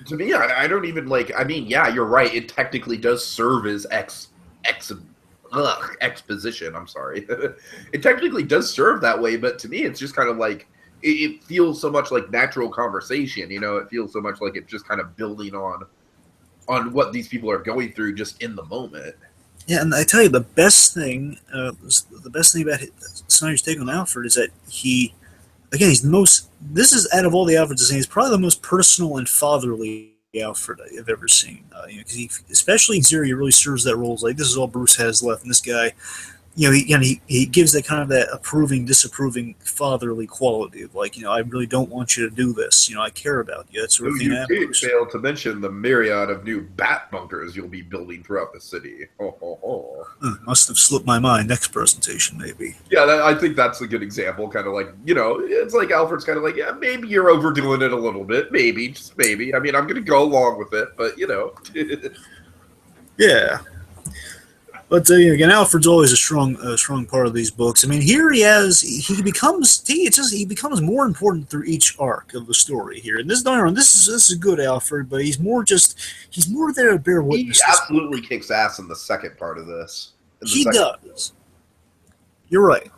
to me, I don't even like. I mean, yeah, you're right. It technically does serve as ex exposition. I'm sorry. It technically does serve that way, but to me, it's just kind of like it feels so much like natural conversation. You know, it feels so much like it's just kind of building on what these people are going through just in the moment. yeah, and I tell you, the best thing about Snyder's take on Alfred is that again, he's the most. This is out of all the Alfreds I've seen, he's probably the most personal and fatherly Alfred I've ever seen. Because he, especially in Zero, he really serves that role. It's like this is all Bruce has left, and this guy, he gives that kind of that approving, disapproving, fatherly quality of like, I really don't want you to do this. I care about you. That sort of thing. You can't fail to mention the myriad of new bat bunkers you'll be building throughout the city. Ho, ho, ho. Must have slipped my mind. Next presentation, maybe. Yeah, I think that's a good example. Kind of like, it's like Alfred's kind of like, yeah, maybe you're overdoing it a little bit. Maybe, just maybe. I mean, I'm going to go along with it, but, Yeah. But again, Alfred's always a strong part of these books. I mean, here he becomes more important through each arc of the story here. And this is a good Alfred, but he's more there to bear he witness. absolutely kicks ass in the second part of this. He does. You're right.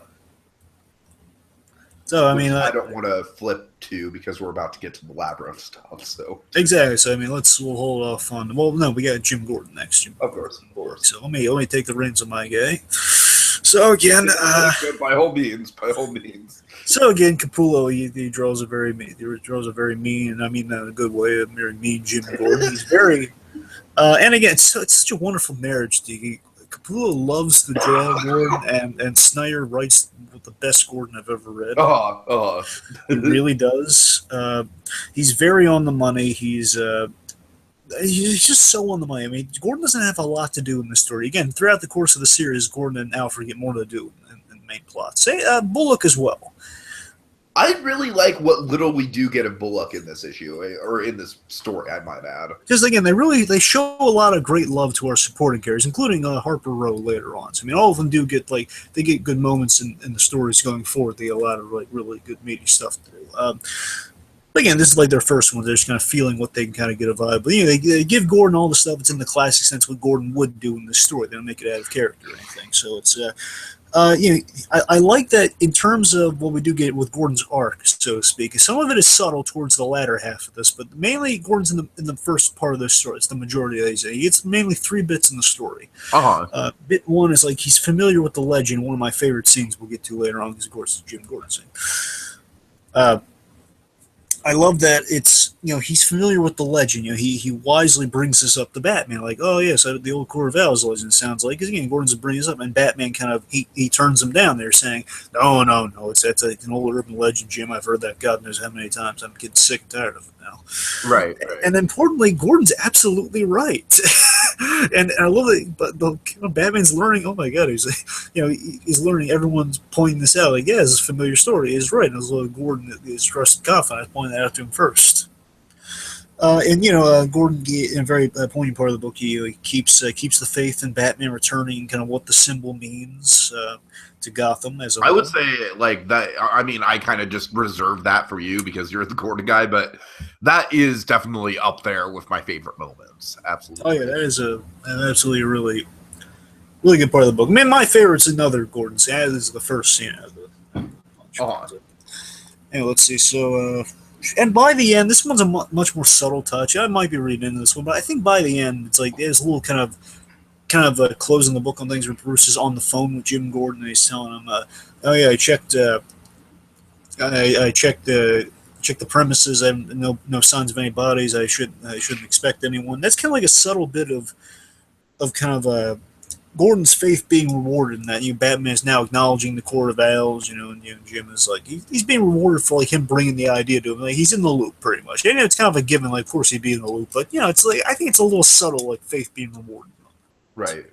So I mean, I don't want to flip to because we're about to get to the labyrinth stuff. So exactly. So I mean, we'll hold off on. Well, no, we got Jim Gordon next. Of course. So let me take the reins of my guy. So again, by all means. So again, Capullo he draws a very mean, and I mean that in a good way, a very mean Jim Gordon. He's very, and again, it's such a wonderful marriage. Capullo loves the draw Gordon, and Snyder writes the best Gordon I've ever read. He really does. He's very on the money. He's just so on the money. I mean, Gordon doesn't have a lot to do in this story. Again, throughout the course of the series, Gordon and Alfred get more to do in the main plot. Say Bullock as well. I really like what little we do get of Bullock in this issue, or in this story, I might add. Because again, they show a lot of great love to our supporting characters, including Harper Row later on. So I mean, all of them do get they get good moments in the stories going forward. They get a lot of really good meaty stuff to do. But again, this is like their first one. They're just kind of feeling what they can kind of get a vibe. But they give Gordon all the stuff that's in the classic sense what Gordon would do in this story. They don't make it out of character or anything. So it's I like that in terms of what we do get with Gordon's arc, so to speak. Some of it is subtle towards the latter half of this, but mainly Gordon's in the first part of this story. It's the majority of these. He gets mainly 3 bits in the story. Bit 1 is like he's familiar with the legend. One of my favorite scenes we'll get to later on because, of course, it's Jim Gordon scene. I love that it's he's familiar with the legend. He wisely brings this up to Batman, like, oh yes, the old Corvallis legend sounds like. Because again, Gordon's bringing this up, and Batman kind of he turns him down there, saying, no, that's an old urban legend, Jim. I've heard that God knows how many times. I'm getting sick and tired of it now. Right. And importantly, Gordon's absolutely right. And I love it, but Batman's learning. Oh my God, he's learning. Everyone's pointing this out. Like, yeah, this is a familiar story. He's right. And as Gordon is trusted confident, I pointed that out to him first. Gordon, in a very poignant part of the book, he keeps the faith in Batman returning, and kind of what the symbol means to Gotham as a whole. I would say like that. I mean, I kind of just reserve that for you because you're the Gordon guy, but that is definitely up there with my favorite moments. Absolutely. Oh yeah, that is an absolutely really good part of the book. Man, my favorite's another Gordon scene. This is the first scene out of the bunch. Anyway, let's see. So. And by the end, this one's a much more subtle touch. I might be reading into this one, but I think by the end, it's like there's a little kind of closing the book on things where Bruce is on the phone with Jim Gordon and he's telling him, "Oh yeah, I checked the premises. I have no signs of any bodies. I shouldn't expect anyone." That's kind of like a subtle bit of kind of Gordon's faith being rewarded in that Batman is now acknowledging the Court of Owls, and Jim is like he's being rewarded for like him bringing the idea to him. Like he's in the loop pretty much. And it's kind of a given. Like of course he'd be in the loop, but it's like I think it's a little subtle, like faith being rewarded. Right.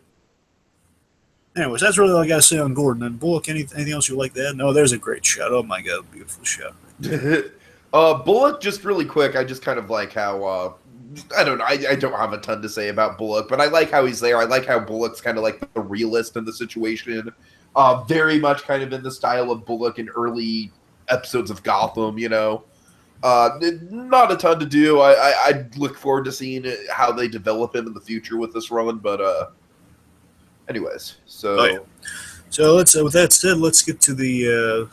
Anyways, that's really all I got to say on Gordon. And Bullock, anything else you like to add? No, there's a great shot. Oh my God, beautiful shot. Bullock, just really quick. I just kind of like how. I don't know. I don't have a ton to say about Bullock, but I like how he's there. I like how Bullock's kind of like the realist in the situation. Very much kind of in the style of Bullock in early episodes of Gotham, you know. Not a ton to do. I look forward to seeing how they develop him in the future with this run, but anyways, so Oh, yeah. So let's with that said, let's get to the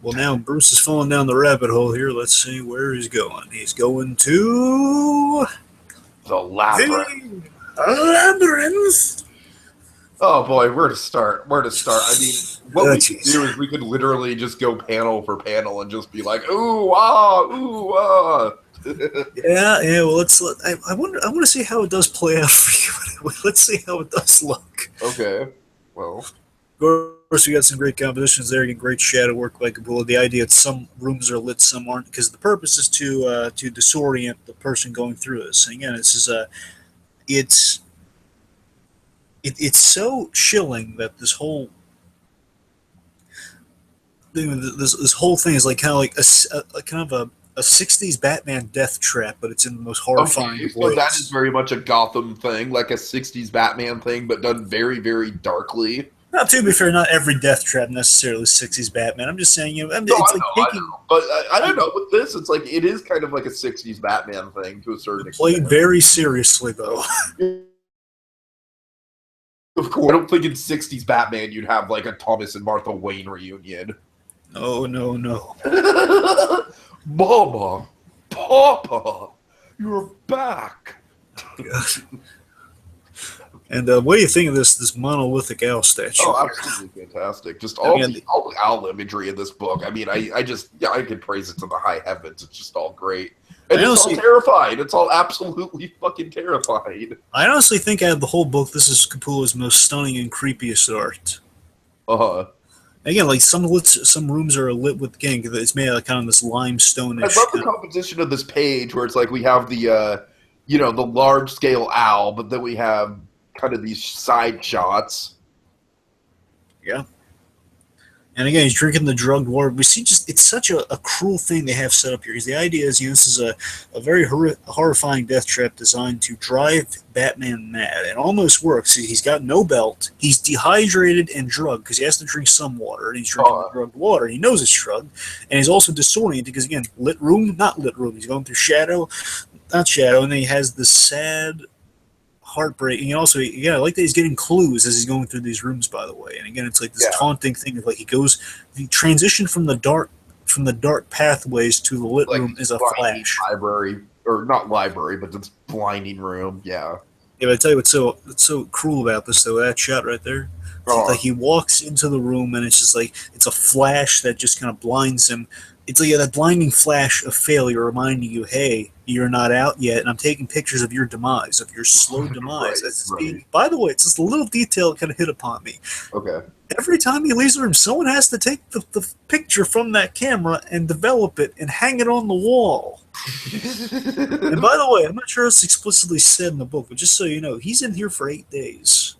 well, now Bruce is falling down the rabbit hole here. Let's see where he's going. He's going to the labyrinth. the labyrinth. Oh boy, where to start? Where to start? I mean, what we could jeez. do is we could literally just go panel for panel and just be like, ooh ah. Yeah. Well, I wonder. I want to see how it does play out for you. Let's see how it does look. Okay, well, Of course, we got some great compositions there. Again, great shadow work by Kabula. The idea that some rooms are lit, some aren't, because the purpose is to disorient the person going through this. And again, this is it's so chilling that this whole this whole thing is like kind of like a kind of a 60s Batman death trap, but it's in the most horrifying okay, so ways. that is very much a Gotham thing, like a '60s Batman thing, but done very, very darkly. Now, to be fair, not every death trap necessarily 60s Batman. I'm just saying, you know, No, it's I like know, taking but I don't know. With this, it's like it is kind of like a '60s Batman thing to a certain played extent. very seriously, though. Of course, I don't think in '60s Batman you'd have like a Thomas and Martha Wayne reunion. No. Mama, Papa, you're back. And what do you think of this monolithic owl statue? Oh, absolutely fantastic! Just all the owl imagery in this book. I mean, I could praise it to the high heavens. It's just all great, and it's all terrifying. It's all absolutely fucking terrifying. I honestly think out of the whole book, this is Capullo's most stunning and creepiest art. Again, like some rooms are lit with again, it's made out of kind of this limestone. I love the composition of this page where it's like we have the the large scale owl, but then we have kind of these side shots. Yeah. And again, he's drinking the drugged water. We see it's such a cruel thing they have set up here. Because the idea is, this is a very horrifying death trap designed to drive Batman mad. It almost works. He's got no belt. He's dehydrated and drugged because he has to drink some water. And he's drinking the drugged water. He knows it's drugged. And he's also disoriented because, again, lit room, not lit room. He's going through shadow, not shadow. And then he has this sad heartbreak. And also, I like that he's getting clues as he's going through these rooms, by the way. And again, it's like this taunting thing of like the transition from the dark pathways to the lit room is a flash. Library, or not library, but this blinding room. Yeah. Yeah, but I tell you what's so cruel about this though, that shot right there. Like he walks into the room and it's just like it's a flash that just kind of blinds him. It's like that blinding flash of failure reminding you, hey, you're not out yet, and I'm taking pictures of your demise, of your slow demise. By the way, it's just a little detail that kind of hit upon me. Okay. Every time he leaves the room, someone has to take the picture from that camera and develop it and hang it on the wall. And by the way, I'm not sure it's explicitly said in the book, but just so you know, he's in here for 8 days.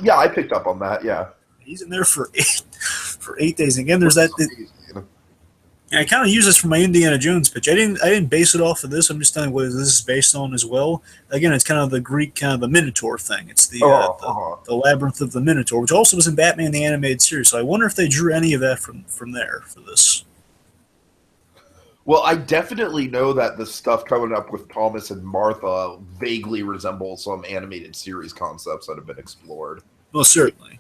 Yeah, I picked up on that, yeah. He's in there for 8 days. And again, there's that... I kind of use this for my Indiana Jones pitch. I didn't base it off of this. I'm just telling you what this is based on as well. Again, it's kind of the Greek kind of the Minotaur thing. It's the labyrinth of the Minotaur, which also was in Batman the Animated Series. So I wonder if they drew any of that from there for this. Well, I definitely know that the stuff coming up with Thomas and Martha vaguely resembles some animated series concepts that have been explored. Well, certainly.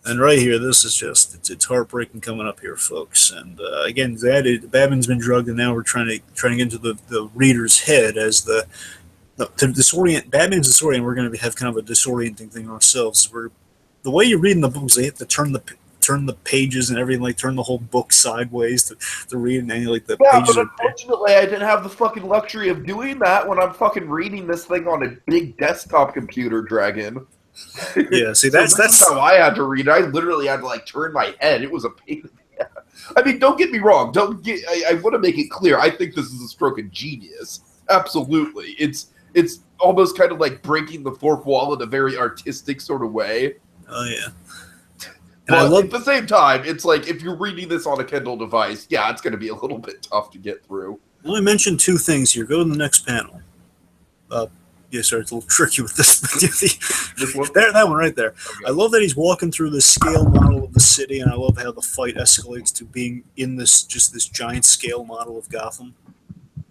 And right here, this is just, it's heartbreaking coming up here, folks. And again, Batman's been drugged, and now we're trying to get into the reader's head as to disorient, Batman's disoriented, we're going to have kind of a disorienting thing ourselves. The way you read in the books, they have to turn the pages and everything, like turn the whole book sideways to read, and like the pages. But unfortunately, I didn't have the fucking luxury of doing that when I'm fucking reading this thing on a big desktop computer, Dragon. Yeah, see, that's how I had to read it. I literally had to like turn my head. It was a pain. I mean, don't get me wrong. I want to make it clear. I think this is a stroke of genius. Absolutely, it's almost kind of like breaking the fourth wall in a very artistic sort of way. Oh yeah. But at the same time, it's like if you're reading this on a Kindle device, yeah, it's going to be a little bit tough to get through. Let me mention two things here. Go to the next panel. Yeah, sorry, it's a little tricky with this. This one? There, that one right there. Okay. I love that he's walking through the scale model of the city, and I love how the fight escalates to being in this giant scale model of Gotham.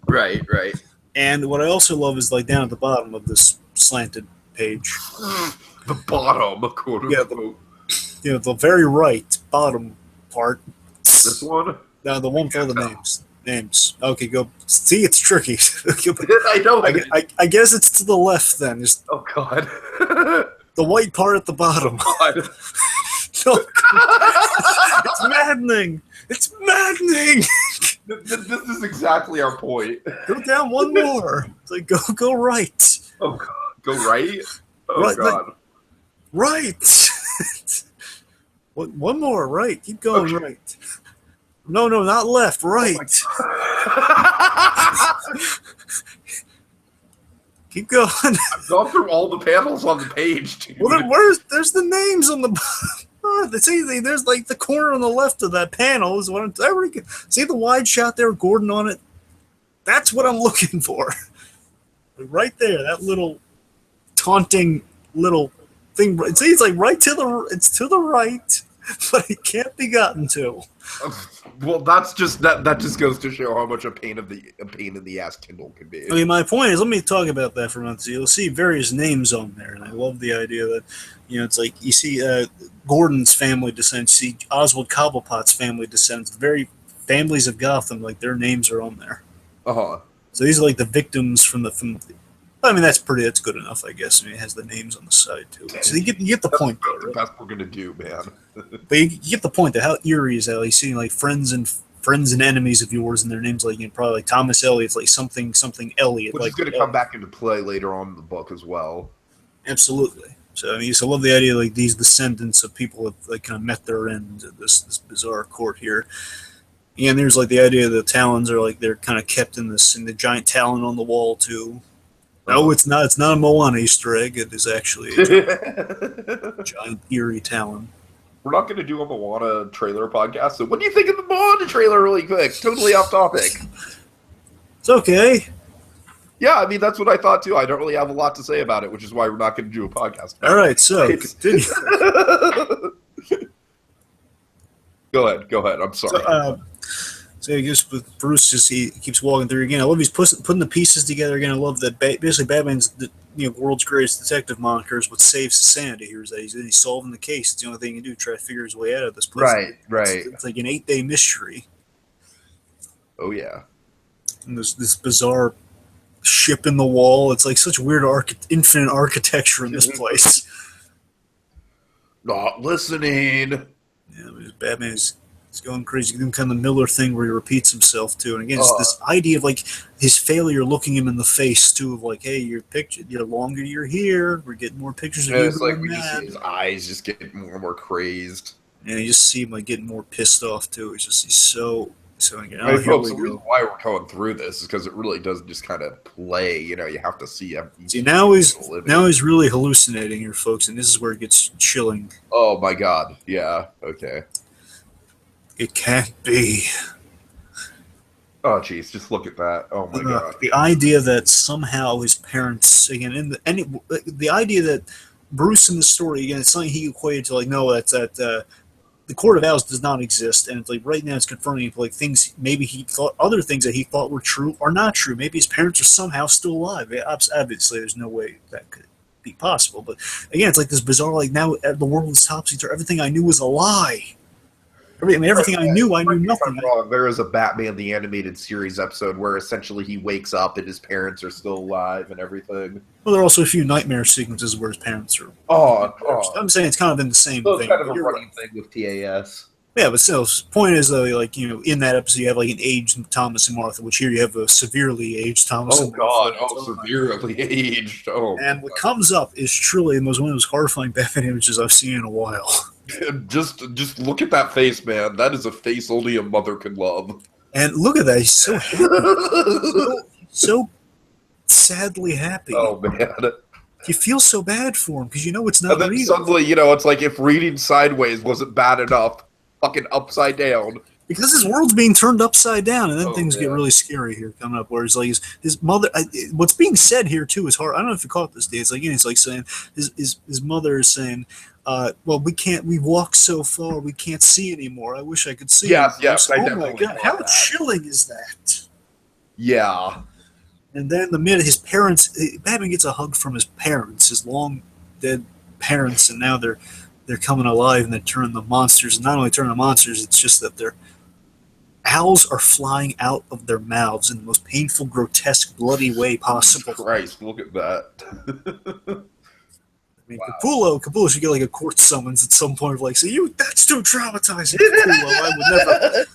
Right. And what I also love is like down at the bottom of this slanted page. The bottom, quote unquote. The very right bottom part. This one? No, the one with all the names. Names. Okay, go. See, it's tricky. I know. I guess it's to the left then. Just oh, God. the white part at the bottom. God. No, it's maddening. It's maddening. This is exactly our point. Go down one more. It's like, go right. Oh, God. Go right? Oh, Right, God. Right. One more. Right. Keep going. Okay. Right. No, not left. Right. Keep going. I've gone through all the panels on the page, dude. Well, then there's the names on the bottom. There's like the corner on the left of that panel is what I'm. See the wide shot there, Gordon on it. That's what I'm looking for. Right there, that little taunting little thing. See, it's like it's to the right, but it can't be gotten to. Well, that just goes to show how much a pain in the ass Kindle can be. I mean, my point is, let me talk about that for a minute. So you'll see various names on there, and I love the idea that, it's like you see Gordon's family descent, you see Oswald Cobblepot's family descent, the very families of Gotham, like their names are on there. Uh-huh. So these are like the victims from. I mean, that's good enough, I guess. I mean, it has the names on the side too. So you get the point. That's the best we're gonna do, man. But you get the point. That how eerie is that? Like seeing like friends and enemies of yours, and their names like probably like Thomas Elliot's like something Elliot, Which like is gonna come back into play later on in the book as well. Absolutely. So I mean, I love the idea like these descendants of people have like kind of met their end at this bizarre court here. And there's like the idea that the Talons are like they're kind of kept in the giant Talon on the wall too. No, it's not. It's not a Moana Easter egg. It is actually a giant eerie Talon. We're not going to do a Moana trailer podcast. So, what do you think of the Moana trailer, really quick? Totally off topic. It's okay. Yeah, I mean that's what I thought too. I don't really have a lot to say about it, which is why we're not going to do a podcast. All right, so continue. Go ahead. I'm sorry. So I guess with Bruce, he keeps walking through again. I love he's putting the pieces together again. I love that basically Batman's the world's greatest detective moniker is what saves his sanity. Here is that he's solving the case. It's the only thing he can do to try to figure his way out of this place. Right. It's like an 8-day mystery. Oh yeah. And this bizarre ship in the wall. It's like such weird infinite architecture in this place. Not listening. Yeah, Batman's. He's going crazy. He's doing kind of the Miller thing where he repeats himself too. And again, it's this idea of like his failure looking him in the face too. Of like, hey, the longer you're here, we're getting more pictures of you. It's like we just see his eyes just get more and more crazed. And you just see him like getting more pissed off too. He's so again. I mean, folks, the reason why we're going through this is because it really does just kind of play. You have to see everything. See, now he's really hallucinating here, folks, and this is where it gets chilling. Oh my God! Yeah. Okay. It can't be. Oh, jeez, just look at that. Oh, my God. The idea that somehow his parents, again, the idea that Bruce in the story, again, it's something he equated to, like, no, that's that the Court of Owls does not exist, and it's like right now it's confirming like things, maybe other things that he thought were true are not true. Maybe his parents are somehow still alive. Obviously, there's no way that could be possible. But, again, it's like this bizarre, like, now the world is topsy-turvy. Everything I knew was a lie. Everything I knew nothing. There is a Batman the Animated Series episode where essentially he wakes up and his parents are still alive and everything. Well, there are also a few nightmare sequences where his parents are. I'm saying it's kind of in the same thing. It's kind of a running thing with TAS. Yeah, but still, the point is though, like in that episode you have like an aged Thomas and Martha, which here you have a severely aged Thomas. Oh God! Severely aged. Oh. And what comes up is truly one of the most horrifying Batman images I've seen in a while. Just look at that face, man. That is a face only a mother could love. And look at that. He's so happy. so sadly happy. Oh, man. You feel so bad for him because it's not and then real. Suddenly, it's like if reading sideways wasn't bad enough, fucking upside down. because his world's being turned upside down, and then Oh, things get yeah. really scary here coming up. Where he's like his mother. What's being said here too is hard. I don't know if you caught this, Dave. It's like he's like saying his mother is saying, "Well, we can't. We walk so far, we can't see anymore. I wish I could see you, Yes, Bruce." yes, I Oh my definitely God, how caught that. chilling is that? Yeah. And then the minute his parents, Batman gets a hug from his parents, his long dead parents, and now they're coming alive and they turn the monsters. And not only turn the monsters, it's just that their owls are flying out of their mouths in the most painful, grotesque, bloody way Jesus possible. Christ, look at that. I mean, Wow. Capullo should get like a court summons at some point of like, say, you, that's too traumatizing, Capullo.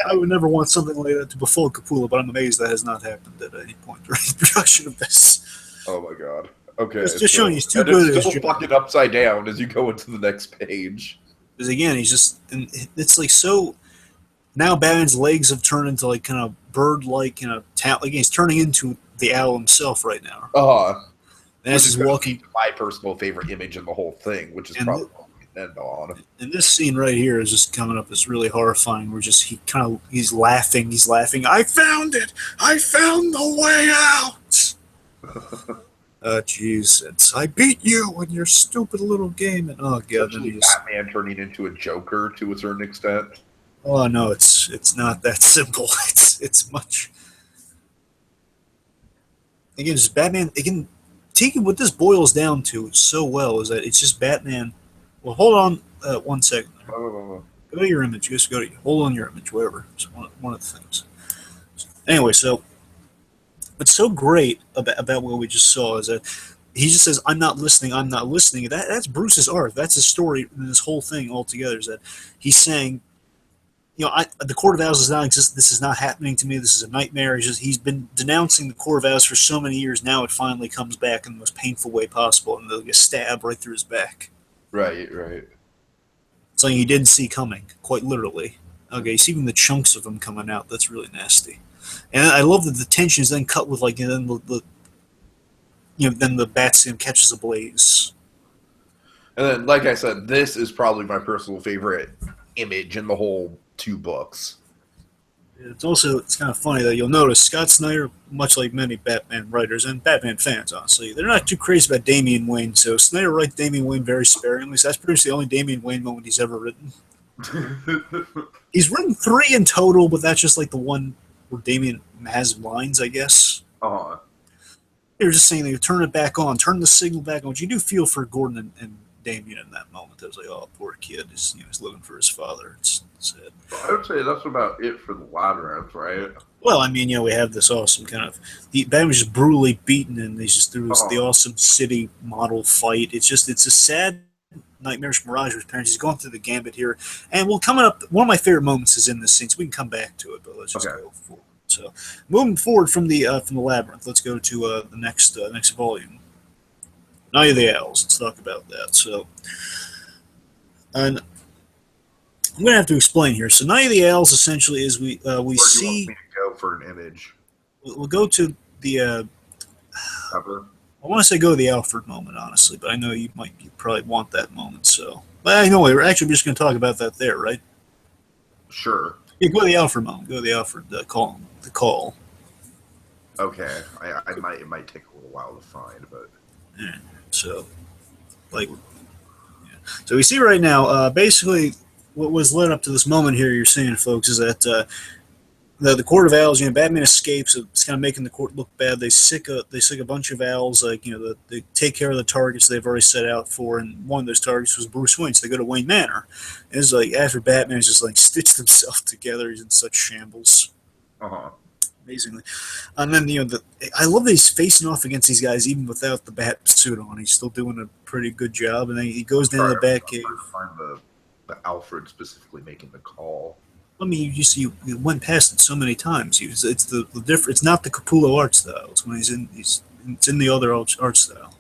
I would never want something like that to befall Capullo, but I'm amazed that has not happened at any point during the production of this. Oh my god. Okay, Just showing he's too and it's good at his still job. fucking upside down as you go into the next page. Because again, he's just, and it's like so. Now Batman's legs have turned into like kind of bird-like, like he's turning into the owl himself right now. Uh, And which as is he's going to walking, be my personal favorite image in the whole thing, which is and probably what we can end on. and this scene right here is just coming up. It's really horrifying. Where just he's laughing. He's laughing. I found it. I found the way out. Jeez, it's I beat you in your stupid little game. And oh god, then he Essentially, just Batman turning into a Joker to a certain extent. oh no, it's not that simple. It's much again. Just Batman. Again, taking what this boils down to so well is that it's just Batman. Well, hold on 1 second. Oh, Go to your image. Just go to hold on your image. Whatever. It's one of the things. Anyway, so what's so great about what we just saw is that he just says, "I'm not listening. I'm not listening." That's Bruce's arc. That's his story in this whole thing altogether. Is that he's saying, the Court of Owls does not exist. This is not happening to me. This is a nightmare. He's been denouncing the Court of Owls for so many years. Now it finally comes back in the most painful way possible, and they'll get stabbed right through his back. right, right. Something he didn't see coming, quite literally. Okay, you see even the chunks of them coming out. That's really nasty. And I love that the tension is then cut with like, and then then the bat scene catches a blaze. And then, like I said, this is probably my personal favorite image in the whole two books. It's kind of funny that you'll notice Scott Snyder, much like many Batman writers and Batman fans, honestly, they're not too crazy about Damian Wayne. So Snyder writes Damian Wayne very sparingly. So that's pretty much the only Damian Wayne moment he's ever written. He's written 3 in total, but that's just like the one where Damian has lines, I guess. uh They were just saying they would turn it back on, turn the signal back on. Which you do feel for Gordon and Damian in that moment. I was like, oh, poor kid. He's looking for his father. It's sad. I would say that's about it for the labyrinth, right? Well, I mean, we have this awesome kind of. Batman was just brutally beaten, and he's just through the awesome city model fight. It's a sad, nightmarish mirage with his parents. He's going through the gambit here, and coming up. One of my favorite moments is in this scene, so we can come back to it. But let's just go forward. So, moving forward from the labyrinth, let's go to the next volume. Night of the Owls. Let's talk about that. So, and I'm going to have to explain here. So, Night of the Owls essentially is we see. Want me to go for an image? We'll go to the. Cover? I want to say go to the Alfred moment, honestly, but I know you probably want that moment. So, but I know we're actually just going to talk about that there, right? Sure. Yeah, go to the Alfred moment. Go to the Alfred call. The call. Okay. It might take a little while to find, but Yeah. So, like, yeah. So we see right now, basically, what was led up to this moment here. You're seeing, folks, is that the Court of Owls. Batman escapes. It's kind of making the court look bad. They sick a bunch of owls. Like, they take care of the targets they've already set out for, and one of those targets was Bruce Wayne. So they go to Wayne Manor. And it's like after Batman's just like stitched himself together, he's in such shambles. Amazingly. And then I love that he's facing off against these guys even without the bat suit on. He's still doing a pretty good job. And then he goes down to the back cave. Find the Alfred specifically making the call. I mean, you went past it so many times. It's the different. It's not the Capullo art style. It's when it's in the other art style.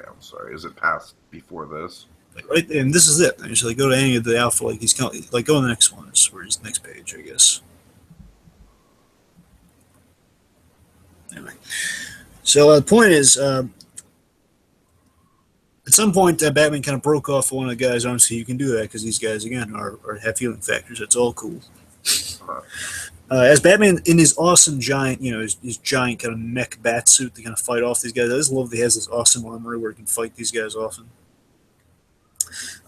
Yeah, I'm sorry. Is it past before this? Like, right, and this is it. Usually go to any of the alpha. Like go to the next one. It's where he's next page, I guess. Anyway, so the point is, At some point, Batman kind of broke off one of the guy's arms, so you can do that because these guys again have healing factors. It's all cool. Uh, As Batman in his awesome giant, his giant kind of mech bat suit to kind of fight off these guys. I just love that he has this awesome armor where he can fight these guys often.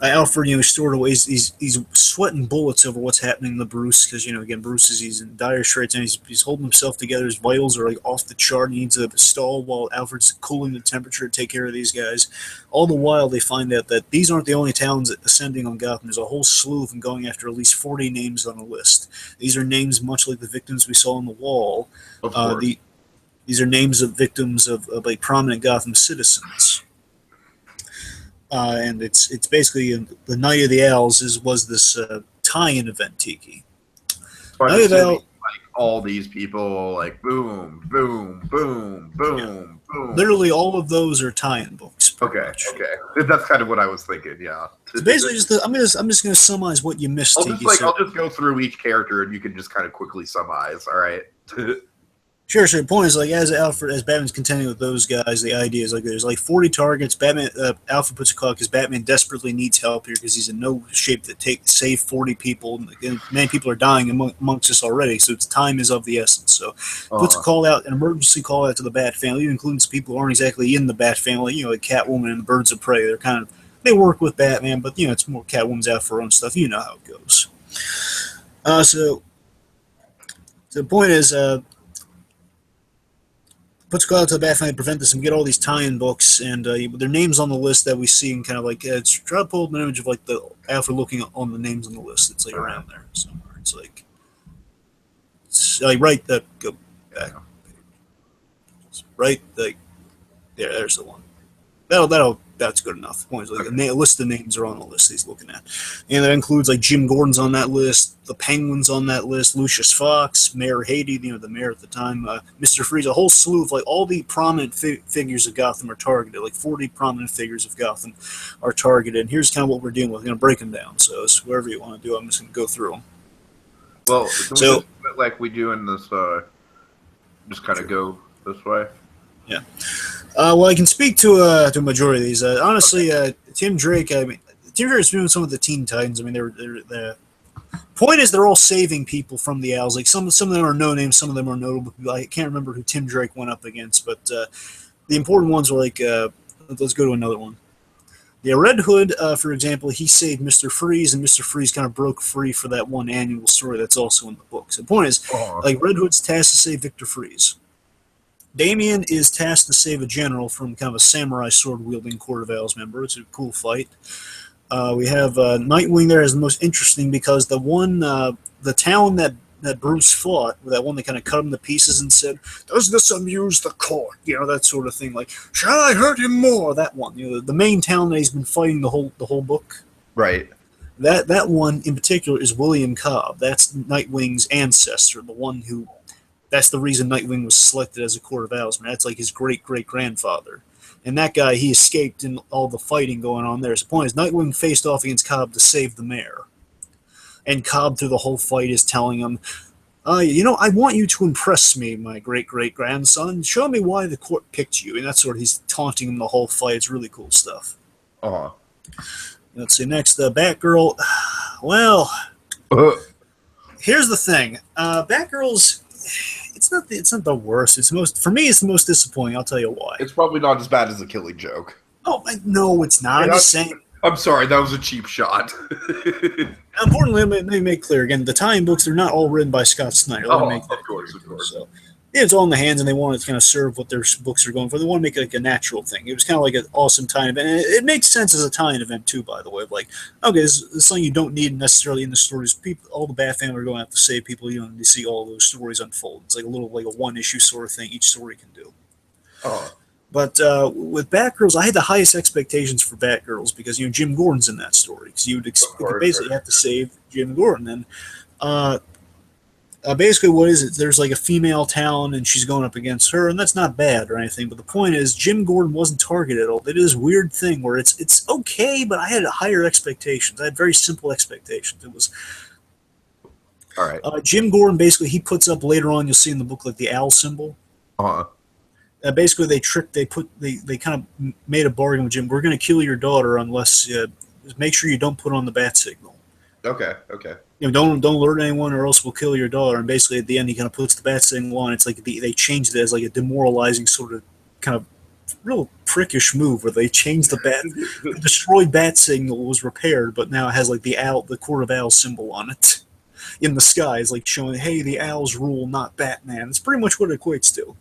Alfred, he's stored away. He's sweating bullets over what's happening to Bruce because, again, he's in dire straits and he's holding himself together. His vitals are like off the chart. He needs a stall while Alfred's cooling the temperature to take care of these guys. All the while, they find out that these aren't the only towns ascending on Gotham. There's a whole slew of them going after at least 40 names on the list. These are names much like the victims we saw on the wall. of course. These are names of victims of like prominent Gotham citizens. And it's basically the Night of the Owls was this tie-in event, Tiki. Night of the Owls, like all these people, like boom, boom, boom, boom, boom. Literally, all of those are tie-in books. Okay, that's kind of what I was thinking. Yeah. So basically, I'm just going to summarize what you missed, Tiki. I'll just go through each character, and you can just kind of quickly summarize. All right. Sure. The point is, like, as Batman's contending with those guys, the idea is like there's like 40 targets. Alfred puts a call because Batman desperately needs help here because he's in no shape to save 40 people. And many people are dying amongst us already, so time is of the essence. So puts a call out, an emergency call out to the Bat family, including some people who aren't exactly in the Bat family. Like Catwoman and the Birds of Prey. They work with Batman, but it's more Catwoman's out for her own stuff. You know how it goes. So the point is. Puts a call out to the Bat family to prevent this and get all these tie-in books, and their names on the list that we see, and kind of like try to pull up an image of like the Alfred looking on the names on the list. It's like around there somewhere. It's like right that go back, right like there's the one. That's good enough. Point is, like, a list of names are on the list he's looking at, and that includes like Jim Gordon's on that list, the Penguin's on that list, Lucius Fox, Mayor Haiti, the mayor at the time, Mr. Freeze, a whole slew of like all the prominent figures of Gotham are targeted. Like 40 prominent figures of Gotham are targeted. And here's kind of what we're dealing with. We're going to break them down. So wherever you want to do, I'm just going to go through them. Well, so like we do in this, just kind of go this way. Yeah. Well, I can speak to a majority of these. Honestly, Tim Drake. Tim Drake's doing some of the Teen Titans. I mean, the point is they're all saving people from the Owls. Like some of them are no names, some of them are notable people. I can't remember who Tim Drake went up against, but the important ones were like. Let's go to another one. Yeah, Red Hood, for example, he saved Mr. Freeze, and Mr. Freeze kind of broke free for that one annual story that's also in the books. The point is, like Red Hood's tasked to save Victor Freeze. Damian is tasked to save a general from kind of a samurai sword-wielding Court of Owls member. It's a cool fight. We have Nightwing there is the most interesting because the town that Bruce fought, that one that kind of cut him to pieces and said, "Does this amuse the court?" That sort of thing. Like, shall I hurt him more? That one. The main town that he's been fighting the whole book. Right. That one in particular is William Cobb. That's Nightwing's ancestor, the one who. That's the reason Nightwing was selected as a Court of Owls. That's like his great-great-grandfather. And that guy, he escaped in all the fighting going on there. So the point is, Nightwing faced off against Cobb to save the mayor. And Cobb, through the whole fight, is telling him, I want you to impress me, my great-great-grandson. Show me why the court picked you. And that's sort of, he's taunting him the whole fight. It's really cool stuff. Let's see, next, Batgirl. Well, here's the thing. Batgirl's... It's not the worst. For me, it's the most disappointing. I'll tell you why. It's probably not as bad as the Killing Joke. Oh, no, it's not. I'm just saying. I'm sorry, that was a cheap shot. Importantly, let me make clear again: the tie-in books are not all written by Scott Snyder. Of course. So, it's all in the hands, and they want to kind of serve what their books are going for. They want to make it like a natural thing. It was kind of like an awesome tie-in event. And it makes sense as a tie-in event too, by the way. Like, okay, this is something you don't need necessarily in the stories. All the Bat family are going to have to save people. You don't need to see all those stories unfold. It's like a one-issue sort of thing. Each story can do. But with Batgirls, I had the highest expectations for Batgirls because Jim Gordon's in that story. Because you would basically have to save Jim Gordon. And basically, what is it? There's like a female town, and she's going up against her, and that's not bad or anything. But the point is, Jim Gordon wasn't targeted at all. They did this weird thing where it's okay, but I had higher expectations. I had very simple expectations. It was all right. Jim Gordon basically he puts up later on. You'll see in the book like the owl symbol. Basically, they kind of made a bargain with Jim. We're going to kill your daughter unless make sure you don't put on the bat signal. Okay. Okay. Don't alert anyone, or else we'll kill your daughter. And basically, at the end, he kind of puts the bat signal on. It's like they changed it as like a demoralizing sort of kind of real prickish move where they changed the destroyed bat signal was repaired, but now it has like the court of owls symbol on it in the sky. It's like showing, hey, the owls rule, not Batman. It's pretty much what it equates to.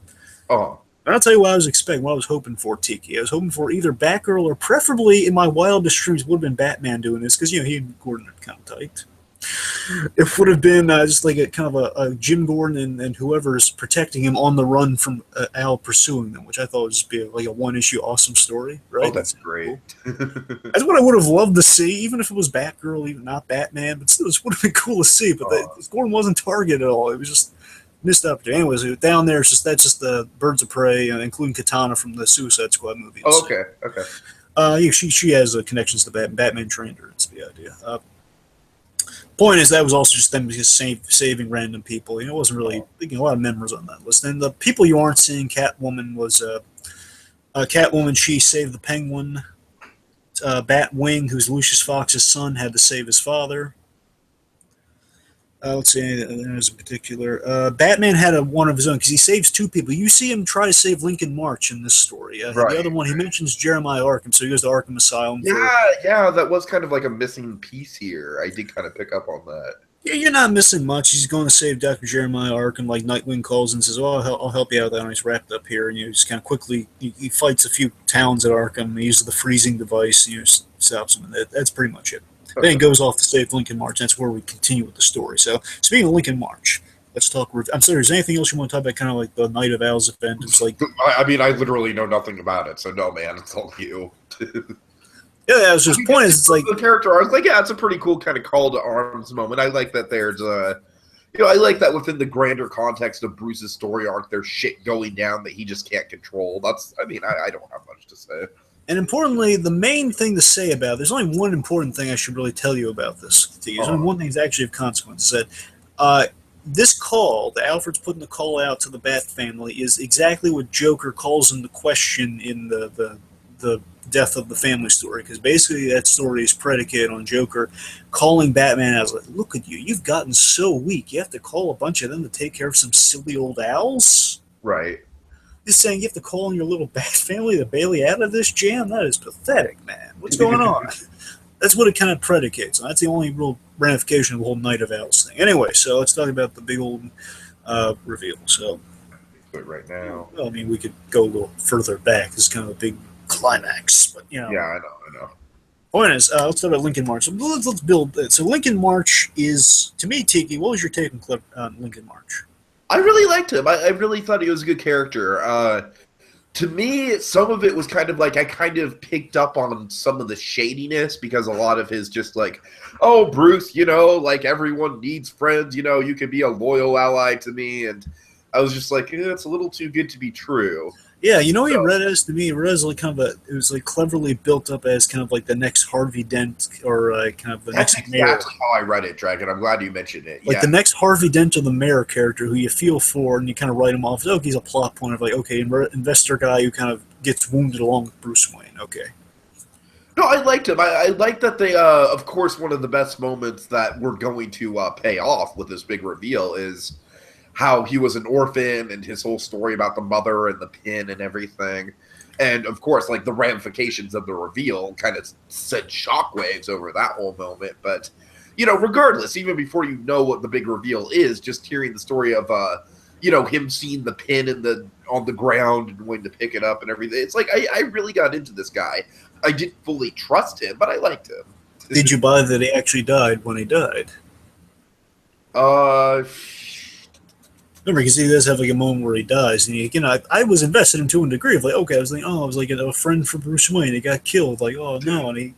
Oh. And I'll tell you what I was expecting, what I was hoping for, Tiki. I was hoping for either Batgirl or preferably, in my wildest dreams, would have been Batman doing this, because, he and Gordon are kind of tight. It would have been just like a kind of a Jim Gordon and whoever's protecting him on the run from Al pursuing them, which I thought would just be like a one-issue awesome story, right? Oh, that's great. Cool. That's what I would have loved to see, even if it was Batgirl, even not Batman, but still, this would have been cool to see. But Gordon wasn't targeted at all. It was just missed opportunity. Anyways, down there, that's just the Birds of Prey, including Katana from the Suicide Squad movie. Oh, okay. She has connections to Batman. Batman trained her. That's the idea. Point is, that was also just them just saving random people. It wasn't really a lot of members on that list. And the people you aren't seeing, Catwoman was Catwoman. She saved the Penguin. Batwing, who's Lucius Fox's son, had to save his father. Let's see, there's a particular. Batman had one of his own because he saves two people. You see him try to save Lincoln March in this story. Right. The other one, he mentions Jeremiah Arkham, so he goes to Arkham Asylum. Yeah, that was kind of like a missing piece here. I did kind of pick up on that. Yeah, you're not missing much. He's going to save Dr. Jeremiah Arkham, like Nightwing calls and says, "Oh, I'll help you out there." And he's wrapped up here, and just kind of quickly he fights a few towns at Arkham. He uses the freezing device, and stops them. And that's pretty much it. Then he goes off to save Lincoln March. That's where we continue with the story. So, speaking of Lincoln March, let's talk. I'm sorry, is there anything else you want to talk about, kind of like the Night of Owls event? It's like, I mean, I literally know nothing about it, so no, man, it's all you. Yeah, it's just point is, it's like the character arc. Like, yeah, it's a pretty cool kind of call to arms moment. I like that there's I like that within the grander context of Bruce's story arc, there's shit going down that he just can't control. I don't have much to say. And importantly, the main thing to say about there's only one important thing I should really tell you about this. There's only one thing that's actually of consequence. That this call, that Alfred's putting the call out to the Bat family, is exactly what Joker calls into question in the death of the family story. Because basically that story is predicated on Joker calling Batman as like, look at you, you've gotten so weak. You have to call a bunch of them to take care of some silly old owls? Right. Just saying you have to call on your little Bat family to bail you out of this jam? That is pathetic, man. What's going on? That's what it kind of predicates on. That's the only real ramification of the whole Night of Owls thing. Anyway, so let's talk about the big old reveal. So, right now, well, I mean, we could go a little further back. It's kind of a big climax, but Yeah, I know. Point is, let's talk about Lincoln March. So let's build it. So Lincoln March is, to me, Tiki, what was your take on Lincoln March? I really liked him. I really thought he was a good character. To me, some of it was kind of like I kind of picked up on some of the shadiness because a lot of his just like, oh, Bruce, like everyone needs friends. You could be a loyal ally to me. And I was just like, it's a little too good to be true. Yeah, what you read as to me? It was like it was like cleverly built up as kind of like the next Harvey Dent or kind of the That's next exactly Mayor. how I read it, Dragon. I'm glad you mentioned it. Like the next Harvey Dent or the Mayor character who you feel for, and you kind of write him off as, he's a plot point of like, okay, investor guy who kind of gets wounded along with Bruce Wayne. Okay. No, I liked him. I like that they, of course, one of the best moments that we're going to pay off with this big reveal is how he was an orphan and his whole story about the mother and the pin and everything. And, of course, like the ramifications of the reveal kind of sent shockwaves over that whole moment. But, regardless, even before you know what the big reveal is, just hearing the story of, him seeing the pin on the ground and wanting to pick it up and everything. It's like, I really got into this guy. I didn't fully trust him, but I liked him. Did you buy that he actually died when he died? Remember, because he does have like a moment where he dies, and I was invested in to a degree of like, okay, I was like a friend for Bruce Wayne. He got killed, like, oh no, and he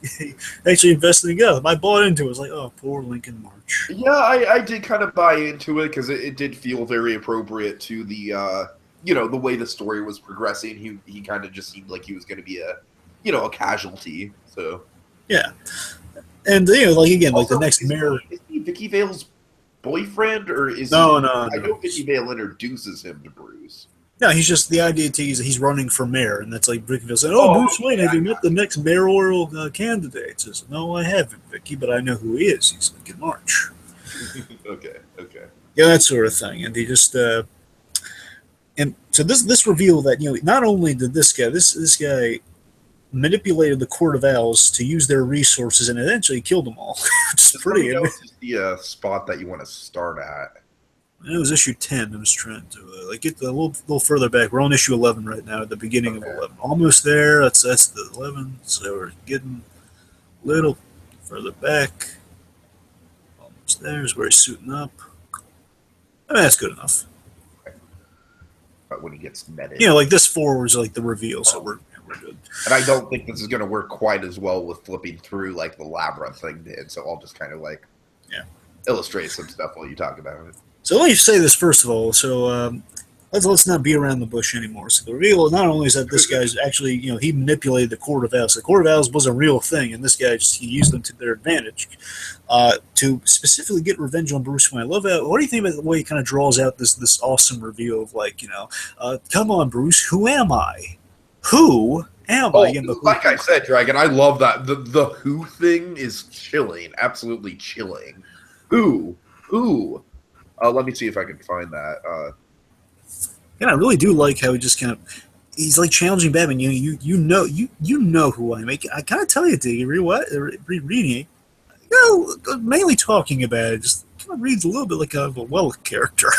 actually invested in Gotham. I bought into it. I was like, oh, poor Lincoln March. Yeah, I did kind of buy into it because it did feel very appropriate to the the way the story was progressing. He kind of just seemed like he was going to be a casualty. So yeah, and like again, also, like the next Mayor. Is he Vicky Vale's boyfriend, or is no? I know Vicky Vale introduces him to Bruce. No, he's just the idea is that he's running for mayor, and that's like Brickville saying, "Oh, Oh, Bruce Wayne, have you met the next mayoral candidate?" Says, "No, I haven't, Vicky, but I know who he is. He's Lincoln March." okay. Yeah, that sort of thing, and he just and so this reveal that not only did this guy manipulated the Court of Owls to use their resources and eventually killed them all. It's Just let me pretty. know if this is the spot that you want to start at. It was issue 10. I was trying to get a little further back. We're on issue 11 right now, at the beginning of 11. Almost there. That's the 11. So we're getting a little further back. Almost there is where he's suiting up. I mean, that's good enough. But when he gets netted. Like this forward is like the reveal, so we're good. And I don't think this is going to work quite as well with flipping through like the labyrinth thing did. So I'll just kind of illustrate some stuff while you talk about it. So let me say this first of all. So let's not beat around the bush anymore. So the reveal not only is that this guy's actually he manipulated the Court of Owls. The Court of Owls was a real thing, and this guy he used them to their advantage to specifically get revenge on Bruce Wayne. I love how. What do you think about the way he kind of draws out this awesome reveal of come on, Bruce, who am I? Who am I? Again, like I said, Dragon, I love that the who thing is chilling, absolutely chilling. Who? Let me see if I can find that. And I really do like how he just he's like challenging Batman. You know who I am. I kind of tell you, Diggy, reading it, mainly talking about it, just kind of reads a little bit like a Wellick character.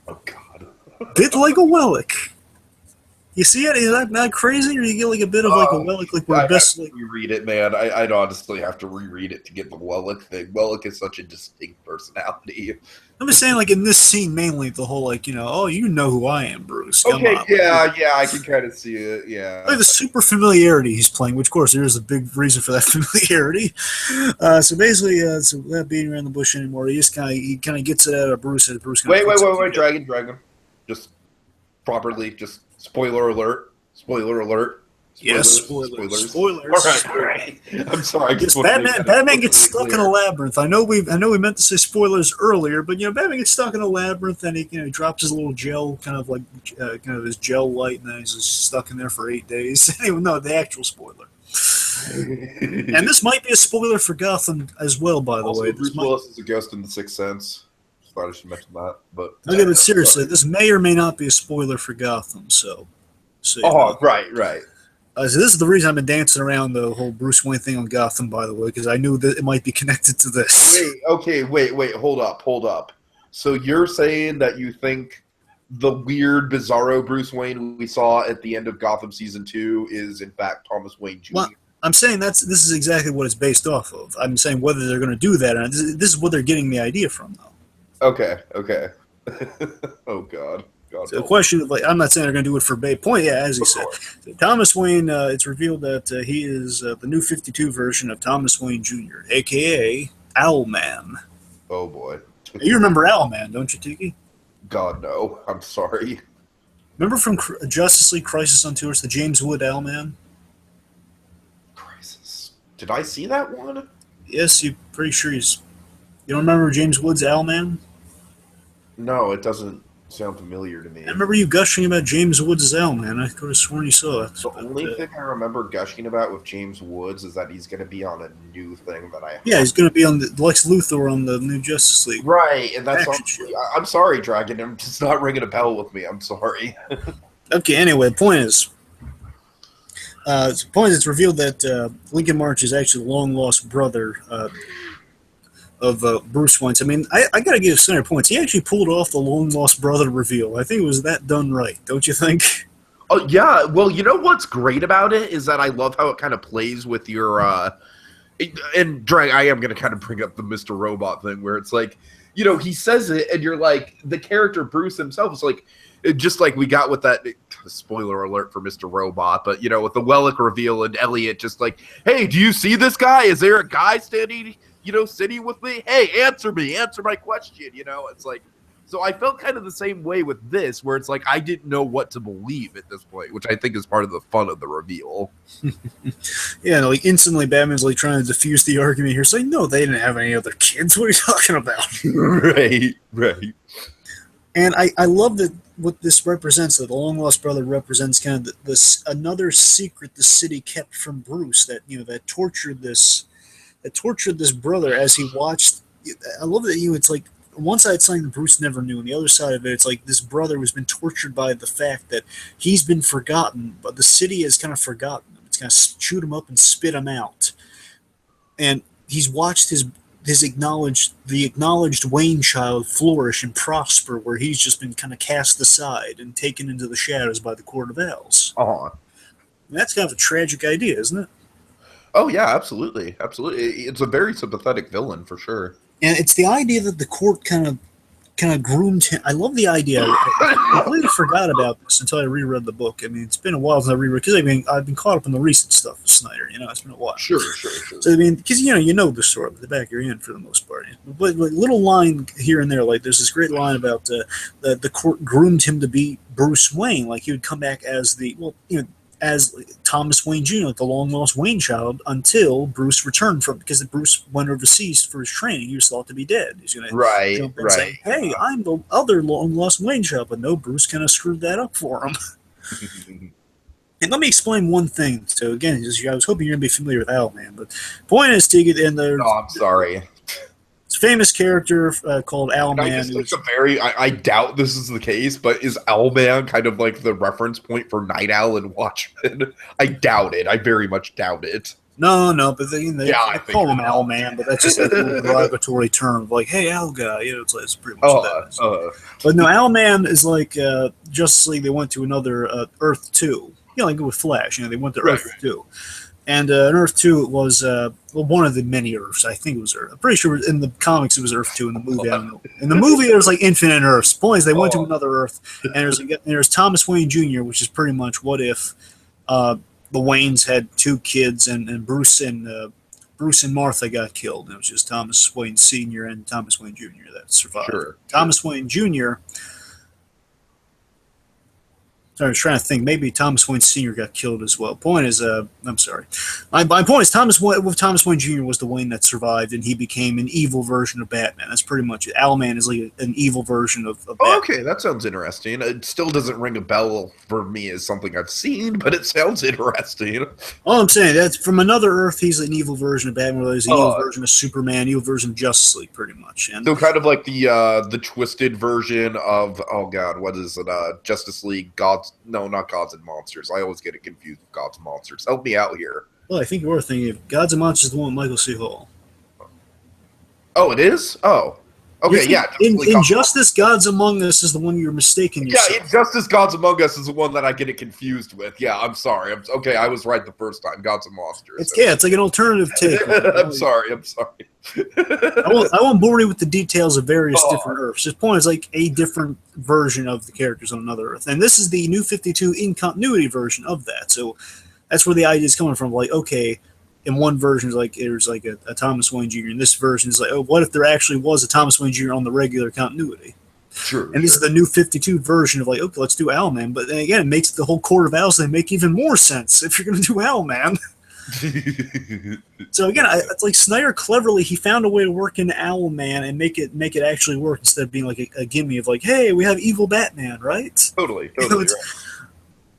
Oh God, bit like a Wellick. You see it? Is that not crazy? Or you get like a bit of like a Wellick, like we're best like reread it, man. I'd honestly have to reread it to get the Wellick thing. Wellick is such a distinct personality. I'm just saying, like in this scene, mainly the whole you know who I am, Bruce. Come Okay, on. yeah, I can kind of see it. Yeah, like the super familiarity he's playing, which of course there is a big reason for that familiarity. So basically, so not beating around the bush anymore. He kind of gets it out of Bruce. And Bruce wait, Dragon, just properly, just spoiler alert. Yes, spoilers. All right. I'm sorry. Yes, Batman gets stuck in a labyrinth. I know we meant to say spoilers earlier, but Batman gets stuck in a labyrinth, and he drops his little gel, kind of his gel light, and then he's just stuck in there for 8 days. Anyway, no, the actual spoiler. And this might be a spoiler for Gotham as well, by the way. Bruce Willis is a ghost in The Sixth Sense. Thought I should mention that, but okay, but seriously, this may or may not be a spoiler for Gotham. So right. So this is the reason I've been dancing around the whole Bruce Wayne thing on Gotham, by the way, because I knew that it might be connected to this. Wait, hold up. So you're saying that you think the weird, bizarro Bruce Wayne we saw at the end of Gotham Season 2 is, in fact, Thomas Wayne Jr.? Well, I'm saying this is exactly what it's based off of. I'm saying whether they're going to do that or not. This is what they're getting the idea from, though. Okay. Oh, God. So the question of I'm not saying they're going to do it for point. Yeah, as he said, Thomas Wayne. It's revealed that he is the new 52 version of Thomas Wayne Jr., aka Owlman. Oh boy, you remember Owlman, don't you, Tiki? God no, I'm sorry. Remember from Justice League Crisis on Tours, the James Wood Owlman? Crisis. Did I see that one? Yes, you're pretty sure he's. You don't remember James Wood's Owlman? No, it doesn't sound familiar to me. I remember you gushing about James Woods' Owlman. I could have sworn you saw it. The only thing I remember gushing about with James Woods is that he's going to be on a new thing that I. Yeah, he's going to be on the Lex Luthor on the new Justice League. Right, and that's. I'm sorry, Dragon. I'm just not ringing a bell with me. I'm sorry. Okay. Anyway, the point is. It's revealed that Lincoln March is actually the long lost brother of Bruce Wayne. I mean, I got to give Snyder points. He actually pulled off the long lost brother reveal. I think it was that done right, don't you think? Oh yeah. Well, you know what's great about it is that I love how it kind of plays with your. And Drag, I am going to kind of bring up the Mr. Robot thing where it's like, he says it, and you're like, the character Bruce himself is like, just like we got with that. Spoiler alert for Mr. Robot, but with the Wellick reveal and Elliot just like, hey, do you see this guy? Is there a guy standing? Sitting with me, hey, answer my question, it's like, so I felt kind of the same way with this, where it's like, I didn't know what to believe at this point, which I think is part of the fun of the reveal. Yeah, like instantly Batman's like trying to defuse the argument here, saying, no, they didn't have any other kids, what are you talking about? Right. And I love that what this represents. That the long lost brother represents kind of this another secret the city kept from Bruce. That that tortured this brother as he watched. I love that it's like on one side it's something that Bruce never knew, and the other side of it, it's like this brother has been tortured by the fact that he's been forgotten, but the city has kind of forgotten him. It's kind of chewed him up and spit him out, and he's watched the acknowledged Wayne child flourish and prosper, where he's just been kind of cast aside and taken into the shadows by the Court of Owls. Uh-huh. And that's kind of a tragic idea, isn't it? Oh yeah, absolutely, absolutely. It's a very sympathetic villain for sure. And it's the idea that the court kind of groomed him. I love the idea. I completely forgot about this until I reread the book. I mean, it's been a while since I reread because I've been caught up in the recent stuff with Snyder. It's been a while. Sure. So I mean, because you know the story at the back of your hand for the most part. But like little line here and there, like there's this great line about the court groomed him to be Bruce Wayne. Like he would come back as as Thomas Wayne Jr., like the long lost Wayne child, until Bruce returned because Bruce went overseas for his training. He was thought to be dead. He's going to jump in and say, "Hey, I'm the other long lost Wayne child," but no, Bruce kind of screwed that up for him. And let me explain one thing. So again, I was hoping you're going to be familiar with Owlman, but point is, Tiki, and No, I'm sorry. It's a famous character called Owlman. I doubt this is the case, but is Owlman kind of like the reference point for Night Owl and Watchmen? I doubt it. I very much doubt it. No, but they call him Owlman, but that's just a derogatory term of like, hey, Owl guy. It's pretty much that. But no, Owlman is like Justice League. They went to another Earth 2. Like with Flash. They went to Earth 2. And in Earth 2, it was one of the many Earths. I think it was Earth. I'm pretty sure in the comics it was Earth 2. In the movie, I don't know. In the movie, there was like infinite Earths. The point is, they went to another Earth, and there's Thomas Wayne Jr., which is pretty much what if the Waynes had two kids, and Bruce and Martha got killed. It was just Thomas Wayne Sr. and Thomas Wayne Jr. that survived. Sure. Thomas Wayne Jr. I was trying to think. Maybe Thomas Wayne Sr. got killed as well. Point is, I'm sorry. My point is, Thomas Wayne Jr. was the Wayne that survived, and he became an evil version of Batman. That's pretty much it. Owlman is like an evil version of Batman. Okay, that sounds interesting. It still doesn't ring a bell for me as something I've seen, but it sounds interesting. All I'm saying, that's from another Earth, he's an evil version of Batman. He's an evil version of Superman, evil version of Justice League, pretty much. And so kind of like the twisted version of, what is it? Justice League, not Gods and Monsters. I always get it confused with Gods and Monsters. Help me out here. Well, I think you were thinking of Gods and Monsters, the one with Michael C. Hall. Oh, it is? Oh. Okay, yeah. Injustice, Gods Among Us is the one you're mistaken yourself. Yeah, Injustice, Gods Among Us is the one that I get it confused with. Yeah, I'm sorry. I was right the first time. Gods and Monsters. It's like an alternative take. I'm sorry. I won't bore you with the details of various different Earths. This point is like a different version of the characters on another Earth. And this is the New 52 in-continuity version of that. So that's where the idea is coming from. Like, okay, in one version, there's like a Thomas Wayne Jr. In this version, it's like, oh, what if there actually was a Thomas Wayne Jr. on the regular continuity? Sure. And this is the New 52 version of like, okay, let's do Owlman. But then again, it makes the whole Court of Owls make even more sense if you're going to do Owlman. So again, it's like Snyder cleverly, he found a way to work in Owlman and make it actually work instead of being like a gimme of like, hey, we have evil Batman, right? Totally. Right.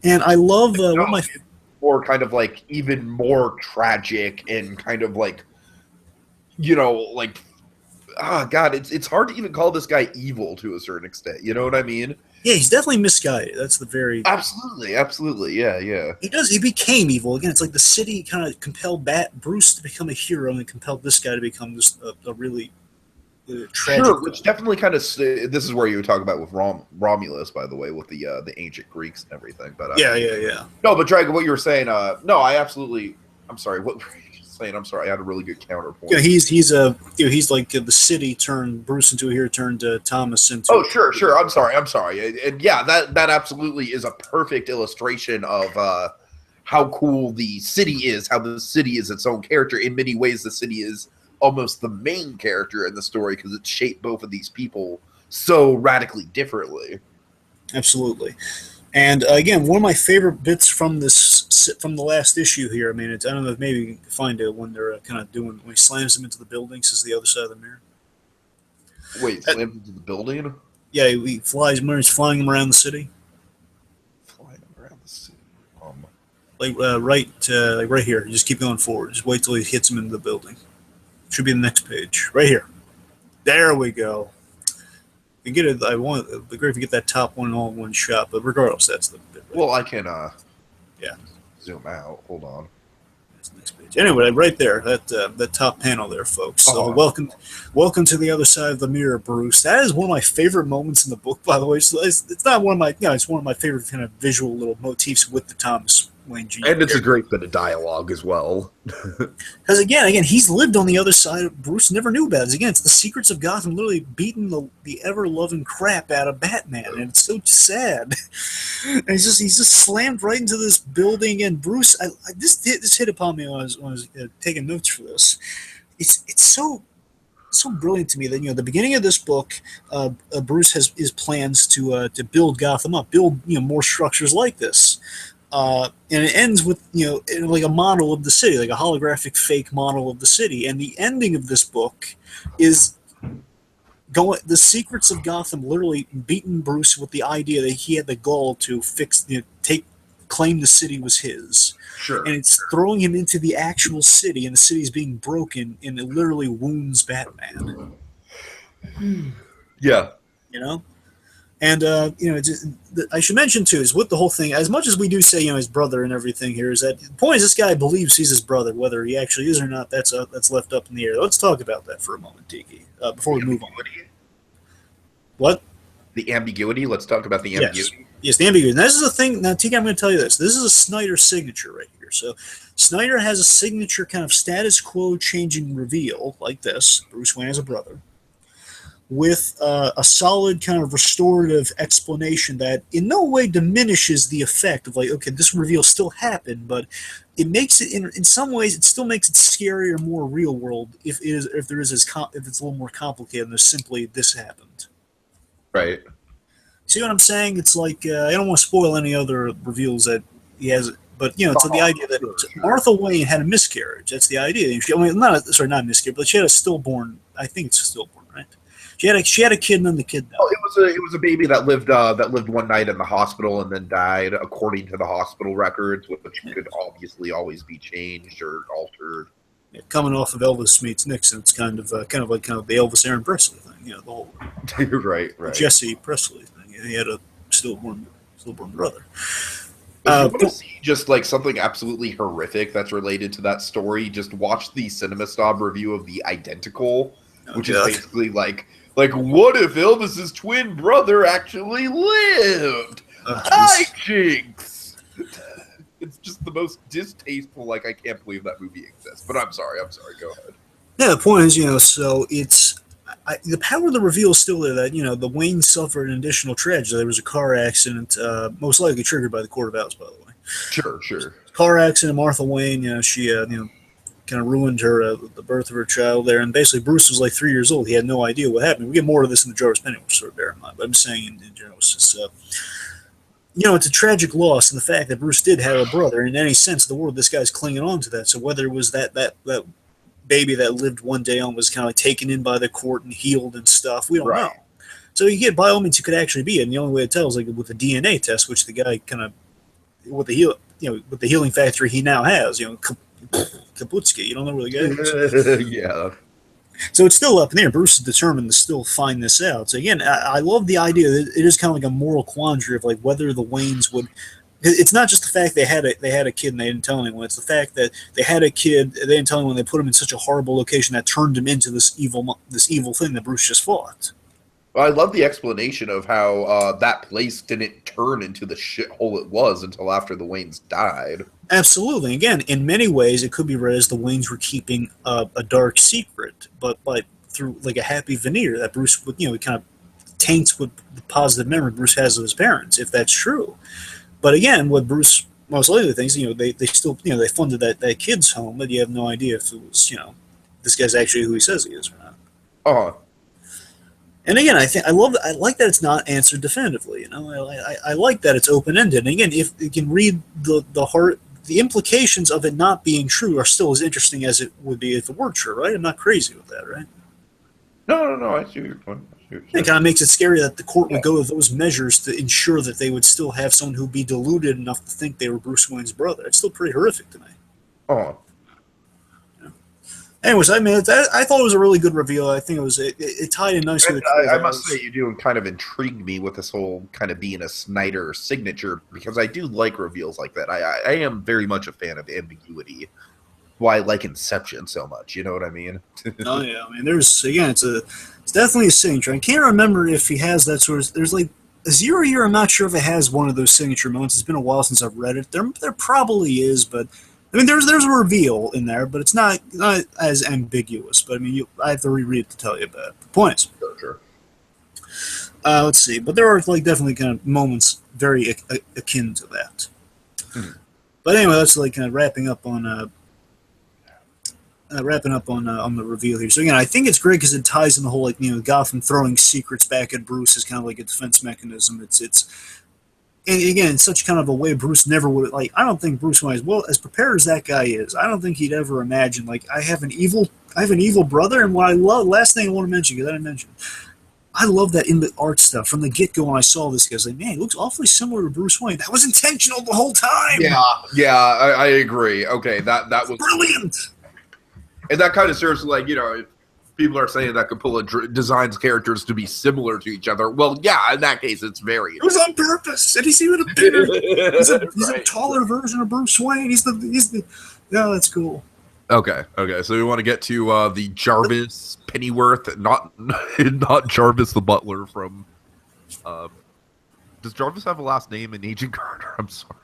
And I love one of my... Or kind of like even more tragic and kind of like, God, it's hard to even call this guy evil to a certain extent. You know what I mean? Yeah, he's definitely misguided. That's the very... Absolutely. Yeah. He became evil. Again, it's like the city kind of compelled Bruce to become a hero and compelled this guy to become just a really tragic... Sure, which definitely kind of... This is where you would talk about with Romulus, by the way, with the ancient Greeks and everything. But Yeah. No, but Dragon, what you were saying... no, I absolutely... I'm sorry, what were you saying? I'm sorry, I had a really good counterpoint. Yeah, he's like the city turned Bruce into a hero, turned Thomas into... Oh, sure. I'm sorry. And yeah, that absolutely is a perfect illustration of how cool the city is, how the city is its own character. In many ways, the city is almost the main character in the story because it shaped both of these people so radically differently. Absolutely. And again, one of my favorite bits from the last issue here. I mean, I don't know if maybe you can find it when they're kind of when he slams him into the building, says the other side of the mirror. Wait, slams into the building? Yeah, he flies him. He's flying him around the city. Flying around the city. Like right here. You just keep going forward. Just wait till he hits him into the building. Should be the next page. Right here. There we go. You get it. It'd be great if you get that top one all in one shot. But regardless, that's the bit. Well, I can. Yeah. Zoom out. Hold on. That's the next page. Anyway, right there, that top panel there, folks. So welcome to the other side of the mirror, Bruce. That is one of my favorite moments in the book, by the way. So it's not one of my, it's one of my favorite kind of visual little motifs with the Thomas Wayne Jr. And it's a great bit of dialogue as well. Because again, he's lived on the other side. Bruce never knew about it. Again, it's the secrets of Gotham literally beating the ever-loving crap out of Batman, and it's so sad. And he's just slammed right into this building, and Bruce, this hit upon me when I was taking notes for this. It's so brilliant to me that the beginning of this book, Bruce has his plans to build Gotham up, build more structures like this. And it ends with, like a model of the city, like a holographic fake model of the city. And the ending of this book is the secrets of Gotham literally beating Bruce with the idea that he had the gall to claim the city was his. Sure. And it's throwing him into the actual city, and the city's being broken, and it literally wounds Batman. Yeah. And, I should mention, too, is with the whole thing, as much as we do say, his brother and everything here, is that the point is this guy believes he's his brother. Whether he actually is or not, that's left up in the air. Let's talk about that for a moment, Tiki, before we move on. What? The ambiguity? Let's talk about the ambiguity. Yes, the ambiguity. And this is the thing. Now, Tiki, I'm going to tell you this. This is a Snyder signature right here. So Snyder has a signature kind of status quo changing reveal like this. Bruce Wayne has a brother. With a solid kind of restorative explanation that in no way diminishes the effect of okay, this reveal still happened, but it makes it in some ways it still makes it scarier, more real world if it's a little more complicated than just simply this happened. Right. See what I'm saying? It's like I don't want to spoil any other reveals that he has, but it's the idea that Martha Wayne had a miscarriage. That's the idea. Not miscarriage, but she had a stillborn. I think it's a stillborn, right? She had a kid and then the kid died. Oh, it was a baby that lived one night in the hospital and then died, according to the hospital records, which could obviously always be changed or altered. Yeah, coming off of Elvis meets Nixon, it's kind of like the Elvis Aaron Presley thing, the whole right. Jesse Presley thing. He had a stillborn brother. If you want to see just like something absolutely horrific that's related to that story, just watch the CinemaSnob review of The Identical, which is basically like what if Elvis's twin brother actually lived? Hijinks! It's just the most distasteful, I can't believe that movie exists. But I'm sorry, go ahead. Yeah, the point is, so it's the power of the reveal is still there that, the Wayne suffered an additional tragedy. There was a car accident, most likely triggered by the Court of Owls, by the way. Sure. Car accident, Martha Wayne, she, kind of ruined the birth of her child there. And basically, Bruce was like 3 years old. He had no idea what happened. We get more of this in the Jarvis Penny, which sort of bear in mind. But I'm saying in general, it's it's a tragic loss, and the fact that Bruce did have a brother. In any sense of the word, this guy's clinging on to that. So whether it was that baby that lived one day on was kind of taken in by the court and healed and stuff, we don't know. So you get, by all means, it could actually be it. And the only way to tell is with a DNA test, which the guy kind of with the healing factory he now has, Kaputsky, you don't know where the guy is. Yeah. So it's still up in the air. Bruce is determined to still find this out. So again, I love the idea that it is kind of like a moral quandary of whether the Waynes would. It's not just the fact they had a kid and they didn't tell anyone. It's the fact that they had a kid, they didn't tell anyone. They put him in such a horrible location that turned him into this evil thing that Bruce just fought. Well, I love the explanation of how that place didn't turn into the shithole it was until after the Waynes died. Absolutely. Again, in many ways, it could be read as the Waynes were keeping a dark secret, but through a happy veneer that Bruce would, it kind of taints with the positive memory Bruce has of his parents, if that's true. But again, what Bruce most likely thinks, they still, they funded that kid's home, but you have no idea if it was, this guy's actually who he says he is or not. Uh-huh. And again, I like that it's not answered definitively. I like that it's open ended. And again, if you can read the implications of it not being true are still as interesting as it would be if it were true, right? I'm not crazy with that, right? No. I see your point. It kind of makes it scary that the court would go to those measures to ensure that they would still have someone who'd be deluded enough to think they were Bruce Wayne's brother. It's still pretty horrific to me. Oh. Anyways, I mean, I thought it was a really good reveal. I think it tied in nicely. I must say, you do kind of intrigue me with this whole kind of being a Snyder signature, because I do like reveals like that. I am very much a fan of ambiguity. Why I like Inception so much, you know what I mean? Oh yeah, I mean, it's definitely a signature. I can't remember if he has that sort of. There's like a Zero Year. I'm not sure if it has one of those signature moments. It's been a while since I've read it. There probably is, but. I mean, there's a reveal in there, but it's not as ambiguous. But I mean, I have to reread it to tell you about it. The point is, Sure. Let's see. But there are like definitely kind of moments very akin to that. But anyway, that's like kind of wrapping up on the reveal here. So again, I think it's great because it ties in the whole Gotham throwing secrets back at Bruce is kind of like a defense mechanism. And again, in such kind of a way Bruce never would I don't think Bruce Wayne, as prepared as that guy is, I don't think he'd ever imagine I have an evil brother. And what I love, last thing I want to mention, because I didn't mention, I love that in the art stuff from the get-go when I saw this guy, I was like, man, he looks awfully similar to Bruce Wayne. That was intentional the whole time. Yeah, I agree. Okay, that was brilliant. And that kind of serves if people are saying that Capullo designs characters to be similar to each other. Well, yeah, in that case, it's very. It was on purpose. And he's even a bigger. He's a taller version of Bruce Wayne. He's the. Yeah, that's cool. Okay. So we want to get to the Jarvis Pennyworth, not Jarvis the butler from. Does Jarvis have a last name in Agent Carter? I'm sorry.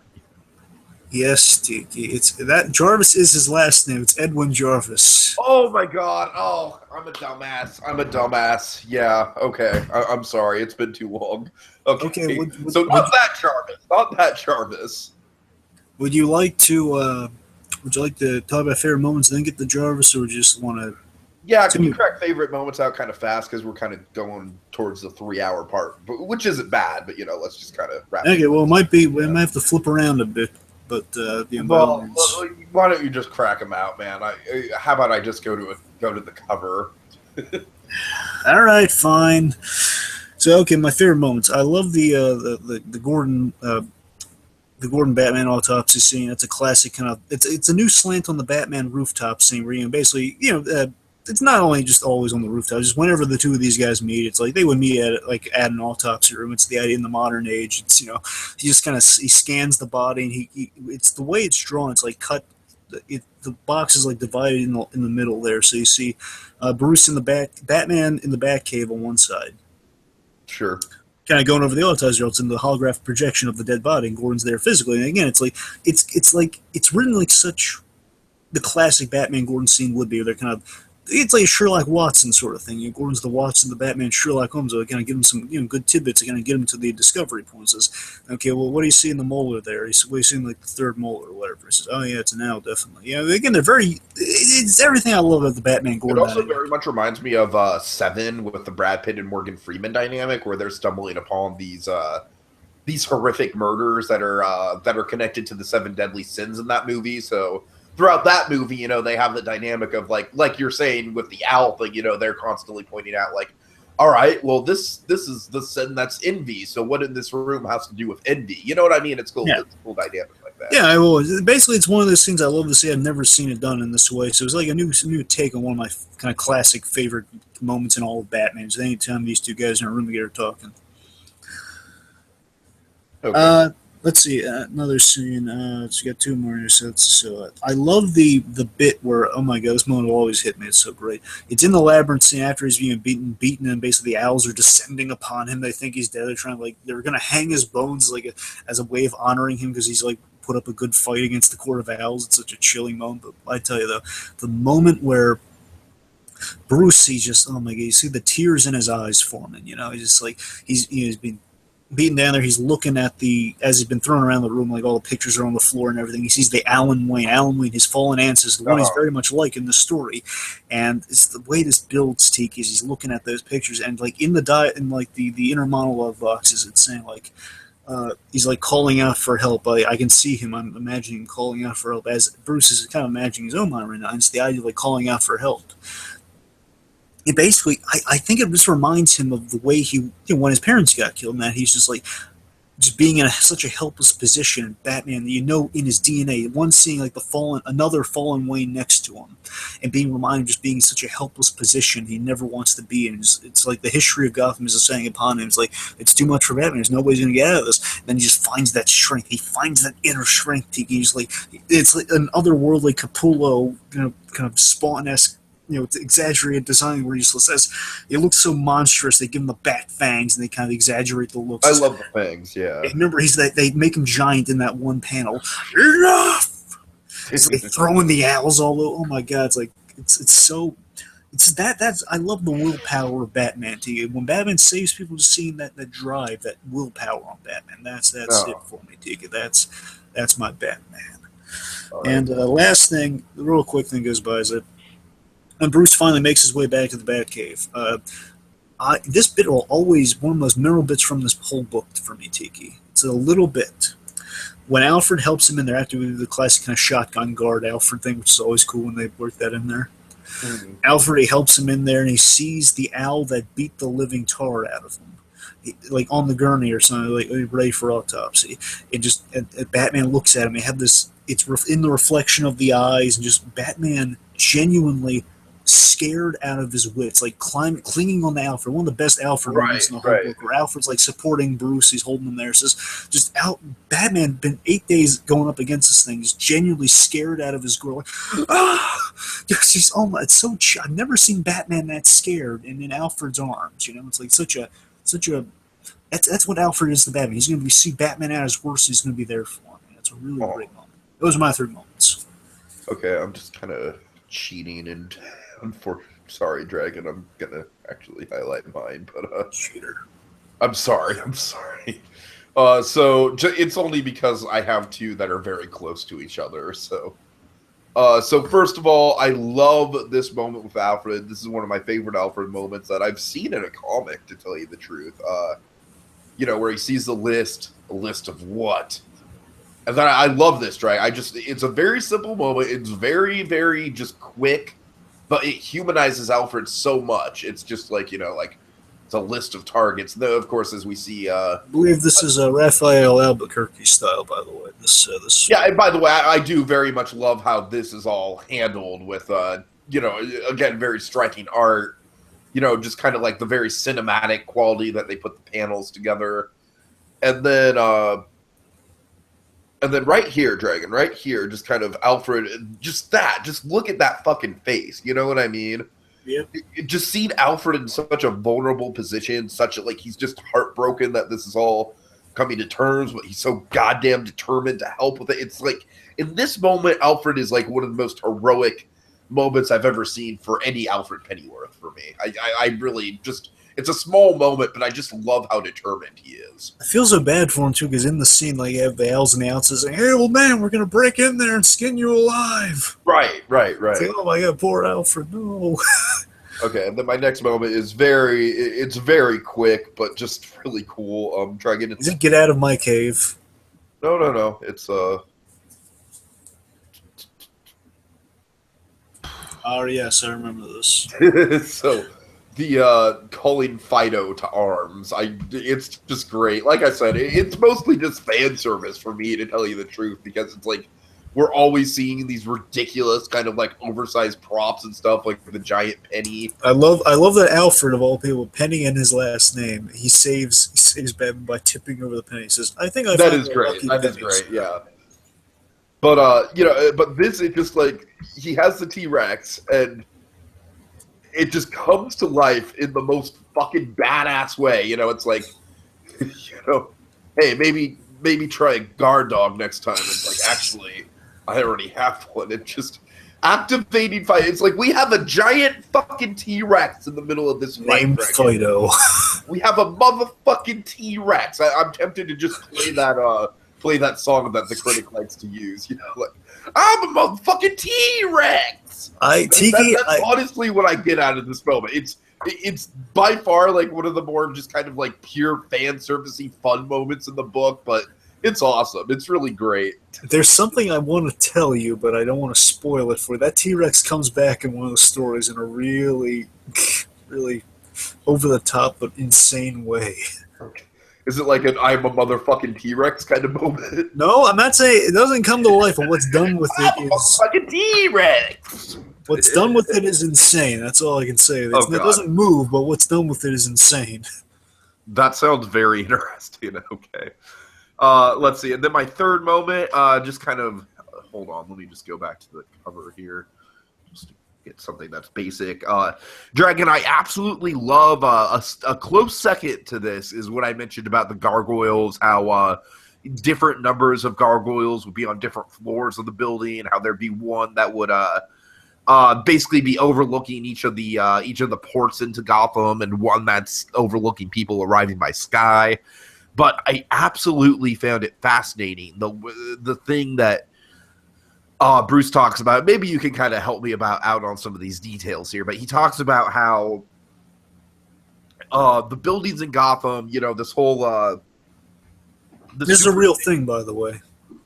Yes, Tiki. It's that Jarvis is his last name. It's Edwin Jarvis. Oh my God! Oh, I'm a dumbass. Yeah. Okay. I'm sorry. It's been too long. Okay. So not that Jarvis. Would you like to talk about favorite moments and then get the Jarvis, or would you just want to? Yeah, can you crack favorite moments out kind of fast because we're kind of going towards the 3-hour part, which isn't bad, but let's just kind of wrap. Okay. Well, it might be. We might have to flip around a bit. But why don't you just crack them out, man? How about I just go to the cover? All right, fine. So, okay, my favorite moments. I love the Gordon Batman autopsy scene. That's a classic kind of. It's a new slant on the Batman rooftop scene where basically it's not only just always on the rooftop. Just whenever the two of these guys meet, it's like they would meet at an autopsy room. It's the idea in the modern age. It's he just kind of he scans the body and he it's the way it's drawn. It's like cut. The box is like divided in the middle there, so you see Bruce in the back, Batman in the Batcave on one side. Sure. Kind of going over the autopsy room, it's in the holographic projection of the dead body, and Gordon's there physically. And again, it's written like such the classic Batman Gordon scene would be. Where they're kind of. It's like a Sherlock Watson sort of thing. Gordon's the Watson, the Batman, Sherlock Holmes. So kind of give him some good tidbits. Kind of get him to the discovery point. Says, okay, well, what do you see in the molar there? He's seeing like the third molar or whatever. He says, oh yeah, it's an owl, definitely. Again, they're very. It's everything I love about the Batman Gordon. It also very much reminds me of Seven with the Brad Pitt and Morgan Freeman dynamic, where they're stumbling upon these horrific murders that are connected to the 7 deadly sins in that movie. So. Throughout that movie, they have the dynamic of like you're saying with the owl thing, they're constantly pointing out all right, well this is the sin that's envy. So what in this room has to do with envy? You know what I mean? It's cool. Yeah. It's a cool dynamic like that. Yeah, I will. Basically, it's one of those things I love to see. I've never seen it done in this way. So it's like a new take on one of my kind of classic favorite moments in all of Batman. So anytime these two guys in a room together talking. Okay. Let's see, another scene. Let's get 2 more here. So I love the bit where, oh my god, this moment will always hit me. It's so great. It's in the labyrinth scene after he's being beaten, and basically the owls are descending upon him. They think he's dead. They're trying to they're gonna hang his bones as a way of honoring him because he's put up a good fight against the Court of Owls. It's such a chilling moment. But I tell you though, the moment where Bruce, he just, oh my god, you see the tears in his eyes forming. He's just he's been beaten down there. He's looking at as he's been thrown around the room, all the pictures are on the floor and everything. He sees the Alan Wayne, his fallen ancestor, the one he's very much like in the story. And it's the way this builds, Tiki, is he's looking at those pictures and in the inner monologue boxes, it's saying he's calling out for help. I can see him. I'm imagining calling out for help as Bruce is kind of imagining his own mind right now. And it's the idea of calling out for help. it basically, I think it just reminds him of the way when his parents got killed, and that he's just like, just being in such a helpless position. Batman, in his DNA, one seeing like another fallen Wayne next to him, and being reminded of just being in such a helpless position he never wants to be in. It's like the history of Gotham is saying upon him. It's like it's too much for Batman. There's no way he's gonna get out of this. And then he just finds that strength. He finds that inner strength. He's like, it's like an otherworldly Capullo, kind of Spawn-esque, exaggerated design where he just says it looks so monstrous. They give him the bat fangs and they kind of exaggerate the looks. I love the fangs, yeah. And remember, they make him giant in that one panel. Enough! It's like throwing the owls all over. Oh my god! It's like it's so. That's I love the willpower of Batman. When Batman saves people, just seeing that drive, that willpower on Batman. That's it for me, Tika. That's my Batman. Right. And last thing, the real quick thing goes by is that when Bruce finally makes his way back to the Batcave, this bit will always one of the most memorable bits from this whole book for me, Tiki. It's a little bit when Alfred helps him in there after we do the classic kind of shotgun guard Alfred thing, which is always cool when they work that in there. Mm-hmm. Alfred, he helps him in there, and he sees the owl that beat the living tar out of him, like on the gurney or something, like ready for autopsy. And Batman looks at him. They have this. It's in the reflection of the eyes, and just Batman genuinely scared out of his wits, like clinging on to Alfred. One of the best Alfred moments in the whole book, where Alfred's like supporting Bruce, he's holding him there. So just Batman been 8 days going up against this thing, just genuinely scared out of his girl. Like, it's so. I've never seen Batman that scared, and in Alfred's arms. It's like such a. That's what Alfred is to Batman. He's going to see Batman at his worst. He's going to be there for him. That's a really great moment. Those are my 3 moments. Okay, I'm just kind of cheating and. Sorry, Dragon. I'm gonna actually highlight mine, but cheater. I'm sorry. So it's only because I have 2 that are very close to each other. So first of all, I love this moment with Alfred. This is one of my favorite Alfred moments that I've seen in a comic, to tell you the truth. Where he sees the list of what. And then I love this, right? It's a very simple moment. It's very, very just quick. But it humanizes Alfred so much. It's just like, it's a list of targets. Though, of course, as we see... I believe this is Raphael Albuquerque style, by the way. This. Yeah, and by the way, I do very much love how this is all handled with, again, very striking art. Just kind of like the very cinematic quality that they put the panels together. And then right here, Dragon, right here, just kind of Alfred, just look at that fucking face. You know what I mean? Yeah. Just seeing Alfred in such a vulnerable position, he's just heartbroken that this is all coming to terms, but he's so goddamn determined to help with it. It's like, in this moment, Alfred is like one of the most heroic moments I've ever seen for any Alfred Pennyworth for me. I really just... It's a small moment, but I just love how determined he is. I feel so bad for him, too, because in the scene, like, you have the owls and the outs saying, hey, old man, we're going to break in there and skin you alive. Right. It's like, oh, my God, poor Alfred, no. Okay, and then my next moment is very quick, but just really cool. Try getting... Does it get out of my cave? No. It's, Oh, yes, I remember this. So... The calling Fido to arms, it's just great. Like I said, it's mostly just fan service for me, to tell you the truth, because it's like we're always seeing these ridiculous kind of like oversized props and stuff, like the giant penny. I love that Alfred, of all people, Penny in his last name. He saves Batman by tipping over the penny. He says, "I think that is great. That is great. Yeah." But but this is just like he has the T-Rex and. It just comes to life in the most fucking badass way. It's like, hey, maybe try a guard dog next time. It's like, actually, I already have one. It's just activating fight. It's like we have a giant fucking T-Rex in the middle of this fight. Named Fido. We have a motherfucking T-Rex. I'm tempted to just play that song that the critic likes to use. Like, I'm a motherfucking T-Rex. That's honestly what I get out of this moment. It's by far like one of the more just kind of like pure fan servicey fun moments in the book, but it's awesome. It's really great. There's something I want to tell you, but I don't want to spoil it for you. That T-Rex comes back in one of the stories in a really really over the top but insane way. Okay. Is it like an I'm a motherfucking T-Rex kind of moment? No, I'm not saying it doesn't come to life, but what's done with it I'm a is motherfucking T-Rex! what's done with it is insane. That's all I can say. Oh, It doesn't move, but what's done with it is insane. That sounds very interesting. Okay. Let's see. And then my third moment, just kind of hold on. Let me just go back to the cover here. Just to get something that's basic. Dragon, I absolutely love a close second to this is what I mentioned about the gargoyles, how different numbers of gargoyles would be on different floors of the building, and how there'd be one that would basically be overlooking each of the ports into Gotham, and one that's overlooking people arriving by sky. But I absolutely found it fascinating. The thing that Bruce talks about, maybe you can kind of help me out on some of these details here, but he talks about how the buildings in Gotham, this whole... This is a real thing, by the way.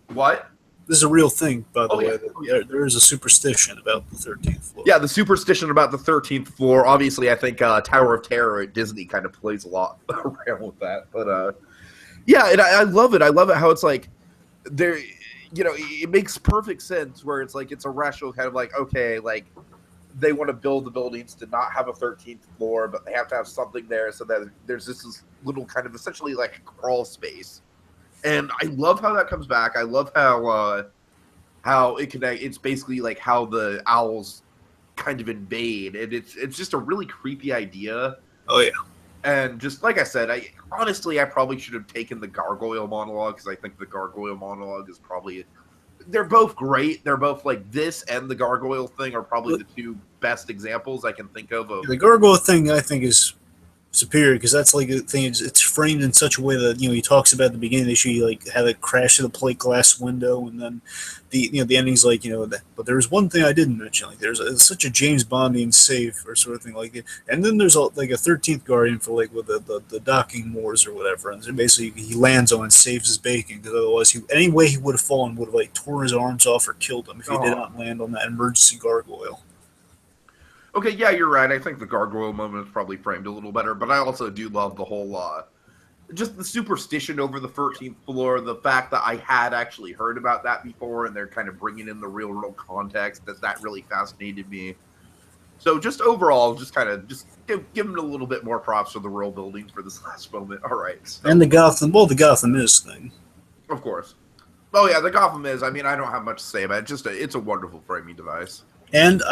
What? This is a real thing, by the way. Yeah. There is a superstition about the 13th floor. Yeah, the superstition about the 13th floor. Obviously, I think Tower of Terror at Disney kind of plays a lot around with that. But, yeah, and I love it. I love it how it's like, there, it makes perfect sense where it's like, it's a rational kind of like, okay, like, they want to build the buildings to not have a 13th floor, but they have to have something there so that there's this little kind of essentially like a crawl space. And I love how that comes back. I love how it connects. It's basically like how the owls kind of invade, and it's just a really creepy idea. Oh yeah. And just like I said, I probably should have taken the gargoyle monologue, because I think the gargoyle monologue is probably, they're both great. They're both like, this and the gargoyle thing are probably the two best examples I can think of. The gargoyle thing I think is superior, because that's like a thing. It's framed in such a way that he talks about at the beginning of the issue, you like have it crash through the plate glass window, and then the ending's like but there's one thing I didn't mention, like there's such a James Bondian safe or sort of thing like it, and then there's like a 13th Guardian for like with the docking moors or whatever, and so basically he lands on and saves his bacon, because otherwise any way he would have fallen would have like torn his arms off or killed him if he did not land on that emergency gargoyle. Okay, yeah, you're right. I think the gargoyle moment is probably framed a little better, but I also do love the whole, just the superstition over the 13th floor, the fact that I had actually heard about that before, and they're kind of bringing in the real-world context, that really fascinated me. So just overall, just kind of give them a little bit more props for the royal buildings for this last moment. All right. So, and the Gotham is thing. Of course. Oh, yeah, the Gotham is. I mean, I don't have much to say about it. It's a wonderful framing device. And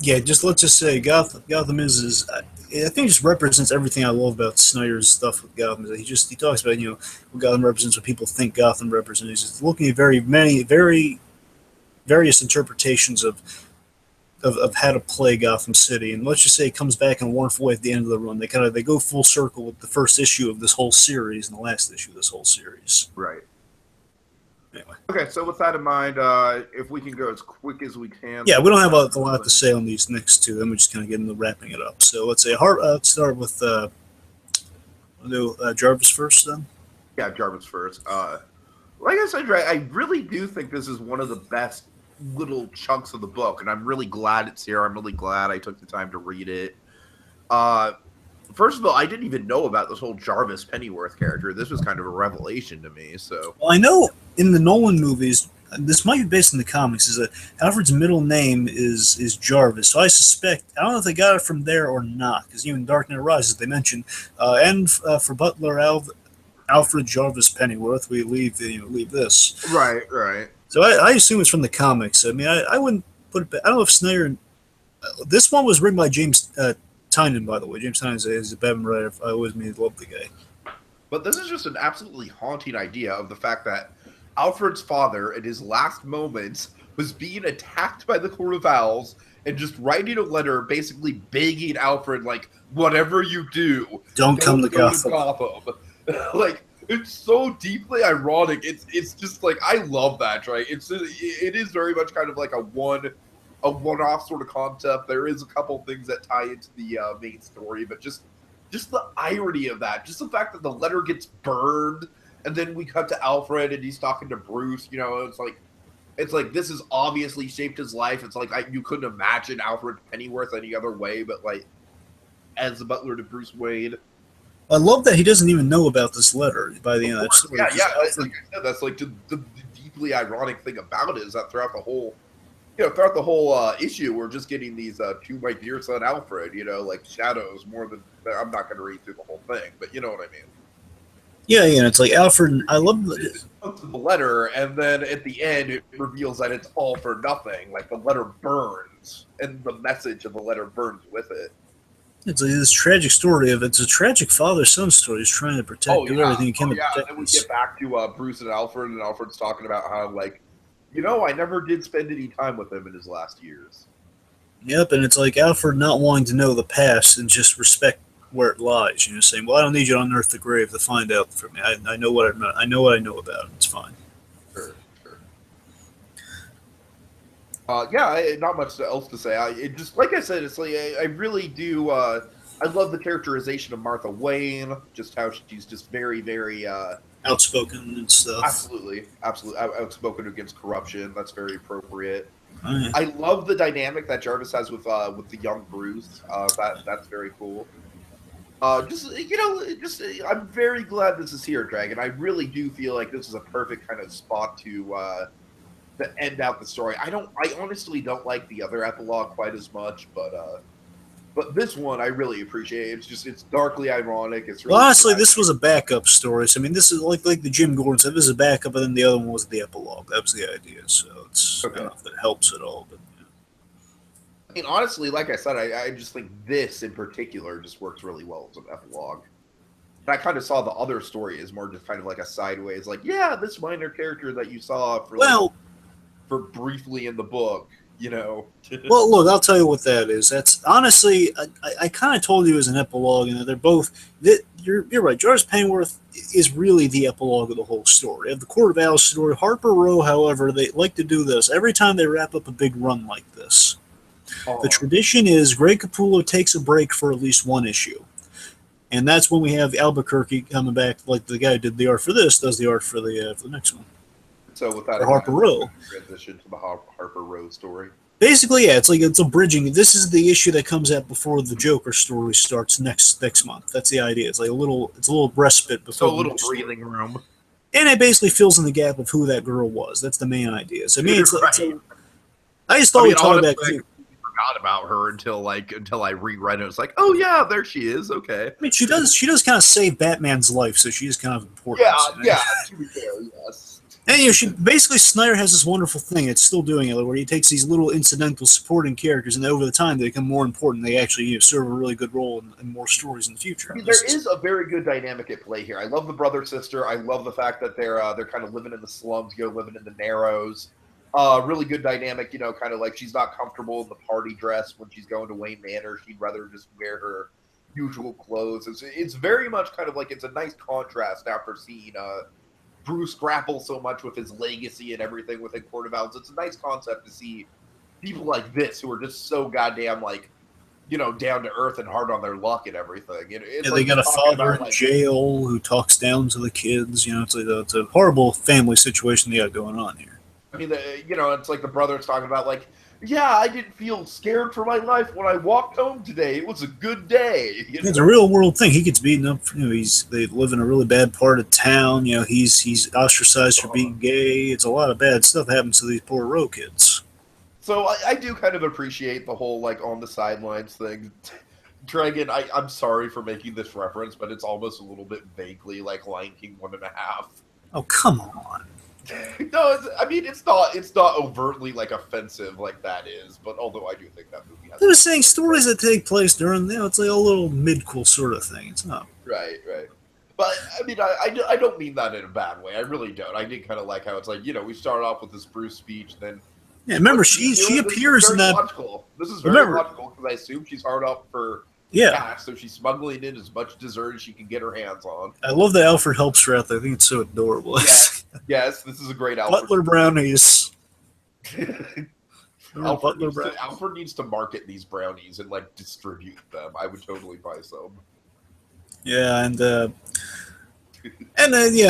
let's just say Gotham is I think it just represents everything I love about Snyder's stuff with Gotham. He talks about what Gotham represents, what people think Gotham represents. He's looking at very various interpretations of how to play Gotham City, and let's just say it comes back in a wonderful way at the end of the run. They go full circle with the first issue of this whole series and the last issue of this whole series. Right. Anyway. Okay, so with that in mind, if we can go as quick as we can. Yeah, we don't have a lot to say on these next two. Then we just kind of get into wrapping it up. So let's say start with Jarvis first, then. Yeah, Jarvis first. Like I said, I really do think this is one of the best little chunks of the book, and I'm really glad it's here. I'm really glad I took the time to read it. First of all, I didn't even know about this whole Jarvis Pennyworth character. This was kind of a revelation to me. So, well, I know in the Nolan movies, this might be based on the comics, is that Alfred's middle name is Jarvis. So I suspect, I don't know if they got it from there or not, because even Dark Knight Rises they mention, and for Butler Alfred Jarvis Pennyworth, we leave this. Right. So I assume it's from the comics. I mean, I wouldn't put it back. I don't know if Snyder. This one was written by James Tynion, by the way. James Tynion is a Batman writer. I always loved the guy. But this is just an absolutely haunting idea of the fact that Alfred's father, in his last moments, was being attacked by the Court of Owls and just writing a letter basically begging Alfred, like, whatever you do, don't come to Gotham. Like, it's so deeply ironic. It's just like, I love that, right? It is very much kind of like a one-off sort of concept. There is a couple things that tie into the main story, but just the irony of that, just the fact that the letter gets burned, and then we cut to Alfred and he's talking to Bruce. It's like this has obviously shaped his life. It's like you couldn't imagine Alfred Pennyworth any other way, but like as the butler to Bruce Wayne. I love that he doesn't even know about this letter by the end of that story. Yeah. Like I said, that's like the deeply ironic thing about it is that throughout the whole issue, we're just getting these to my dear son Alfred, like shadows more than. I'm not going to read through the whole thing, but you know what I mean. Yeah, it's like Alfred. I love the letter, and then at the end, it reveals that it's all for nothing. Like the letter burns, and the message of the letter burns with it. It's like this tragic story of it's a tragic father-son story. He's trying to protect everything he can to protect. And then we get back to Bruce and Alfred's talking about how I never did spend any time with him in his last years. Yep, and it's like Alfred not wanting to know the past and just respect where it lies. Saying, "Well, I don't need you to unearth the grave to find out for me. I know what I know what I know about it. It's fine." Sure. Not much else to say. It just like I said, it's like I really do. I love the characterization of Martha Wayne, just how she's just very, very outspoken and stuff. Absolutely outspoken against corruption. That's very appropriate. Oh, yeah. I love the dynamic that Jarvis has with the young Bruce. That's very cool. I'm very glad this is here, Dragon. I really do feel like this is a perfect kind of spot to end out the story. I honestly don't like the other epilogue quite as much, but this one I really appreciate. It's darkly ironic. It's really honestly, this was a backup story. So, I mean, this is like the Jim Gordon said. This is a backup, and then the other one was the epilogue. That was the idea. So it's I don't know if that helps at all, but. I mean, honestly, like I said, I just think this in particular just works really well as an epilogue. And I kind of saw the other story as more just kind of like a sideways, like, yeah, this minor character that you saw for briefly in the book, Well, look, I'll tell you what that is. That's honestly, I kind of told you as an epilogue, and they're both. You're right. Jarvis Pennyworth is really the epilogue of the whole story. Of the Court of Owls story, Harper Row, however, they like to do this every time they wrap up a big run like this. The tradition is Greg Capullo takes a break for at least one issue. And that's when we have Albuquerque coming back, like the guy who did the art for this, does the art for the next one. So with that, Harper Row. Transition to the Harper Row story. Basically, yeah, it's a bridging. This is the issue that comes out before the Joker story starts next month. That's the idea. It's like a little respite before. So a little breathing room. And it basically fills in the gap of who that girl was. That's the main idea. So I mean, I just thought we'd talk about. Forgot about her until I reread it. It's like, oh yeah, there she is. Okay. I mean, she does kind of save Batman's life, so she's kind of important. Yeah. To be fair, yes. And she basically Snyder has this wonderful thing. It's still doing it, where he takes these little incidental supporting characters, and over the time they become more important. They actually serve a really good role in more stories in the future. I mean, there is a very good dynamic at play here. I love the brother sister. I love the fact that they're kind of living in the slums, living in the Narrows. Really good dynamic, kind of like she's not comfortable in the party dress when she's going to Wayne Manor. She'd rather just wear her usual clothes. It's very much kind of like it's a nice contrast after seeing Bruce grapple so much with his legacy and everything within Court of Owls. It's a nice concept to see people like this who are just so goddamn down to earth and hard on their luck and everything. They got a father in jail who talks down to the kids. It's a horrible family situation they got going on here. I mean, it's like the brother's talking about, yeah, I didn't feel scared for my life when I walked home today. It was a good day. It's a real world thing. He gets beaten up. They live in a really bad part of town. He's ostracized for being gay. It's a lot of bad stuff happens to these poor Row kids. So I do kind of appreciate the whole on the sidelines thing. Dragon, I'm sorry for making this reference, but it's almost a little bit vaguely like Lion King 1.5. Oh, come on. No, it's not overtly offensive like that is, but although I do think that movie has. I was saying stories that take place during it's like a little mid-cool sort of thing. It's not right. But I mean, I don't mean that in a bad way. I really don't. I did kind of like how it's like we start off with this Bruce speech, then remember she appears in that. Logical. This is very logical because I assume she's hard up for. Yeah, so she's smuggling in as much dessert as she can get her hands on. I love that Alfred helps her out there. I think it's so adorable. Yes, this is a great Alfred. Butler brownies. Alfred needs to market these brownies and distribute them. I would totally buy some. Yeah, and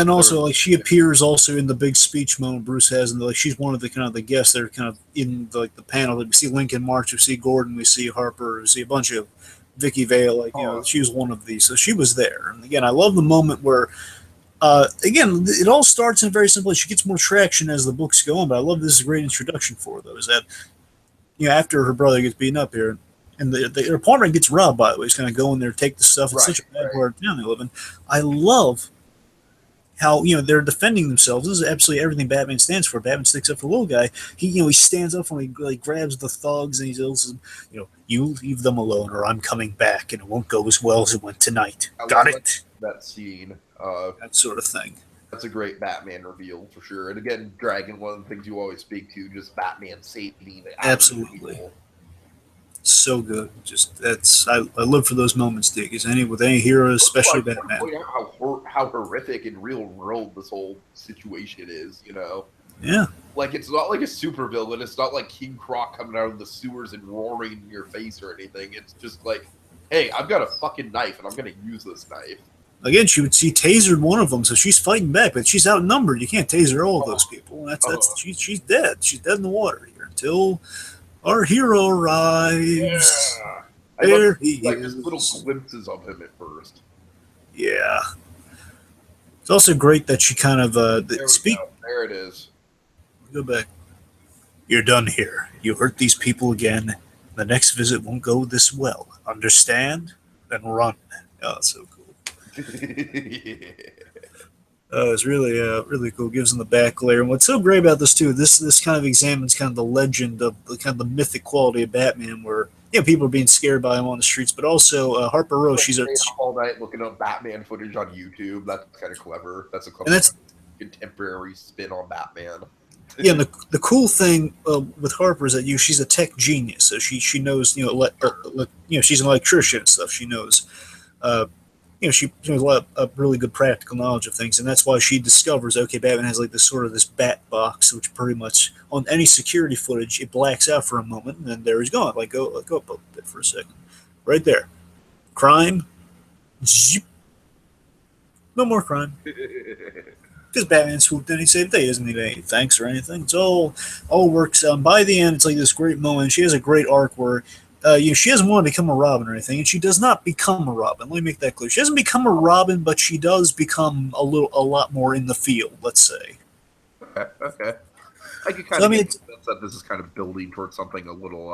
also she appears also in the big speech moment Bruce has, and she's one of the kind of the guests that are kind of in the panel. We see Lincoln March, we see Gordon, we see Harper, we see a bunch of Vicky Vale, like, she was one of these, so she was there. And again, I love the moment where, again, it all starts in very simple. She gets more traction as the books go on, but I love this is a great introduction for her, though, is that, after her brother gets beaten up here, and her apartment gets robbed, by the way, he's going to go in there, take the stuff. It's such a bad part of town they live in. I love how they're defending themselves. This is absolutely everything Batman stands for. Batman sticks up for the little guy. He stands up and he grabs the thugs and he yells, you leave them alone or I'm coming back and it won't go as well as it went tonight. Got it? That scene, that sort of thing. That's a great Batman reveal for sure. And again, Dragon, one of the things you always speak to, just Batman saving. Absolutely. People. So good. Just I live for those moments, Dick. With any hero, especially Batman. Point out how horrific in real world this whole situation is. Yeah. Like it's not like a supervillain. It's not like King Croc coming out of the sewers and roaring in your face or anything. It's just like, hey, I've got a fucking knife and I'm gonna use this knife. Again, she tasered one of them, so she's fighting back, but she's outnumbered. You can't taser all of those people. She's dead. She's dead in the water here until our hero arrives. Yeah. There he is. Just little glimpses of him at first. Yeah. It's also great that she kind of there it is. Go back. You're done here. You hurt these people again. The next visit won't go this well. Understand? Then run. Oh, that's so cool. It's really cool. Gives them the back layer. And what's so great about this too, this kind of examines kind of the legend of the kind of the mythic quality of Batman, where people are being scared by him on the streets, but also Harper Row. She's all night looking up Batman footage on YouTube. That's kind of clever. That's a clever contemporary spin on Batman. Yeah, and the cool thing with Harper is that she's a tech genius, so she knows she's an electrician and stuff. She knows. She has a lot of really good practical knowledge of things, and that's why she discovers, Batman has like this bat box, which pretty much on any security footage it blacks out for a moment, and then there he's gone. Like go up a bit for a second, right there, crime, zip. No more crime, because Batman swooped in, he saved the day. He doesn't need any thanks or anything. It's all works out. And by the end, it's like this great moment. She has a great arc where. She doesn't want to become a Robin or anything, and she does not become a Robin. Let me make that clear. She doesn't become a Robin, but she does become a lot more in the field, let's say. Okay. I could kind of get the sense that this is kind of building towards something a little,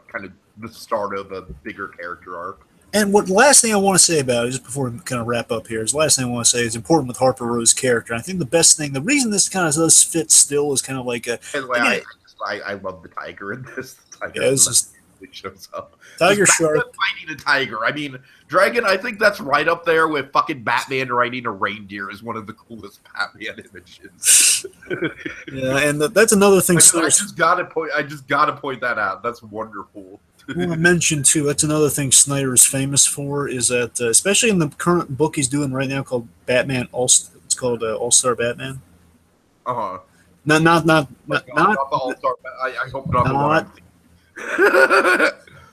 kind of the start of a bigger character arc. And the last thing I want to say about it, just before we kind of wrap up here, is the last thing I want to say is important with Harper Row's character. I think the best thing, the reason this kind of does fit still is kind of like a... By the way, I love the tiger in this. Shows up. Tiger Shark fighting a tiger. I mean, Dragon. I think that's right up there with fucking Batman riding a reindeer is one of the coolest Batman images. Yeah, and that's another thing. I just gotta point that out. That's wonderful. I want to mention too. That's another thing Snyder is famous for. Is that especially in the current book he's doing right now called Batman It's called All Star Batman. Not the All Star. I hope not the one.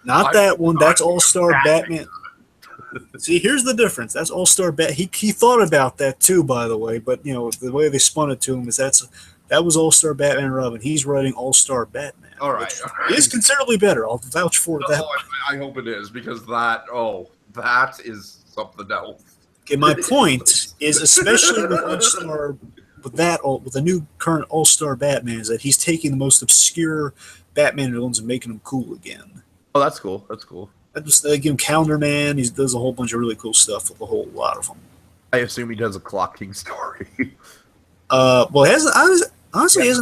Not that one. That's All-Star Batman. See, here's the difference. That's All-Star Bat. He thought about that too, by the way. But the way they spun it to him is that was All-Star Batman and Robin. He's writing All-Star Batman. All right. Is considerably better. I'll vouch for that. I hope it is because that is something else. Okay, my point is especially with All-Star. With the new current All-Star Batman is that he's taking the most obscure Batman villains and making them cool again. Oh, that's cool. I just give him Calendar Man. He does a whole bunch of really cool stuff with a whole lot of them. I assume he does a Clock King story. Well, he hasn't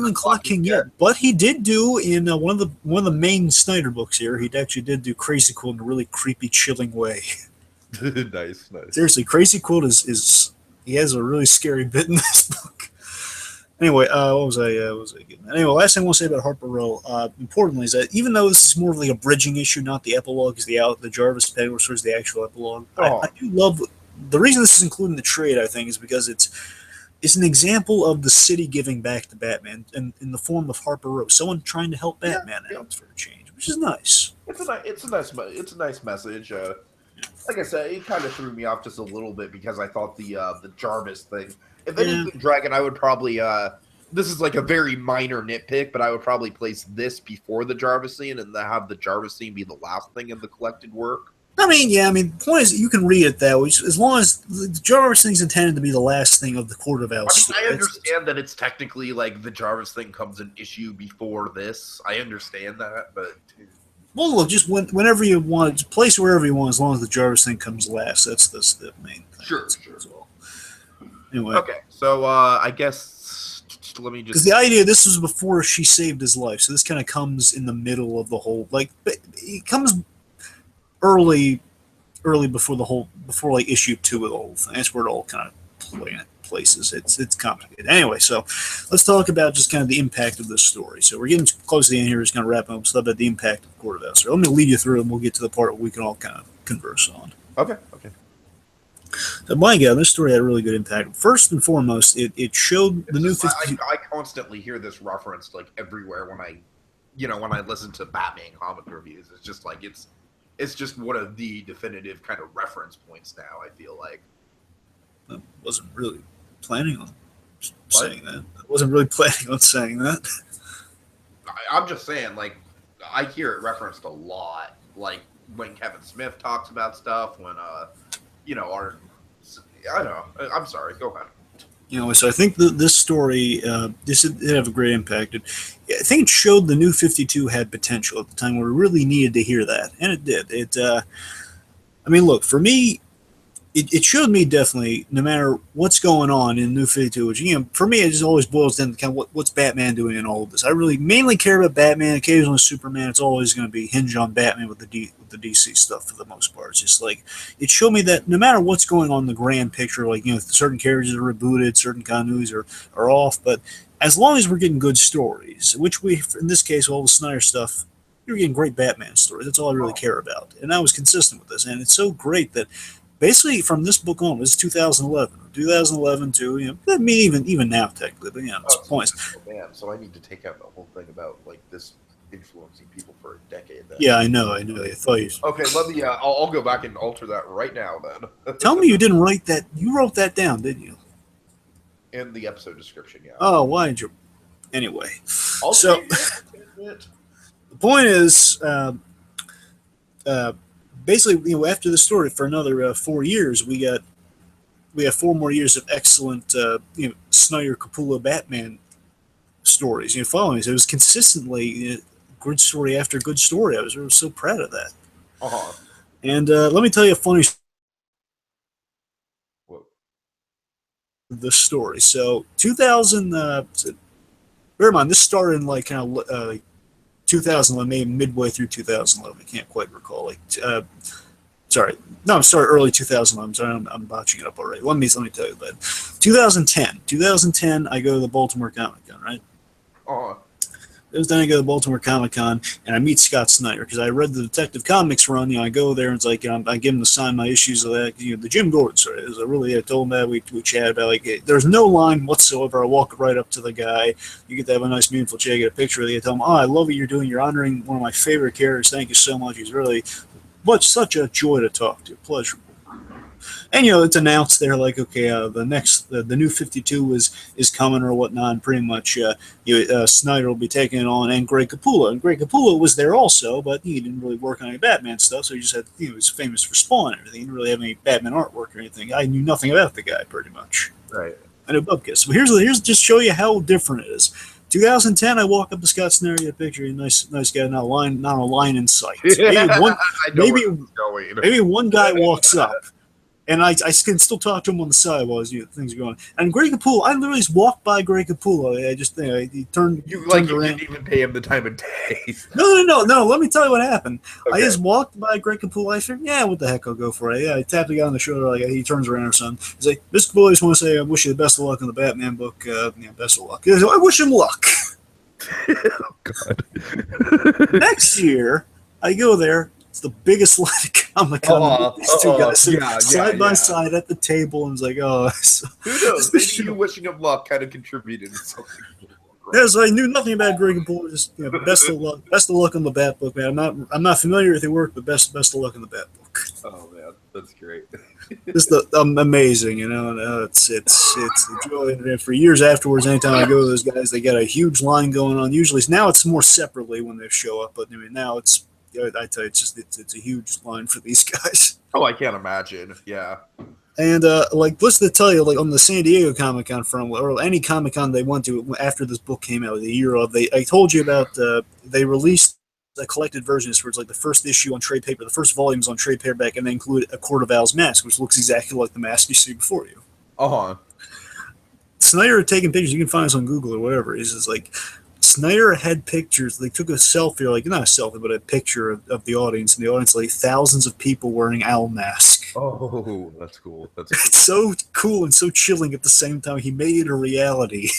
done Clock King yet, but he did do in one of the main Snyder books here. He actually did do Crazy Quilt in a really creepy, chilling way. Nice. Seriously, Crazy Quilt is he has a really scary bit in this book. Anyway, what was I getting? Anyway, last thing I want to say about Harper Row, importantly, is that even though this is more of like a bridging issue, not the epilogue, is the Jarvis Pegler story is the actual epilogue. I do love the reason this is included in the trade. I think is because it's an example of the city giving back to Batman in the form of Harper Row, someone trying to help Batman out for a change, which is nice. It's a nice message. Like I said, it kind of threw me off just a little bit because I thought the Jarvis thing. If anything, Dragon, I would probably this is like a very minor nitpick, but I would probably place this before the Jarvis scene and have the Jarvis scene be the last thing in the collected work. I mean, yeah, I mean, the point is you can read it that way, as long as the Jarvis thing's intended to be the last thing of the Court of Owls. I mean, I understand that it's technically like the Jarvis thing comes an issue before this. I understand that, but well, look, just whenever you want, just place it wherever you want, as long as the Jarvis thing comes last. That's the main thing. Sure. As well. Anyway, okay, so I guess let me just because the idea this was before she saved his life, so this kind of comes in the middle of the whole. Like it comes early before like issue 2 of the whole thing. That's where it all kind of places. It's complicated. Anyway, so let's talk about just kind of the impact of this story. So we're getting close to the end here. Just kind of wrapping up stuff about the impact of the Court of Owls. So let me lead you through, and we'll get to the part where we can all kind of converse on. Okay. So my God, this story had a really good impact. First and foremost, it showed the new 52. I constantly hear this referenced like everywhere when I listen to Batman comic reviews. It's just like it's just one of the definitive kind of reference points now, I feel like. I wasn't really planning on saying that. I wasn't really planning on saying that. I'm just saying, like, I hear it referenced a lot. Like, when Kevin Smith talks about stuff, when, I don't know. I'm sorry. Go ahead. So I think this story, this did have a great impact. I think it showed the New 52 had potential at the time where we really needed to hear that, and it did. I mean, look, for me, it showed me definitely, no matter what's going on in New 52, which, for me, it just always boils down to kind of what's Batman doing in all of this. I really mainly care about Batman, occasionally Superman. It's always going to be hinge on Batman with the DC stuff for the most part. It's just like, it showed me that no matter what's going on in the grand picture, like, certain characters are rebooted, certain continuities are off, but as long as we're getting good stories, which in this case, all the Snyder stuff, you're getting great Batman stories. That's all I really care about. And I was consistent with this. And it's so great that basically from this book on, this is 2011 to, I mean, even now technically, but it's points. Oh, man, so I need to take out the whole thing about like this influencing people for a decade. Then. Yeah, I know. I thought you. Okay, let me. I'll go back and alter that right now. Then. Tell me you didn't write that. You wrote that down, didn't you? In the episode description, yeah. Oh, why did you? Anyway, so the point is, basically, after the story, for another 4 years, we have 4 more years of excellent, Snyder Capullo Batman stories. Following this, it was consistently good story after good story. I was so proud of that. Uh-huh. And let me tell you a funny the story. So 2000, bear in mind, this started in like kind of 2011, maybe midway through 2011. I can't quite recall. I'm sorry, early 2011. Sorry, I'm botching it up already. Let me tell you that. 2010, I go to the Baltimore Comic-Con, right? Uh-huh. Then I go to Baltimore Comic-Con, and I meet Scott Snyder, because I read the Detective Comics run. I go there, and it's like, I give him to sign my issues of that. The Jim Gordon story. I told him that. We chatted about, like, there's no line whatsoever. I walk right up to the guy. You get to have a nice, meaningful chat, get a picture with you. I tell him, I love what you're doing. You're honoring one of my favorite characters. Thank you so much. He's really such a joy to talk to. Pleasure. And it's announced there, like, okay, the New 52 is coming or whatnot, and pretty much Snyder will be taking it on, and Greg Capullo. And Greg Capullo was there also, but he didn't really work on any Batman stuff, so he just had, he was famous for Spawn and everything. He didn't really have any Batman artwork or anything. I knew nothing about the guy, pretty much. Right. I know Bubkiss. So here's just show you how different it is. 2010, I walk up to Scott Snyder, get a picture. Nice guy, not a line in sight. Maybe one guy walks up. And I can still talk to him on the side while things are going. And Greg Capullo, I literally just walked by Greg Capullo. I just he turned. You turned didn't even pay him the time of day. No. Let me tell you what happened. Okay. I just walked by Greg Capullo. I said, "Yeah, what the heck? I'll go for it." Yeah, I tapped the guy on the shoulder. Like he turns around or something. He's like, "Mr. Capullo, I just want to say I wish you the best of luck in the Batman book. Best of luck." He goes, I wish him luck. Oh God. Next year, I go there. It's the biggest line of Comic-Con. These two guys side by side at the table, and it's like, oh. Who knows? Maybe you wishing him luck kind of contributed to something. Yeah, so I knew nothing about Greg and Bull. Just best of luck. Best of luck on the Bat book, man. I'm not familiar with your work, but best of luck on the Bat book. Oh man, that's great. Just amazing, and it's joy. For years afterwards, anytime I go to those guys, they got a huge line going on. Usually now it's more separately when they show up, but now it's I tell you, it's a huge line for these guys. Oh, I can't imagine. Yeah. And like, what's to tell you, like on the San Diego Comic Con front, or any Comic Con they went to after this book came out, the year of, I told you about they released a collected version where it's like the first issue on trade paper, the first volumes on trade paperback, and they include a Court of Owl's mask, which looks exactly like the mask you see before you. Uh-huh. Snyder had taken pictures. You can find this on Google or whatever. He's just like, Snyder had pictures. They took a selfie, like not a selfie, but a picture of the audience, and the audience, like thousands of people wearing owl masks. Oh, that's cool. That's cool. It's so cool and so chilling at the same time. He made it a reality.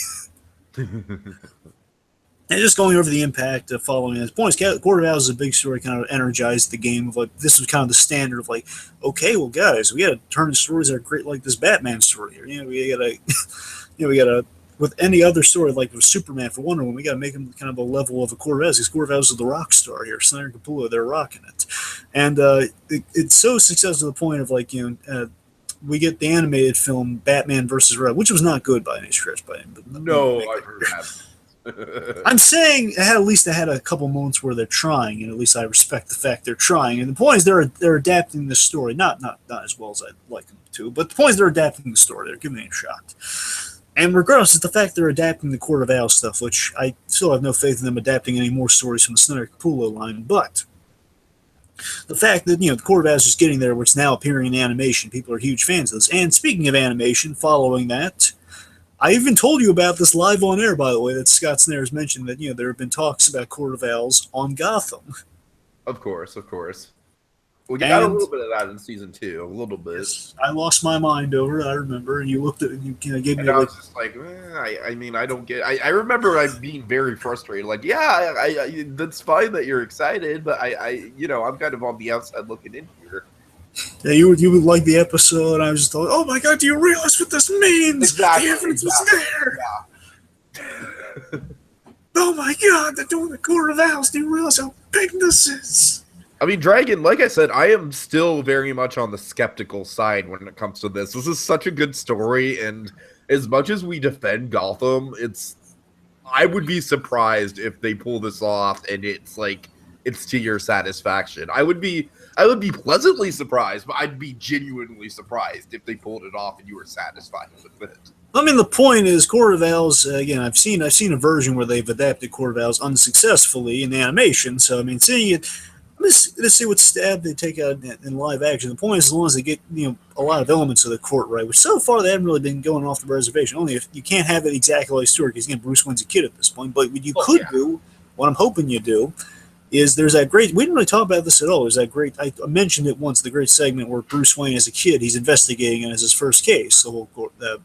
And just going over the impact of following his points, Court of Owls is a big story, kind of energized the game of like, this was kind of the standard of like, okay, well, guys, we got to turn the stories that are great, like this Batman story here. We got to, we got to, with any other story, like with Superman for Wonder Woman, we got to make him kind of a level of a Court of Owls, because Court of Owls is the rock star here. Snyder and Capullo, they're rocking it. And it's so successful to the point of like, we get the animated film Batman versus Robin, which was not good by any stretch by him. No, I heard that. I'm saying at least they had a couple moments where they're trying, and at least I respect the fact they're trying. And the point is they're adapting the story, not as well as I'd like them to, but the point is they're adapting the story. They're giving it a shot. And regardless of the fact they're adapting the Court of Owls stuff, which I still have no faith in them adapting any more stories from the Snyder Capullo line, but the fact that the Court of Owls is getting there, where it's now appearing in animation, people are huge fans of this. And speaking of animation, following that, I even told you about this live on air, by the way, that Scott Snyder has mentioned that there have been talks about Court of Owls on Gotham. Of course. We got a little bit of that in season 2, a little bit. Yes, I lost my mind over it. I remember, and you looked at it, and you gave me. And I was just like, I mean, I don't get. I remember I being very frustrated. Like, yeah, I that's fine that you're excited, but I'm kind of on the outside looking in here. Yeah, you would like the episode, and I was just like, oh my god, do you realize what this means? Exactly. The evidence was there. Yeah. Oh my god, they're doing the Court of Owls. Do you realize how big this is? I mean, Dragon, like I said, I am still very much on the skeptical side when it comes to this. This is such a good story, and as much as we defend Gotham, I would be surprised if they pull this off and it's to your satisfaction. I would be pleasantly surprised, but I'd be genuinely surprised if they pulled it off and you were satisfied with it. I mean, the point is, Court of Owls. Again, I've seen a version where they've adapted Court of Owls unsuccessfully in animation. So I mean, seeing it, let's see what stab they take out in live action. The point is, as long as they get a lot of elements of the court right, which so far they haven't really been going off the reservation. Only if you can't have it exactly like story, because again, Bruce Wayne's a kid at this point. But what you could do, what I'm hoping you do, is there's that great, we didn't really talk about this at all, there's that great, I mentioned it once, the great segment where Bruce Wayne as a kid, he's investigating it as his first case, the whole court, the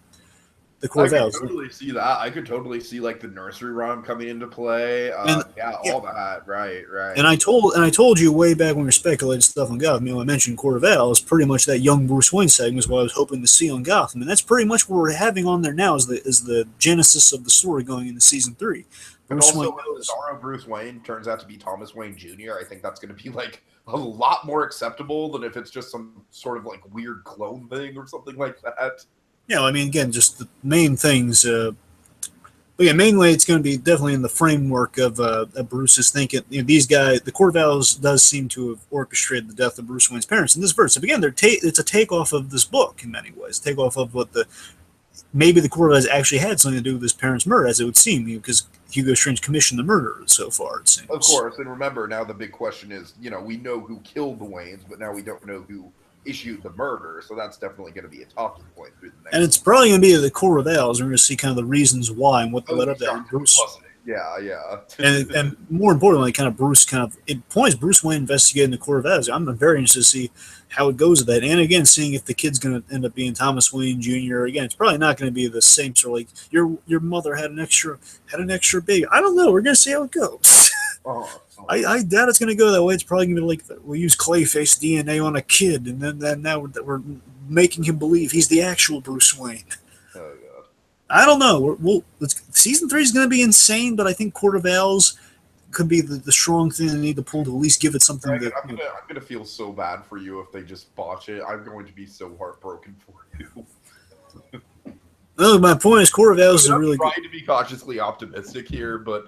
Court of Owls. I could totally see that. I could totally see like the nursery rhyme coming into play. All that. Right. And I told you way back when we were speculating stuff on Gotham, I mentioned Court of Owls, pretty much that young Bruce Wayne segment is what I was hoping to see on Gotham, and that's pretty much what we're having on there now is the genesis of the story going into season 3. Bruce Wayne, Bruce Wayne turns out to be Thomas Wayne Jr. I think that's going to be like a lot more acceptable than if it's just some sort of like weird clone thing or something like that. Yeah, I mean, again, just the main things. But yeah, mainly it's going to be definitely in the framework of Bruce is thinking. These guys, the Court of Owls does seem to have orchestrated the death of Bruce Wayne's parents in this verse. So again, it's a takeoff of this book in many ways. Takeoff of what maybe the Court of Owls actually had something to do with his parents' murder, as it would seem, because Hugo Strange commissioned the murder so far, it seems. Of course, and remember, now the big question is, we know who killed the Waynes, but now we don't know who issued the murder, so that's definitely going to be a talking point through the next. And it's probably going to be the Court of Owls. We're going to see kind of the reasons why and what led up to that. Bruce. Yeah. and more importantly, it points Bruce Wayne investigating the Court of Owls. I'm very interested to see how it goes with that. And again, seeing if the kid's going to end up being Thomas Wayne Jr. Again, it's probably not going to be the same sort of like your mother had an extra baby. I don't know. We're going to see how it goes. I doubt it's going to go that way. It's probably going to be like we use Clayface DNA on a kid, and then now we're making him believe he's the actual Bruce Wayne. Oh god. I don't know. Season 3 is going to be insane, but I think Court of Owls could be the strong thing they need to pull to at least give it something. I'm gonna feel so bad for you if they just botch it. I'm going to be so heartbroken for you. No, my point is Court of Owls is really trying to be cautiously optimistic here, but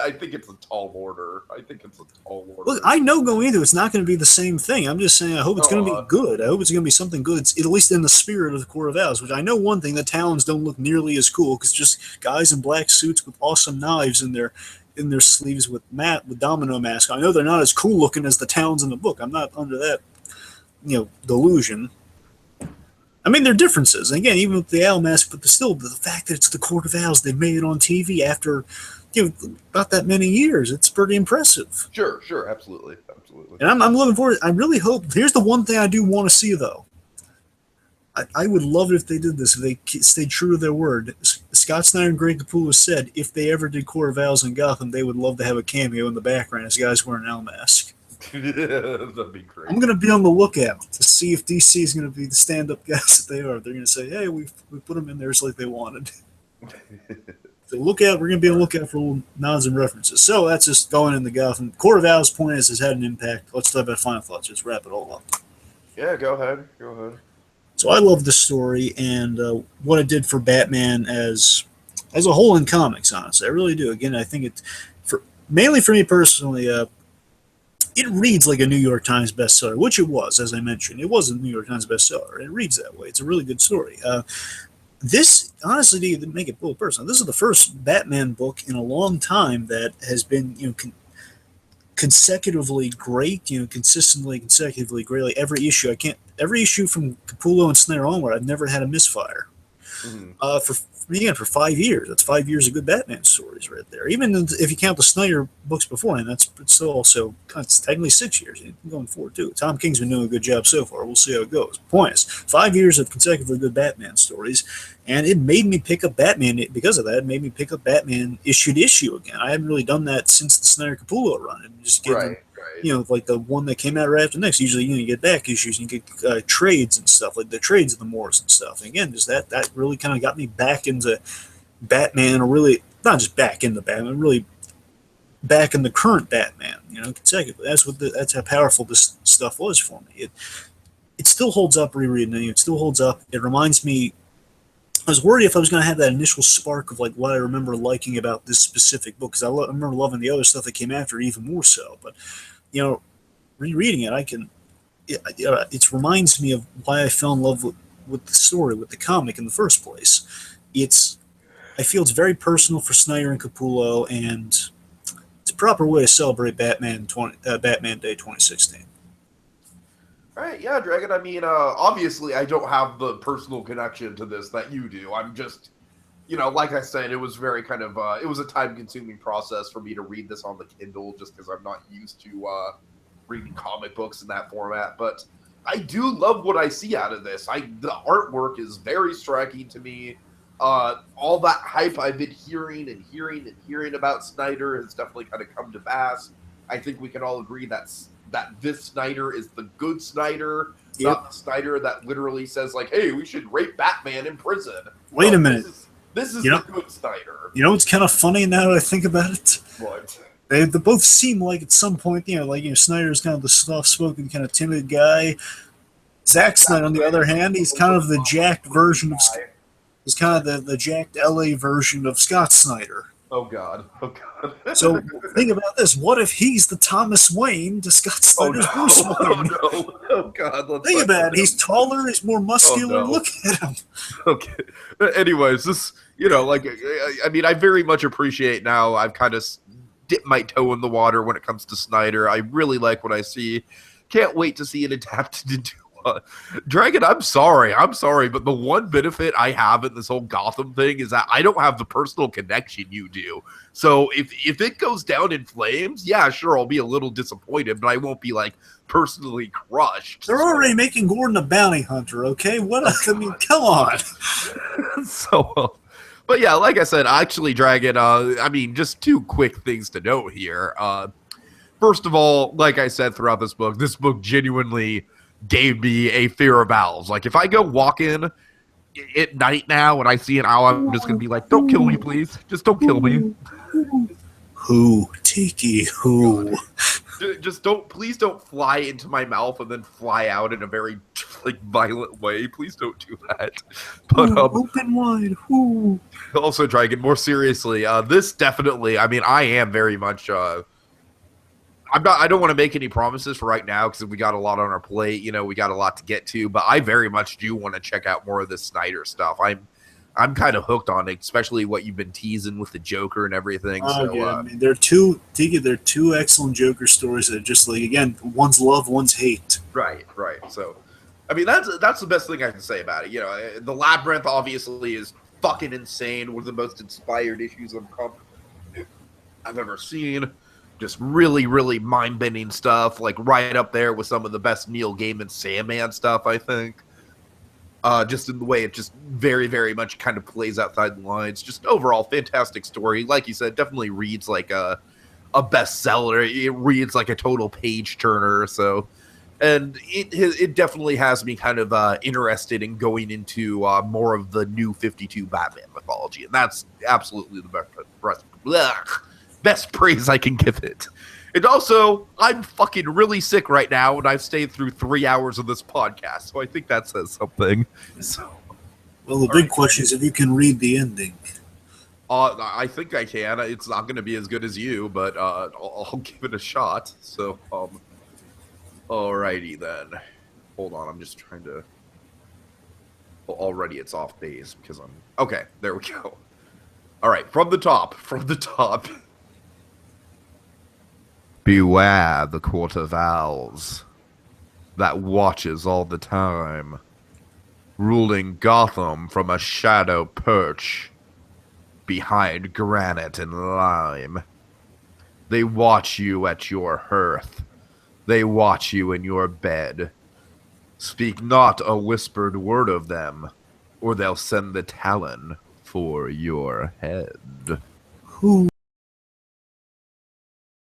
I think it's a tall order. Look, I know going into it's not going to be the same thing. I'm just saying I hope it's going to be good. I hope it's going to be something good. It's, at least in the spirit of the Court of Owls, which I know one thing, the Talons don't look nearly as cool because just guys in black suits with awesome knives in their sleeves with domino masks. I know they're not as cool looking as the Talons in the book. I'm not under that delusion. I mean, there are differences. And again, even with the owl mask, but still, the fact that it's the Court of Owls, they made it on TV after about that many years. It's pretty impressive. Sure, absolutely. And I'm looking forward. I really hope. Here's the one thing I do want to see, though. I would love it if they did this, if they stayed true to their word. Scott Snyder and Greg Capullo said if they ever did Court of Owls in Gotham, they would love to have a cameo in the background as guys wearing an owl mask. That'd be great. I'm going to be on the lookout to see if DC is going to be the stand-up guys that they are. They're going to say, hey, we put them in there just like they wanted. So look out. We're going to be on the lookout for little nods and references. So that's just going in the Gotham. Court of Owls, point is, has had an impact. Let's talk about final thoughts. Just wrap it all up. Yeah, go ahead. So I love the story and what it did for Batman as a whole in comics, honestly. I really do. Again, I think mainly for me personally, it reads like a New York Times bestseller, which it was, as I mentioned. It was a New York Times bestseller. It reads that way. It's a really good story. This, honestly, to make it a little personal, this is the first Batman book in a long time that has been, consecutively great, consecutively great. Like every issue from Capullo and Snyder onward, I've never had a misfire. For 5 years, that's 5 years of good Batman stories right there. Even if you count the Snyder books beforehand, it's still also it's technically 6 years going forward too. Tom King's been doing a good job so far. We'll see how it goes. Point is, 5 years of consecutively good Batman stories, and it made me pick up Batman. Because of that, it made me pick up Batman issue to issue again. I haven't really done that since the Snyder Capullo run, and just getting like the one that came out right after next. Usually, you get back issues, and you get trades and stuff, like the trades of the Moors and stuff. And again, just that really kind of got me back into Batman, or really not just back into Batman, really back in the current Batman. Consecutively. That's how powerful this stuff was for me. It still holds up rereading it. It still holds up. It reminds me. I was worried if I was going to have that initial spark of like what I remember liking about this specific book, because I remember loving the other stuff that came after it even more so. But rereading it, it reminds me of why I fell in love with the story, with the comic in the first place. I feel it's very personal for Snyder and Capullo, and it's a proper way to celebrate Batman Day 2016. All right, yeah, Dragon. I mean, obviously, I don't have the personal connection to this that you do. I'm just, like I said, it was very kind of, it was a time-consuming process for me to read this on the Kindle, just because I'm not used to reading comic books in that format. But I do love what I see out of this. The artwork is very striking to me. All that hype I've been hearing about Snyder has definitely kind of come to pass. I think we can all agree that this Snyder is the good Snyder, not the Snyder that literally says like, "Hey, we should rape Batman in prison." Wait a minute. This is the good Snyder. You know what's kind of funny now that I think about it? What? They both seem like at some point, Snyder's kind of the soft-spoken, kind of timid guy. Zack Snyder, on the other hand, he's kind of the jacked version of. He's kind of the jacked LA version of Scott Snyder. Oh God. So think about this. What if he's the Thomas Wayne to Scott Snyder's Bruce Wayne? Oh God. Think about it. He's taller. He's more muscular. Look at him. Okay. Anyways, this, I mean, I very much appreciate now. I've kind of dipped my toe in the water when it comes to Snyder. I really like what I see. Can't wait to see it adapted into Dragon. I'm sorry, but the one benefit I have in this whole Gotham thing is that I don't have the personal connection you do. So if it goes down in flames, yeah, sure, I'll be a little disappointed, but I won't be like personally crushed. They're already making Gordon a bounty hunter, okay? I mean, come on. But yeah, like I said, actually, Dragon, I mean, just two quick things to note here. First of all, like I said throughout this book genuinely gave me a fear of owls. Like, if I go walking at night now and I see an owl, I'm just going to be like, don't kill me, please. Just don't kill me. Who? Tiki, who? Just please don't fly into my mouth and then fly out in a very like violent way. Please don't do that. But open wide. Ooh. Also, Dragon, more seriously, this definitely. I mean, I am very much. I'm not. I don't want to make any promises for right now because we got a lot on our plate. You know, we got a lot to get to. But I very much do want to check out more of this Snyder stuff. I'm kind of hooked on it, especially what you've been teasing with the Joker and everything. So, yeah, I mean, they're two excellent Joker stories that just like again, one's love, one's hate. Right. So, I mean, that's the best thing I can say about it. You know, the Labyrinth obviously is fucking insane. One of the most inspired issues of comic I've ever seen. Just really, really mind-bending stuff, like right up there with some of the best Neil Gaiman Sandman stuff, I think. Just in the way it just very, very much kind of plays outside the lines. Just overall, fantastic story. Like you said, definitely reads like a bestseller. It reads like a total page-turner, so... And it definitely has me kind of interested in going into more of the new 52 Batman mythology, and that's absolutely the best praise I can give it. And also, I'm fucking really sick right now, and I've stayed through 3 hours of this podcast, so I think that says something. So, well, the big question is if you can read the ending. I think I can. It's not going to be as good as you, but I'll give it a shot. So, alrighty then. Hold on, I'm just trying to... Well, already it's off base because I'm... Okay, there we go. Alright, from the top. Beware the Court of Owls that watches all the time, ruling Gotham from a shadow perch behind granite and lime. They watch you at your hearth. They watch you in your bed. Speak not a whispered word of them, or they'll send the Talon for your head. Who